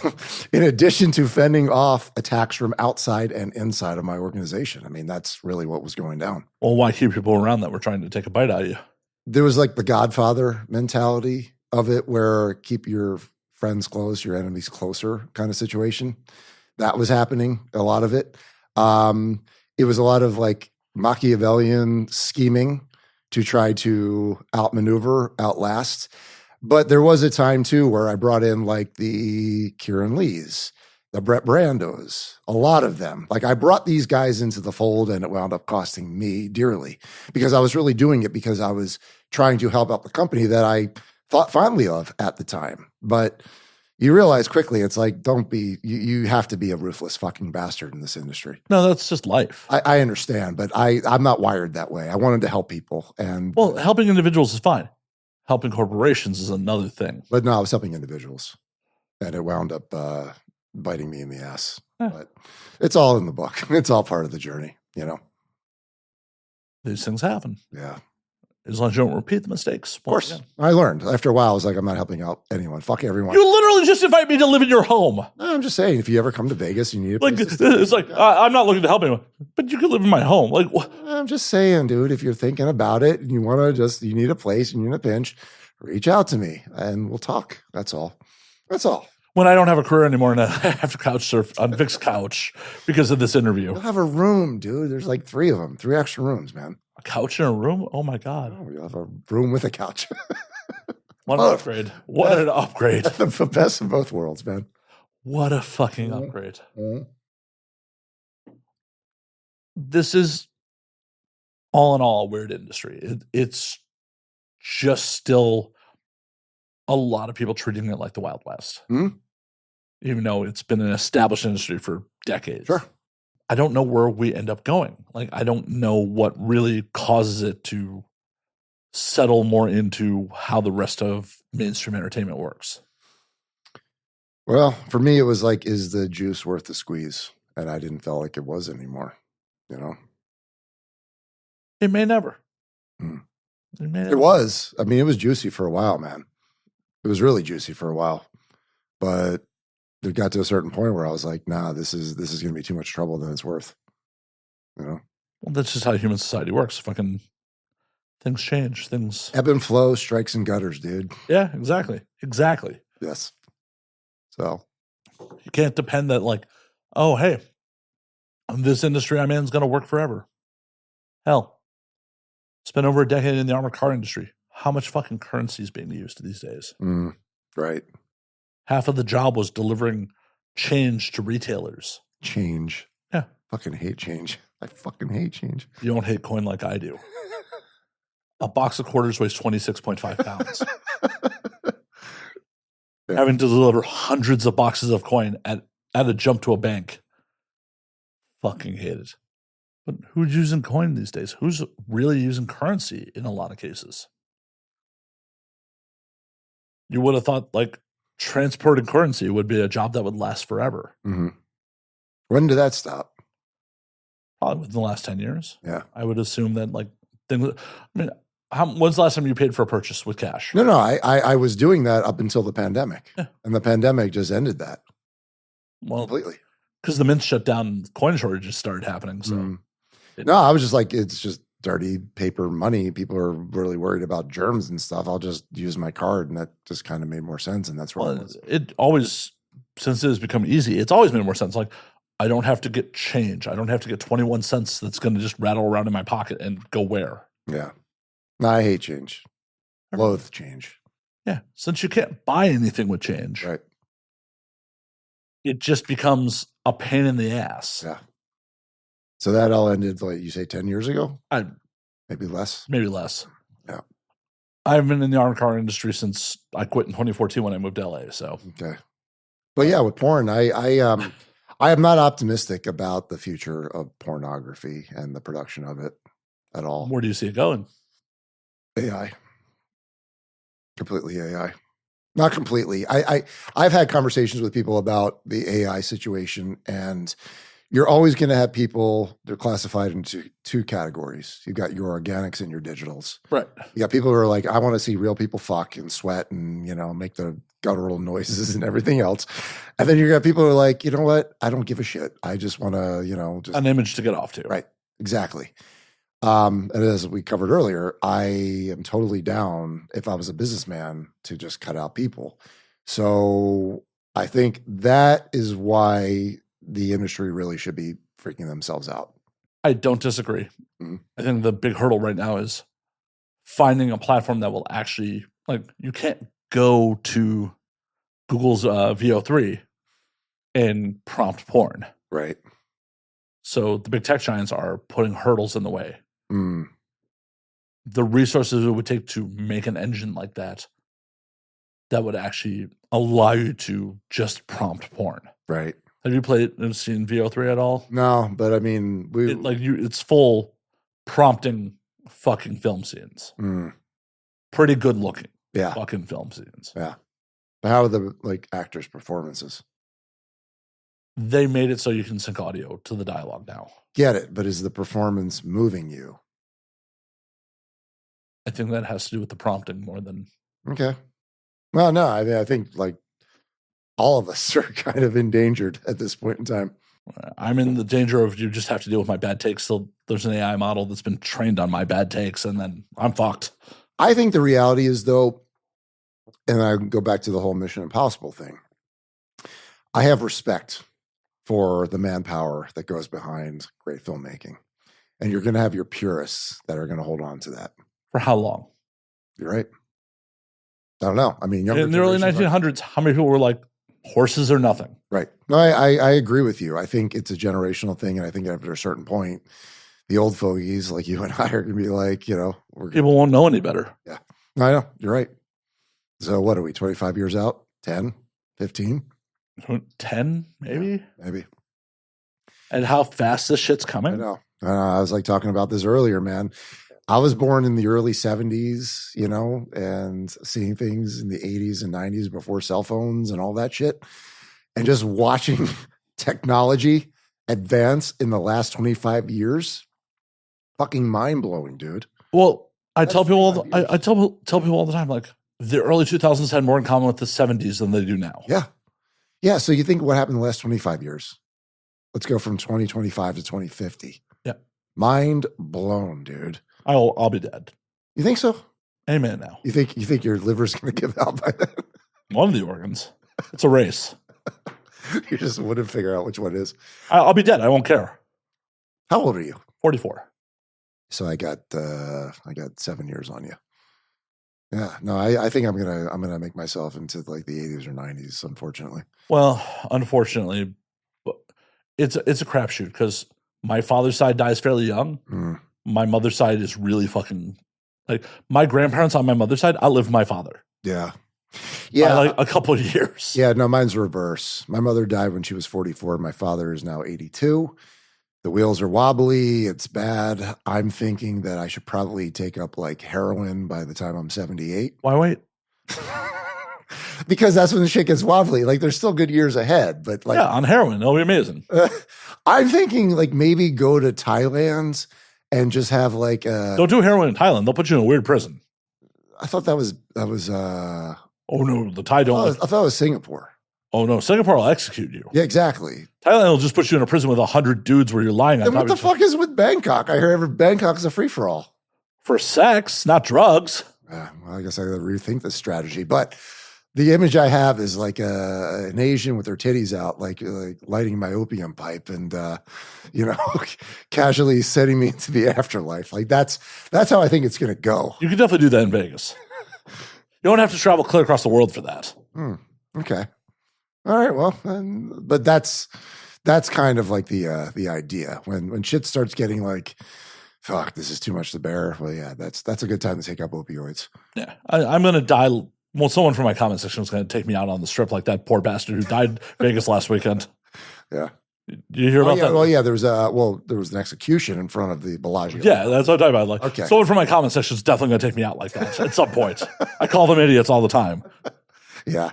in addition to fending off attacks from outside and inside of my organization. I mean, that's really what was going down.
Well, why keep people around that were trying to take a bite out of you?
There was like the Godfather mentality of it where keep your friends close, your enemies closer kind of situation. That was happening, a lot of it. It was a lot of like Machiavellian scheming to try to outmaneuver, outlast. But there was a time too where I brought in like the Kieran Lees, the Brett Brandos, a lot of them. Like I brought these guys into the fold and it wound up costing me dearly because I was really doing it because I was trying to help out the company that I thought fondly of at the time. But you realize quickly, it's like, you have to be a ruthless fucking bastard in this industry.
No, that's just life.
I understand, but I'm not wired that way. I wanted to help people. And
well, helping individuals is fine. Helping corporations is another thing.
But no, I was helping individuals. And it wound up biting me in the ass. But it's all in the book. It's all part of the journey, you know?
These things happen.
Yeah.
As long as you don't repeat the mistakes.
Of course. I learned. After a while, I was like, I'm not helping out anyone. Fuck everyone.
You literally just invite me to live in your home.
No, I'm just saying, if you ever come to Vegas, you need a
like,
place to
it's like, I'm not looking to help anyone, but you could live in my home. Like, what?
I'm just saying, dude, if you're thinking about it and you want to you need a place, you need a pinch, reach out to me and we'll talk. That's all. That's all.
When I don't have a career anymore and I have to couch surf on Vic's couch because of this interview.
You'll have a room, dude. There's like 3 of them, 3 extra rooms, man.
A couch in a room? Oh my God.
Oh, you'll have a room with a couch.
What an upgrade. What an upgrade.
The best of both worlds, man.
What a fucking upgrade.
Mm-hmm.
This is all in all a weird industry. It's just still a lot of people treating it like the Wild West.
Mm-hmm.
Even though it's been an established industry for decades.
Sure.
I don't know where we end up going. Like, I don't know what really causes it to settle more into how the rest of mainstream entertainment works.
Well, for me, it was like, is the juice worth the squeeze? And I didn't feel like it was anymore, you know?
It may never.
Mm.
It
was. I mean, it was juicy for a while, man. It was really juicy for a while. But it got to a certain point where I was like, nah, this is going to be too much trouble than it's worth. You know?
Well, that's just how human society works. Fucking things change. Things
ebb and flow, strikes and gutters, dude.
Yeah, exactly. Exactly.
Yes. So
you can't depend that like, oh, hey, this industry I'm in is going to work forever. Hell, spent over a decade in the armored car industry. how much fucking currency is being used these days.
Right.
Half of the job was delivering change to retailers.
Change.
Yeah.
Fucking hate change. I fucking hate change.
You don't hate coin like I do. A box of quarters weighs 26.5 pounds.
Yeah.
Having to deliver hundreds of boxes of coin at a jump to a bank. Fucking hate it. But who's using coin these days? Who's really using currency in a lot of cases? You would have thought like transporting currency would be a job that would last forever.
Mm-hmm. When did that stop?
Probably within the last 10 years.
Yeah.
I would assume that like things. I mean, when's the last time you paid for a purchase with cash?
No. I was doing that up until the pandemic.
Yeah.
And the pandemic just ended that.
Well,
completely.
Because the mint shut down, coin shortages started happening. So
no, I was just like, it's just dirty paper money. People are really worried about germs and stuff. I'll just use my card, and that just kind of made more sense. And that's where
it always, since it has become easy, it's always made more sense. Like, I don't have to get change. I don't have to get 21 cents that's going to just rattle around in my pocket and go where.
Yeah. No, I hate change. Loathe change.
Yeah. Since you can't buy anything with change.
Right.
It just becomes a pain in the ass.
Yeah. So that all ended, like you say, 10 years ago? Maybe less.
Maybe less.
Yeah.
I've been in the armed car industry since I quit in 2014 when I moved to LA. So
okay. But yeah, with porn, I am not optimistic about the future of pornography and the production of it at all.
Where do you see it going?
AI. Completely AI. Not completely. I've had conversations with people about the AI situation, and you're always going to have people, they're classified into two categories. You've got your organics and your digitals.
Right.
You got people who are like, I want to see real people fuck and sweat and, make the guttural noises and everything else. And then you got people who are like, you know what? I don't give a shit. I just want to, just
an image to get off to.
Right. Exactly. And as we covered earlier, I am totally down if I was a businessman to just cut out people. So I think that is why the industry really should be freaking themselves out.
I don't disagree.
Mm-hmm.
I think the big hurdle right now is finding a platform that will actually, like, you can't go to Google's VO3 and prompt porn.
Right.
So the big tech giants are putting hurdles in the way.
Mm.
The resources it would take to make an engine like that would actually allow you to just prompt porn.
Right.
Have you played and seen VO3 at all?
No, but I mean,
it's full prompting fucking film scenes.
Mm.
Pretty good looking.
Yeah.
Fucking film scenes.
Yeah. But how are the actors' performances?
They made it so you can sync audio to the dialogue now.
Get it, but is the performance moving you?
I think that has to do with the prompting more than.
Okay. Well, no, I mean, I think like all of us are kind of endangered at this point in time.
I'm in the danger of you just have to deal with my bad takes. So there's an AI model that's been trained on my bad takes, and then I'm fucked.
I think the reality is, though, and I go back to the whole Mission Impossible thing, I have respect for the manpower that goes behind great filmmaking. And you're going to have your purists that are going to hold on to that.
For how long?
You're right. I don't know. I mean,
in the early 1900s, how many people were like, horses or nothing?
Right. No, I agree with you. I think it's a generational thing. And I think after a certain point, the old fogies like you and I are going to be like,
people won't know any better.
Yeah. No, I know. You're right. So what are we, 25 years out? 10, 15?
10, maybe?
Yeah, maybe.
And how fast this shit's coming?
I know. I was like talking about this earlier, man. I was born in the early 70s, and seeing things in the 80s and 90s before cell phones and all that shit. And just watching technology advance in the last 25 years. Fucking mind-blowing, dude.
Well, I tell people I tell people all the time, like, the early 2000s had more in common with the 70s than they do now.
Yeah. Yeah. So you think what happened in the last 25 years? Let's go from 2025 to 2050.
Yeah.
Mind blown, dude.
I'll be dead.
You think so?
Amen now.
You think your liver's going to give out by then?
One of the organs. It's a race.
You just wouldn't figure out which one it is.
I'll be dead. I won't care.
How old are you?
44.
So I got 7 years on you. Yeah. No, I think I'm gonna make myself into like the 80s or 90s, unfortunately.
Well, unfortunately, but it's a crapshoot because my father's side dies fairly young.
Mm,
My mother's side is really fucking like my grandparents on my mother's side outlived my father
yeah.
by
Yeah.
like a couple of years.
Yeah, no, mine's reverse. My mother died when she was 44. My father is now 82. The wheels are wobbly. It's bad. I'm thinking that I should probably take up like heroin by the time I'm 78.
Why wait?
Because that's when the shit gets wobbly. Like there's still good years ahead, but like
Yeah, on heroin, it'll be amazing.
I'm thinking like maybe go to Thailand and just have like
Don't do heroin in Thailand. They'll put you in a weird prison.
I thought that was
Oh no, the Thai don't.
I thought it was Singapore.
Oh no, Singapore will execute you.
Yeah, exactly.
Thailand will just put you in a prison with 100 dudes where you're lying on
And
top
what the
of each other.
fuck is with Bangkok? I hear Bangkok is a free for all.
For sex, not drugs.
Well, I guess I got to rethink this strategy. But the image I have is like an Asian with their titties out, like lighting my opium pipe and, casually sending me into the afterlife. Like that's how I think it's going to go.
You can definitely do that in Vegas. You don't have to travel clear across the world for that.
Okay. All right. Well, but that's kind of like the idea when shit starts getting like, fuck, this is too much to bear. Well, yeah, that's a good time to take up opioids.
Yeah, I'm going to die. Well, someone from my comment section is going to take me out on the strip like that poor bastard who died in Vegas last weekend.
Yeah.
Did you hear about that?
Well, yeah, there was an execution in front of the Bellagio.
Yeah, that's what I'm talking about. Like,
okay.
Someone from my comment section is definitely going to take me out like that at some point. I call them idiots all the time.
Yeah.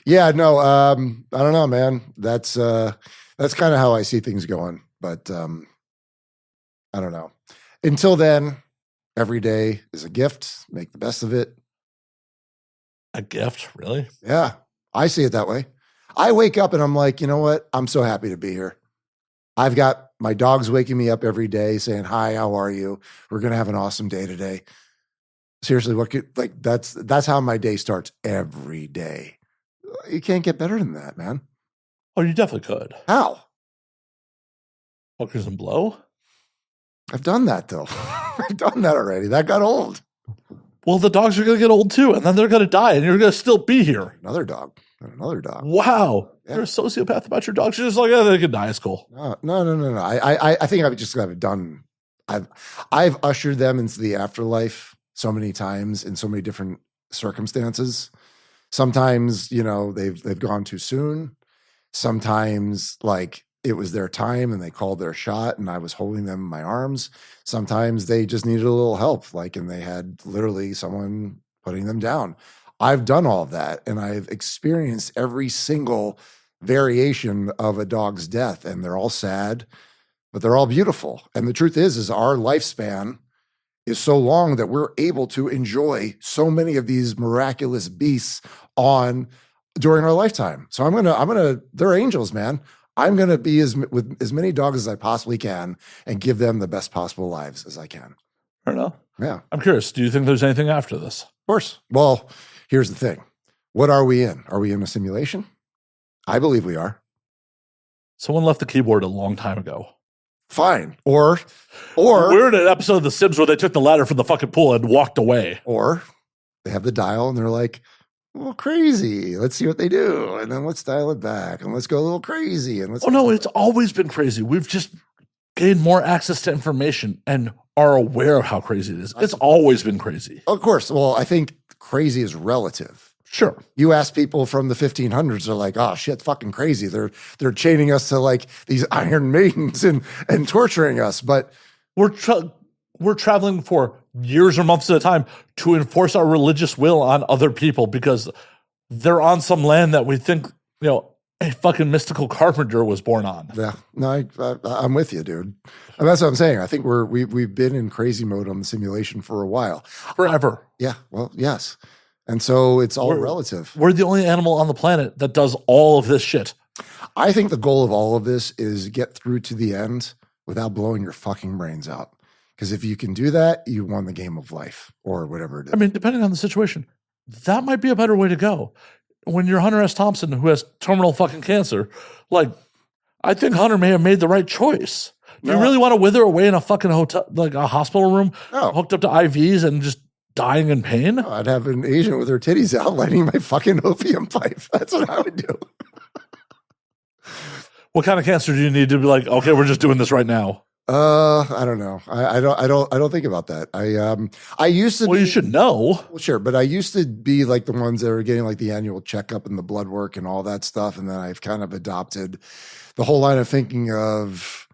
Yeah, no, I don't know, man. That's kind of how I see things going. But I don't know. Until then, every day is a gift. Make the best of it.
A gift, really?
Yeah, I see it that way. I wake up and I'm like, you know what? I'm so happy to be here. I've got my dogs waking me up every day saying, hi, how are you? We're going to have an awesome day today. Seriously, that's how my day starts every day. You can't get better than that, man.
Oh, you definitely could.
How?
Hookers and blow?
I've done that, though. I've done that already. That got old.
Well, the dogs are going to get old, too, and then they're going to die, and you're going to still be here.
Another dog. Another dog.
Wow.
Yeah.
You're a sociopath about your dogs. You're just like, yeah, they could die. It's cool.
No. I think I've just got it done. I've ushered them into the afterlife so many times in so many different circumstances. Sometimes, they've gone too soon. Sometimes, like, it was their time and they called their shot and I was holding them in my arms. Sometimes they just needed a little help, and they had literally someone putting them down. I've done all of that and I've experienced every single variation of a dog's death, and they're all sad, but they're all beautiful. And the truth is our lifespan is so long that we're able to enjoy so many of these miraculous beasts during our lifetime. So I'm gonna, they're angels, man. I'm gonna be with as many dogs as I possibly can and give them the best possible lives as I can.
Fair enough.
Yeah.
I'm curious. Do you think there's anything after this?
Of course. Well, here's the thing. What are we in? Are we in a simulation? I believe we are.
Someone left the keyboard a long time ago.
Fine. Or
we're in an episode of The Sims where they took the ladder from the fucking pool and walked away.
Or they have the dial and they're like, well, crazy. Let's see what they do. And then let's dial it back and let's go a little crazy. And let's.
Oh, no, it's always been crazy. We've just gained more access to information and are aware of how crazy it is. It's always been crazy.
Of course. Well, I think crazy is relative.
Sure.
You ask people from the 1500s, they're like, oh, shit, fucking crazy. They're chaining us to like these Iron Maidens and torturing us. But
we're traveling for years or months at a time to enforce our religious will on other people because they're on some land that we think, a fucking mystical carpenter was born on.
Yeah. No, I'm with you, dude. And that's what I'm saying. I think we've been in crazy mode on the simulation for a while.
Forever.
Yeah. Well, yes. And so it's all relative.
We're the only animal on the planet that does all of this shit.
I think the goal of all of this is get through to the end without blowing your fucking brains out. Because if you can do that, you won the game of life or whatever it is.
I mean, depending on the situation, that might be a better way to go. When you're Hunter S. Thompson, who has terminal fucking cancer, I think Hunter may have made the right choice. Do you really want to wither away in a fucking hotel, like a hospital room, hooked up to IVs and just dying in pain?
I'd have an Asian with her titties out lighting my fucking opium pipe. That's what I would do.
What kind of cancer do you need to be like, okay, we're just doing this right now?
I don't know. I don't think about that. I used to.
Well, you should know.
Well, sure, but I used to be like the ones that were getting like the annual checkup and the blood work and all that stuff, and then I've kind of adopted the whole line of thinking of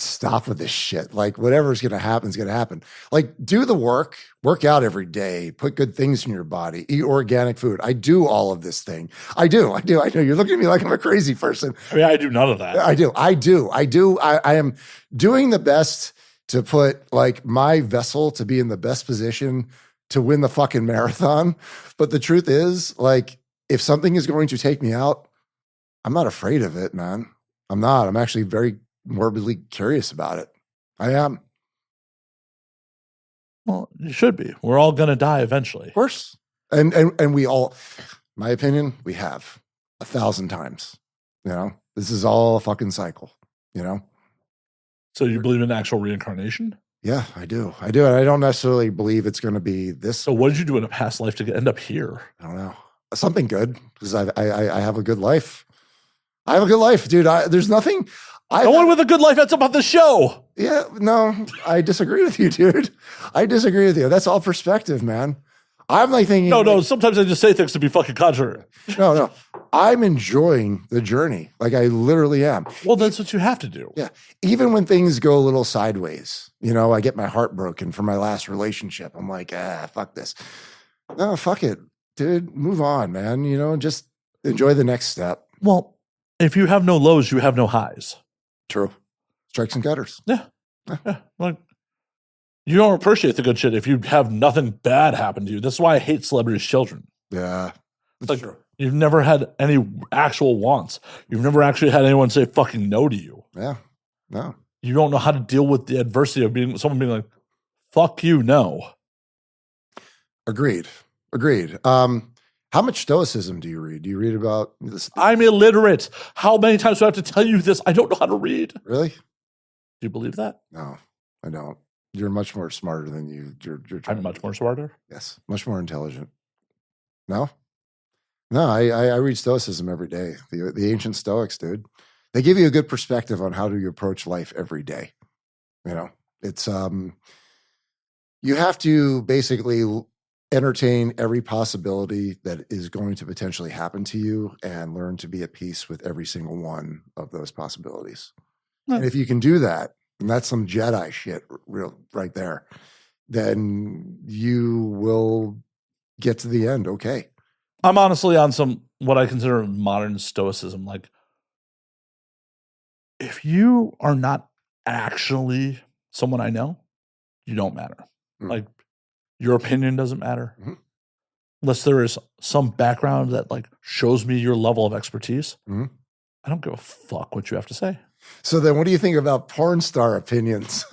stop with this shit. Like whatever's going to happen is going to happen. Like do the work out every day, put good things in your body, eat organic food. I do all of this thing. I do. I know you're looking at me like I'm a crazy person.
I mean, I do none of that.
I do. I am doing the best to put like my vessel to be in the best position to win the fucking marathon. But the truth is, like, if something is going to take me out, I'm not afraid of it, man. I'm not. I'm actually very morbidly curious about it. I am.
Well, you should be. We're all going to die eventually.
Of course. And we all, my opinion, we have 1,000 times. You know, this is all a fucking cycle, you know?
So you believe in actual reincarnation?
Yeah, I do. And I don't necessarily believe it's going to be this.
So what did you do in a past life to end up here?
I don't know. Something good, because I have a good life. I have a good life, dude. There's nothing.
No one with a good life ends up on the show.
Yeah, no, I disagree with you, dude. I disagree with you. That's all perspective, man. I'm like thinking.
No. Sometimes I just say things to be fucking contrary.
No. I'm enjoying the journey. Like I literally am.
Well, that's what you have to do.
Yeah. Even when things go a little sideways, you know, I get my heart broken from my last relationship. I'm like, fuck this. No, fuck it, dude. Move on, man. You know, just enjoy the next step.
Well, if you have no lows, you have no highs.
True. Strikes and gutters.
Yeah. Like, you don't appreciate the good shit if you have nothing bad happen to you. That's why I hate celebrities' children.
Yeah.
It's like, true. You've never had any actual wants. You've never actually had anyone say fucking no to you.
Yeah. No.
You don't know how to deal with the adversity of someone being like, fuck you, no.
Agreed. How much stoicism do you read? Do you read about this?
I'm illiterate. How many times do I have to tell you this? I don't know how to read.
Really?
Do you believe that?
No, I don't. You're much more smarter than you.
I'm much more smarter?
Yes, much more intelligent. No, I read stoicism every day. The ancient Stoics, dude. They give you a good perspective on how do you approach life every day. You know, it's you have to basically entertain every possibility that is going to potentially happen to you and learn to be at peace with every single one of those possibilities. And if you can do that, and that's some Jedi shit real right there, then you will get to the end. Okay.
I'm honestly on some, what I consider modern stoicism. Like, if you are not actually someone I know, you don't matter. Like, your opinion doesn't matter unless there is some background that like shows me your level of expertise. I don't give a fuck what you have to say.
So then what do you think about porn star opinions?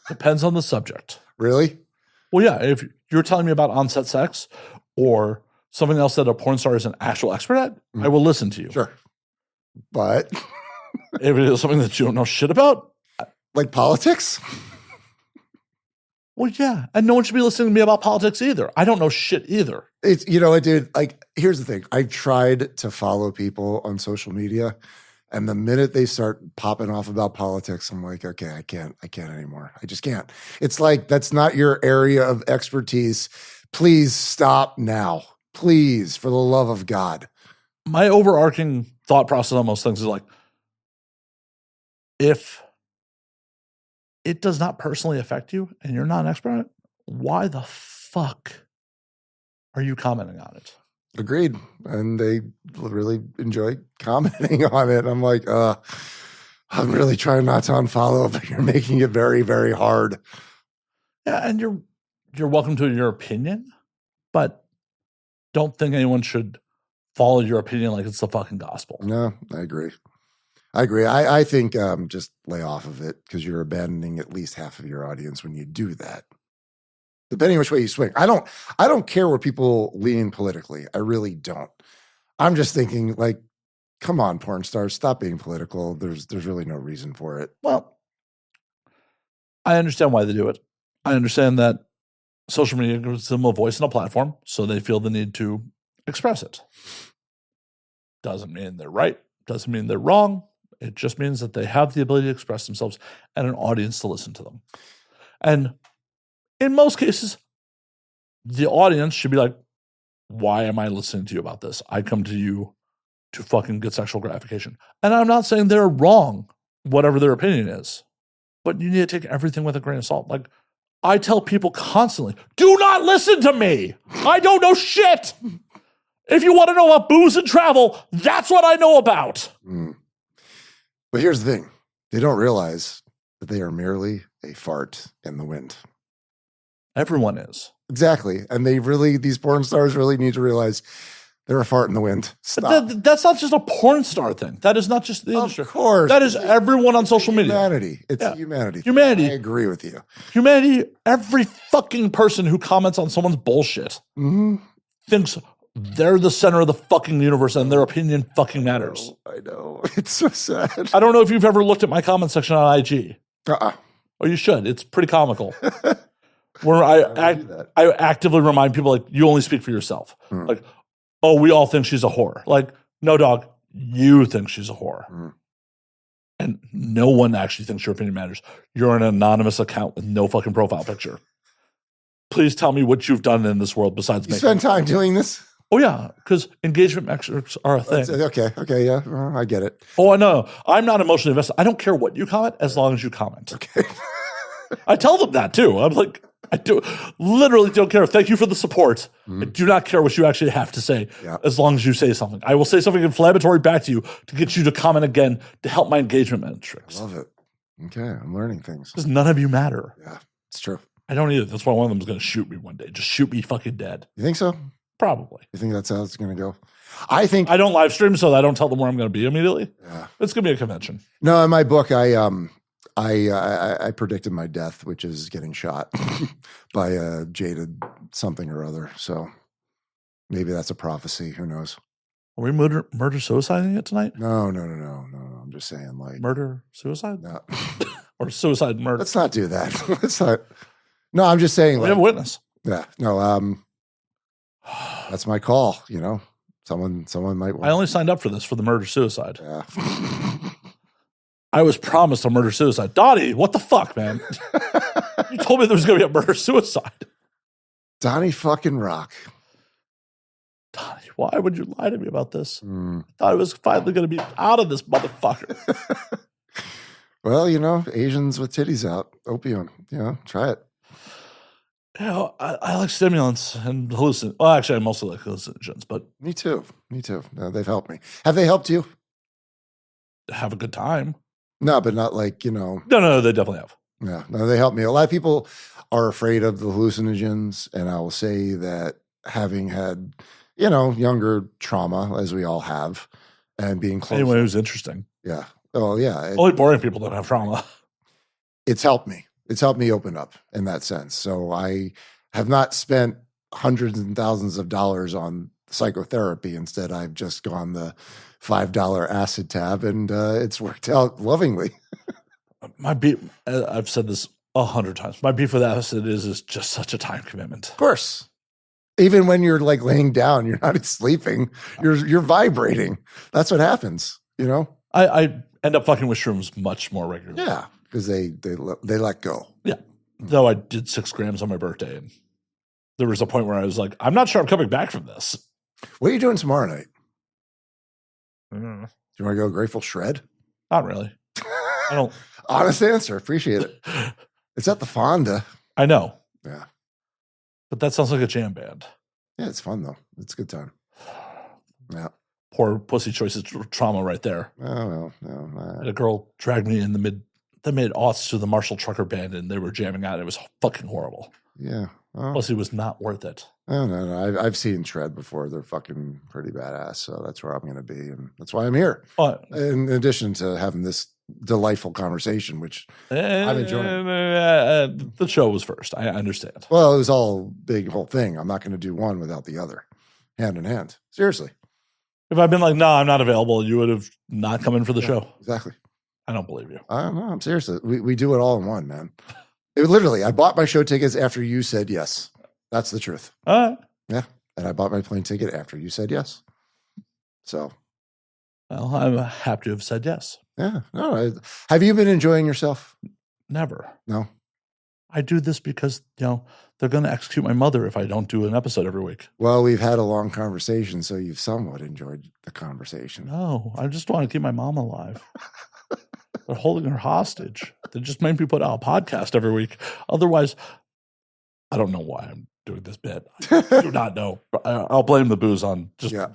Depends on the subject.
Really?
Well, yeah. If you're telling me about on-set sex or something else that a porn star is an actual expert at, I will listen to you.
Sure. But
if it is something that you don't know shit about,
like politics?
Well, yeah. And no one should be listening to me about politics either. I don't know shit either.
It's, you know, dude, like, here's the thing. I've tried to follow people on social media, and the minute they start popping off about politics, I'm like, okay, I can't anymore. I just can't. It's like, that's not your area of expertise. Please stop now. Please, for the love of God.
My overarching thought process on most things is like, if it does not personally affect you and you're not an expert on it, why the fuck are you commenting on it?
Agreed. And they really enjoy commenting on it. I'm like, I'm really trying not to unfollow, but you're making it very, very hard.
Yeah, and you're welcome to your opinion, but don't think anyone should follow your opinion like it's the fucking gospel.
No, I agree. I think just lay off of it, because you're abandoning at least half of your audience when you do that. Depending which way you swing. I don't care where people lean politically. I really don't. I'm just thinking, like, come on, porn stars, stop being political. There's really no reason for it.
Well, I understand why they do it. I understand that social media gives them a voice and a platform, so they feel the need to express it. Doesn't mean they're right. Doesn't mean they're wrong. It just means that they have the ability to express themselves and an audience to listen to them. And in most cases, the audience should be like, why am I listening to you about this? I come to you to fucking get sexual gratification. And I'm not saying they're wrong, whatever their opinion is, but you need to take everything with a grain of salt. Like, I tell people constantly, do not listen to me. I don't know shit. If you want to know about booze and travel, that's what I know about.
But here's the thing. They don't realize that they are merely a fart in the wind.
Everyone is.
Exactly. And these porn stars really need to realize they're a fart in the wind. Stop.
That's not just a porn star thing. That is not just the industry.
Of course.
That is everyone on social media.
Humanity. It's humanity.
Humanity.
I agree with you.
Humanity, every fucking person who comments on someone's bullshit thinks they're the center of the fucking universe and their opinion fucking matters.
I know. It's so sad.
I don't know if you've ever looked at my comment section on IG.
Oh,
you should. It's pretty comical. Where I actively remind people, like, you only speak for yourself. Like, oh, we all think she's a whore. Like, no, dog, you think she's a whore. And no one actually thinks your opinion matters. You're an anonymous account with no fucking profile picture. Please tell me what you've done in this world besides
you spend time doing this?
Oh, yeah, because engagement metrics are a thing.
Okay, yeah, I get it.
Oh, I know. I'm not emotionally invested. I don't care what you comment as long as you comment.
Okay.
I tell them that, too. I'm like, I literally don't care. Thank you for the support. I do not care what you actually have to say as long as you say something. I will say something inflammatory back to you to get you to comment again to help my engagement metrics.
I love it. Okay, I'm learning things.
Because none of you matter.
Yeah, it's true.
I don't either. That's why one of them is going to shoot me one day. Just shoot me fucking dead.
You think so?
Probably.
You think that's how it's going to go? I think
I don't live stream, so I don't tell them where I'm going to be immediately.
Yeah.
It's going to be a convention.
No, in my book, I predicted my death, which is getting shot by a jaded something or other. So maybe that's a prophecy. Who knows?
Are we murder suiciding it tonight?
No. I'm just saying, like,
murder suicide.
No.
Or suicide murder.
Let's not do that. Let's not. No, I'm just saying.
We have a witness.
Yeah. No. That's my call. You know, someone might want.
I only signed up for this for the murder suicide.
Yeah.
I was promised a murder suicide. Donnie, what the fuck, man? You told me there was going to be a murder suicide.
Donnie fucking Rock.
Donnie, why would you lie to me about this? I thought I was finally going to be out of this motherfucker.
Well, you know, Asians with titties out, opium. You know, try it.
Yeah, I like stimulants and hallucinogens. Well, actually, I mostly like hallucinogens, but
me too. No, they've helped me. Have they helped you?
Have a good time.
No, but not like, you know.
No, they definitely have.
Yeah, no, they help me. A lot of people are afraid of the hallucinogens, and I will say that having had, you know, younger trauma, as we all have, and being close.
Anyone who's interesting.
Yeah. Oh, yeah.
Only boring people don't have trauma.
It's helped me. It's helped me open up in that sense. So I have not spent hundreds and thousands of dollars on psychotherapy. Instead, I've just gone the $5 acid tab, and it's worked out lovingly.
My beef, I've said this 100 times. My beef with acid is just such a time commitment.
Of course. Even when you're like laying down, you're not sleeping, you're vibrating. That's what happens, you know?
I end up fucking with shrooms much more regularly.
Yeah, because they let go.
Yeah. Though I did 6 grams on my birthday, and there was a point where I was like, I'm not sure I'm coming back from this.
What are you doing tomorrow night?
Do
you want to go Grateful Shred?
Not really. I don't.
Honest answer. Appreciate it. It's at the Fonda.
I know.
Yeah.
But that sounds like a jam band.
Yeah, it's fun, though. It's a good time. Yeah.
Poor pussy choices trauma right there.
Oh, no.
A girl dragged me in the mid-aughts to the Marshall Trucker Band, and they were jamming out. It was fucking horrible.
Yeah. Oh.
Pussy was not worth it.
Oh, no. I've seen Shred before. They're fucking pretty badass. So that's where I'm going to be. And that's why I'm here. In addition to having this delightful conversation, which I'm enjoying.
The show was first. I understand.
Well, it was all big whole thing. I'm not going to do one without the other. Hand in hand. Seriously.
If I'd been like, no, I'm not available, you would have not come in for the show.
Exactly.
I don't believe you.
I don't know. I'm serious. We do it all in one, man. It literally, I bought my show tickets after you said yes. That's the truth.
All right.
Yeah. And I bought my plane ticket after you said yes. So.
Well, I'm happy to have said yes.
Yeah. No. Have you been enjoying yourself?
Never.
No.
I do this because, they're going to execute my mother if I don't do an episode every week.
Well, we've had a long conversation, so you've somewhat enjoyed the conversation.
No, I just want to keep my mom alive. They're holding her hostage. They just made me put out a podcast every week. Otherwise, I don't know why I'm doing this bit. I do not know. I'll blame the booze on just...
Yeah.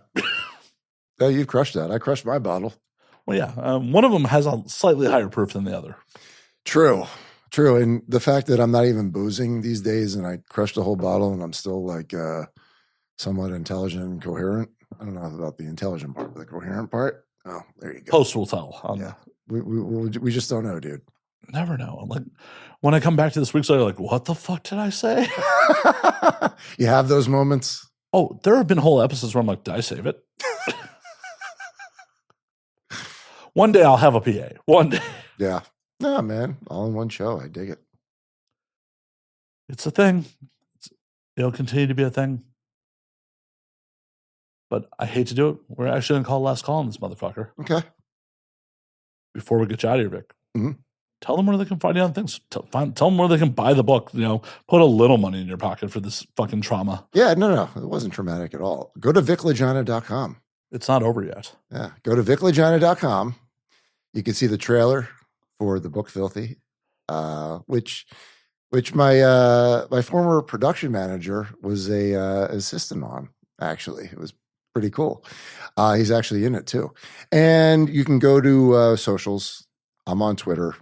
Oh, you've crushed that. I crushed my bottle.
Well, yeah. One of them has a slightly higher proof than the other.
True. And the fact that I'm not even boozing these days and I crushed a whole bottle and I'm still like somewhat intelligent and coherent. I don't know about the intelligent part, but the coherent part. Oh, there you go.
Post will tell.
Yeah. We just don't know, dude.
Never know. Like when I come back to this week's, I'm like, what the fuck did I say?
You have those moments?
Oh, there have been whole episodes where I'm like, did I save it? One day I'll have a PA. One day.
Yeah. No, man. All in one show. I dig it.
It's a thing. It'll continue to be a thing. But I hate to do it. We're actually going to call last call on this motherfucker.
Okay.
Before we get you out of here, Vic.
Mm-hmm.
Tell them where they can find you on things. Tell them where they can buy the book. Put a little money in your pocket for this fucking trauma.
Yeah, no. It wasn't traumatic at all. Go to viclagina.com.
It's not over yet.
Yeah. Go to viclagina.com. You can see the trailer for the book Filthy, which my former production manager was a assistant on. Actually, it was pretty cool. He's actually in it too. And you can go to socials. I'm on Twitter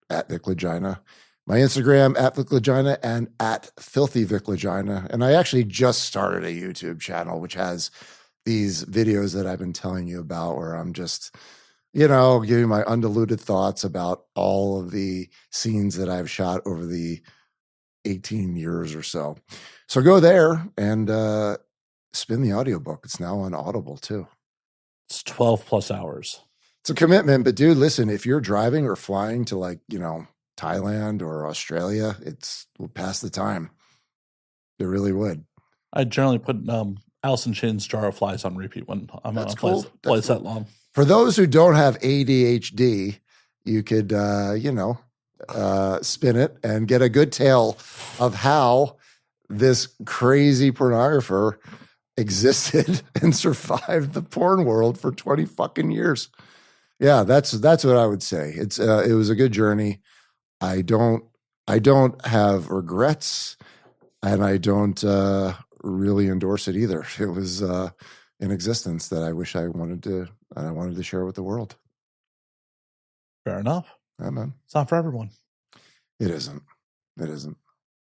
at Vic Lagina, my Instagram at Vic Lagina and at Filthy Vic Lagina. And I actually just started a YouTube channel which has these videos that I've been telling you about, where I'm just giving my undiluted thoughts about all of the scenes that I've shot over the 18 years or so. So go there and spin the audiobook. It's now on Audible too.
It's 12 plus hours.
It's a commitment, but dude, listen, if you're driving or flying to Thailand or Australia, we'll pass the time. It really would.
I generally put Alice in Chains' Jar of Flies on repeat when I'm on a place that long.
For those who don't have ADHD, you could, spin it and get a good tale of how this crazy pornographer existed and survived the porn world for 20 fucking years. Yeah, that's what I would say. It was a good journey. I don't have regrets, and I don't really endorse it either. It was an existence that I wish I wanted to share with the world.
Fair enough.
Yeah, man.
It's not for everyone.
It isn't.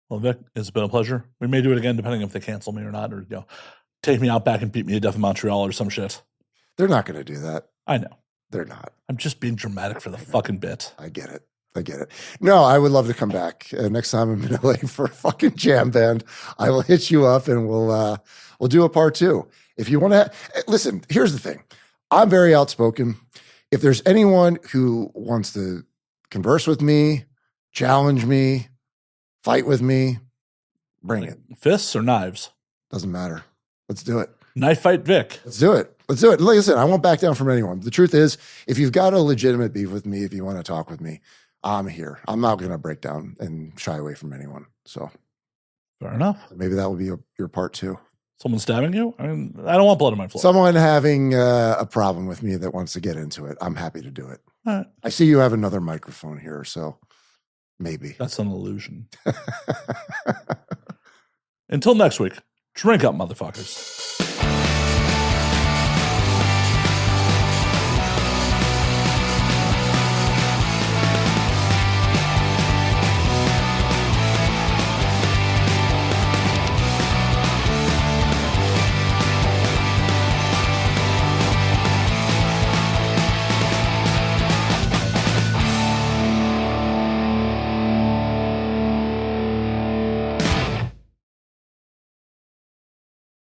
Well, Vic, it's been a pleasure. We may do it again, depending if they cancel me or not, or take me out back and beat me to death in Montreal or some shit.
They're not going to do that.
I know.
They're not.
I'm just being dramatic for the fucking bit.
I get it. No, I would love to come back next time I'm in LA for a fucking jam band. I will hit you up and we'll do a part 2. If you want to, listen, here's the thing. I'm very outspoken. If there's anyone who wants to converse with me, challenge me, fight with me, bring it.
Fists or knives?
Doesn't matter. Let's do it.
Knife fight Vic.
Let's do it. Listen, I won't back down from anyone. The truth is, if you've got a legitimate beef with me, if you want to talk with me, I'm here. I'm not going to break down and shy away from anyone. So
fair enough.
Maybe that will be your part 2.
Someone stabbing you? I mean, I don't want blood on my floor.
Someone having a problem with me that wants to get into it. I'm happy to do it.
All right.
I see you have another microphone here, so maybe.
That's an illusion. Until next week, drink up, motherfuckers.